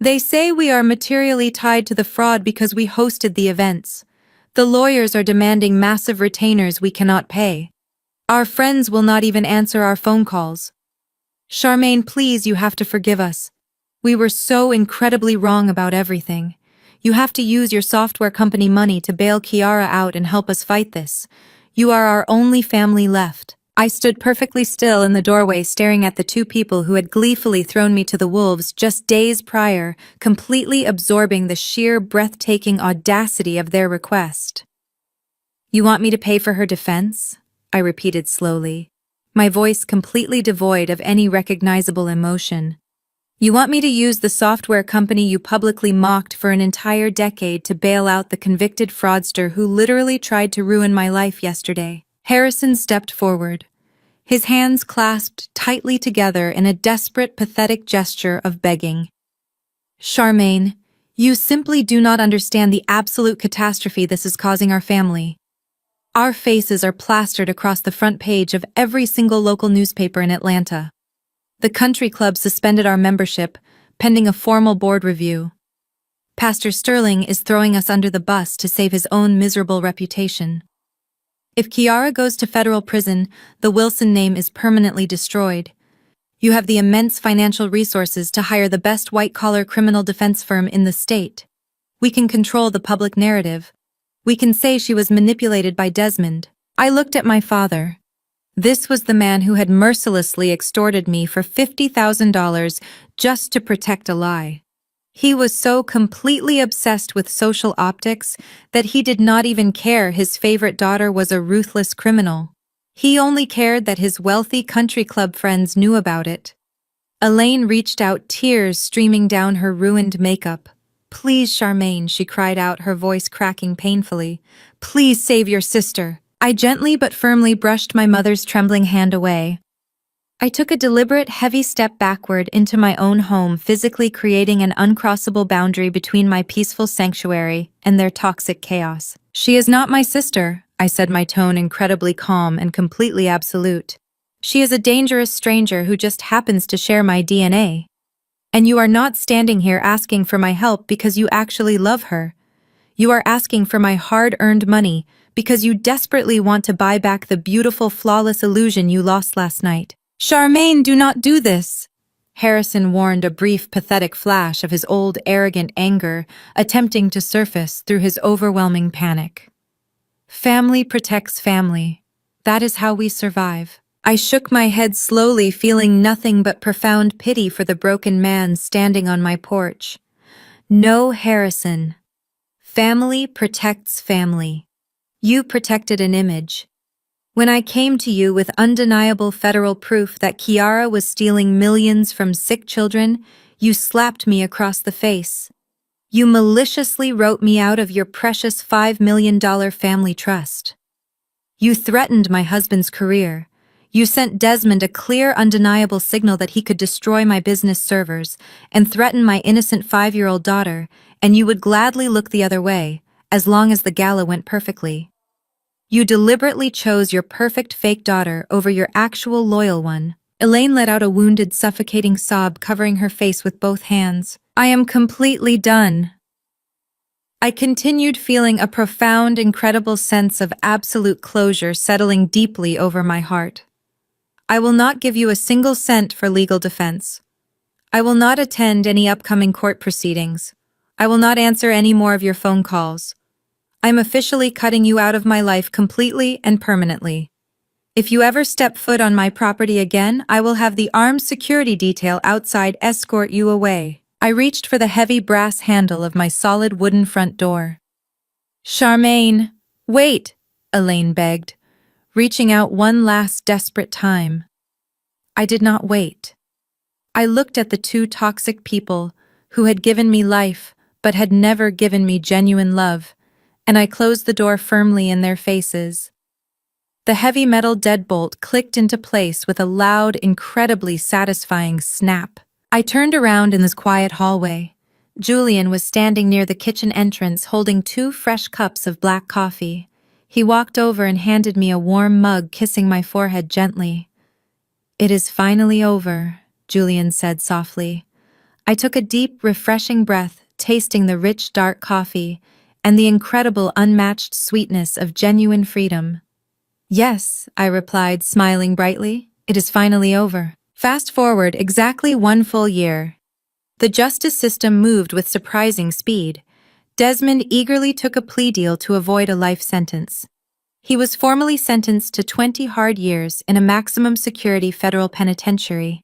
"They say we are materially tied to the fraud because we hosted the events. The lawyers are demanding massive retainers we cannot pay. Our friends will not even answer our phone calls. Charmaine, please, you have to forgive us. We were so incredibly wrong about everything. You have to use your software company money to bail Kiara out and help us fight this. You are our only family left." I stood perfectly still in the doorway, staring at the two people who had gleefully thrown me to the wolves just days prior, completely absorbing the sheer, breathtaking audacity of their request. "You want me to pay for her defense?" I repeated slowly, my voice completely devoid of any recognizable emotion. "You want me to use the software company you publicly mocked for an entire decade to bail out the convicted fraudster who literally tried to ruin my life yesterday?" Harrison stepped forward, his hands clasped tightly together in a desperate, pathetic gesture of begging. "Charmaine, you simply do not understand the absolute catastrophe this is causing our family. Our faces are plastered across the front page of every single local newspaper in Atlanta. The country club suspended our membership, pending a formal board review. Pastor Sterling is throwing us under the bus to save his own miserable reputation. If Kiara goes to federal prison, the Wilson name is permanently destroyed. You have the immense financial resources to hire the best white-collar criminal defense firm in the state. We can control the public narrative. We can say she was manipulated by Desmond." I looked at my father. This was the man who had mercilessly extorted me for $50,000 just to protect a lie. He was so completely obsessed with social optics that he did not even care his favorite daughter was a ruthless criminal. He only cared that his wealthy country club friends knew about it. Elaine reached out, tears streaming down her ruined makeup. "Please, Charmaine," she cried out, her voice cracking painfully. "Please save your sister." I gently but firmly brushed my mother's trembling hand away. I took a deliberate, heavy step backward into my own home, physically creating an uncrossable boundary between my peaceful sanctuary and their toxic chaos. "She is not my sister," I said, my tone incredibly calm and completely absolute. "She is a dangerous stranger who just happens to share my DNA. And you are not standing here asking for my help because you actually love her. You are asking for my hard-earned money because you desperately want to buy back the beautiful, flawless illusion you lost last night." "Charmaine, do not do this," Harrison warned, a brief, pathetic flash of his old, arrogant anger attempting to surface through his overwhelming panic. "Family protects family. That is how we survive." I shook my head slowly, feeling nothing but profound pity for the broken man standing on my porch. "No, Harrison. Family protects family. You protected an image. When I came to you with undeniable federal proof that Kiara was stealing millions from sick children, you slapped me across the face. You maliciously wrote me out of your precious $5 million family trust. You threatened my husband's career. You sent Desmond a clear, undeniable signal that he could destroy my business servers and threaten my innocent 5-year-old daughter, and you would gladly look the other way, as long as the gala went perfectly. You deliberately chose your perfect fake daughter over your actual loyal one. Elaine let out a wounded, suffocating sob, covering her face with both hands. I am completely done. I continued, feeling a profound, incredible sense of absolute closure settling deeply over my heart. I will not give you a single cent for legal defense. I will not attend any upcoming court proceedings. I will not answer any more of your phone calls. I am officially cutting you out of my life completely and permanently. If you ever step foot on my property again, I will have the armed security detail outside escort you away. I reached for the heavy brass handle of my solid wooden front door. Charmaine, wait, Elaine begged, reaching out one last desperate time. I did not wait. I looked at the two toxic people who had given me life but had never given me genuine love, and I closed the door firmly in their faces. The heavy metal deadbolt clicked into place with a loud, incredibly satisfying snap. I turned around in this quiet hallway. Julian was standing near the kitchen entrance holding 2 fresh cups of black coffee. He walked over and handed me a warm mug, kissing my forehead gently. "It is finally over," Julian said softly. I took a deep, refreshing breath, tasting the rich, dark coffee and the incredible, unmatched sweetness of genuine freedom. "Yes," I replied, smiling brightly. "It is finally over." Fast forward exactly 1 full year. The justice system moved with surprising speed. Desmond eagerly took a plea deal to avoid a life sentence. He was formally sentenced to 20 hard years in a maximum security federal penitentiary.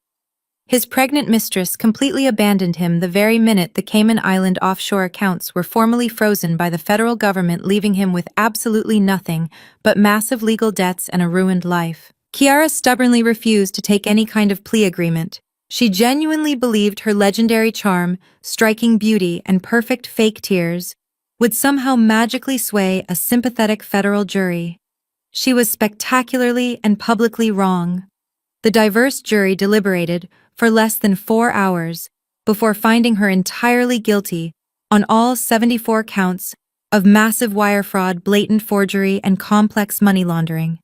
His pregnant mistress completely abandoned him the very minute the Cayman Island offshore accounts were formally frozen by the federal government, leaving him with absolutely nothing but massive legal debts and a ruined life. Kiara stubbornly refused to take any kind of plea agreement. She genuinely believed her legendary charm, striking beauty, and perfect fake tears would somehow magically sway a sympathetic federal jury. She was spectacularly and publicly wrong. The diverse jury deliberated for less than 4 hours before finding her entirely guilty on all 74 counts of massive wire fraud, blatant forgery, and complex money laundering.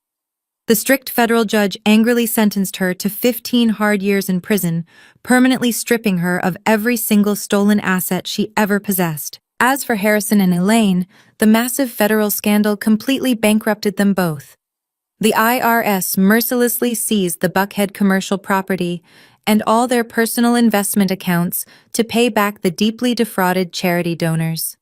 The strict federal judge angrily sentenced her to 15 hard years in prison, permanently stripping her of every single stolen asset she ever possessed. As for Harrison and Elaine, the massive federal scandal completely bankrupted them both. The IRS mercilessly seized the Buckhead commercial property and all their personal investment accounts to pay back the deeply defrauded charity donors.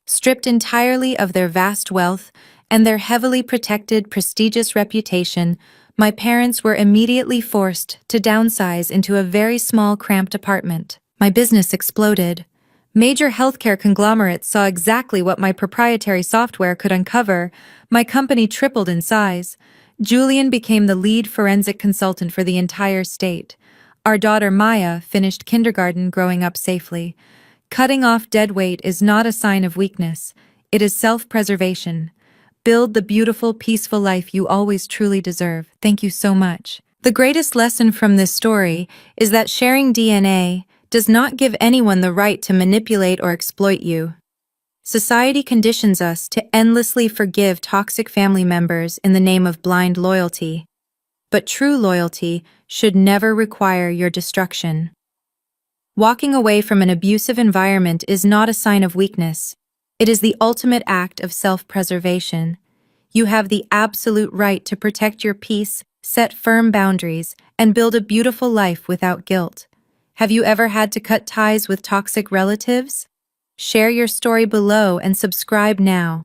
Stripped entirely of their vast wealth and their heavily protected, prestigious reputation, my parents were immediately forced to downsize into a very small, cramped apartment. My business exploded. Major healthcare conglomerates saw exactly what my proprietary software could uncover. My company tripled in size. Julian became the lead forensic consultant for the entire state. Our daughter Maya finished kindergarten, growing up safely. Cutting off dead weight is not a sign of weakness. It is self-preservation. Build the beautiful, peaceful life you always truly deserve. Thank you so much. The greatest lesson from this story is that sharing DNA does not give anyone the right to manipulate or exploit you. Society conditions us to endlessly forgive toxic family members in the name of blind loyalty. But true loyalty should never require your destruction. Walking away from an abusive environment is not a sign of weakness. It is the ultimate act of self-preservation. You have the absolute right to protect your peace, set firm boundaries, and build a beautiful life without guilt. Have you ever had to cut ties with toxic relatives? Share your story below and subscribe now.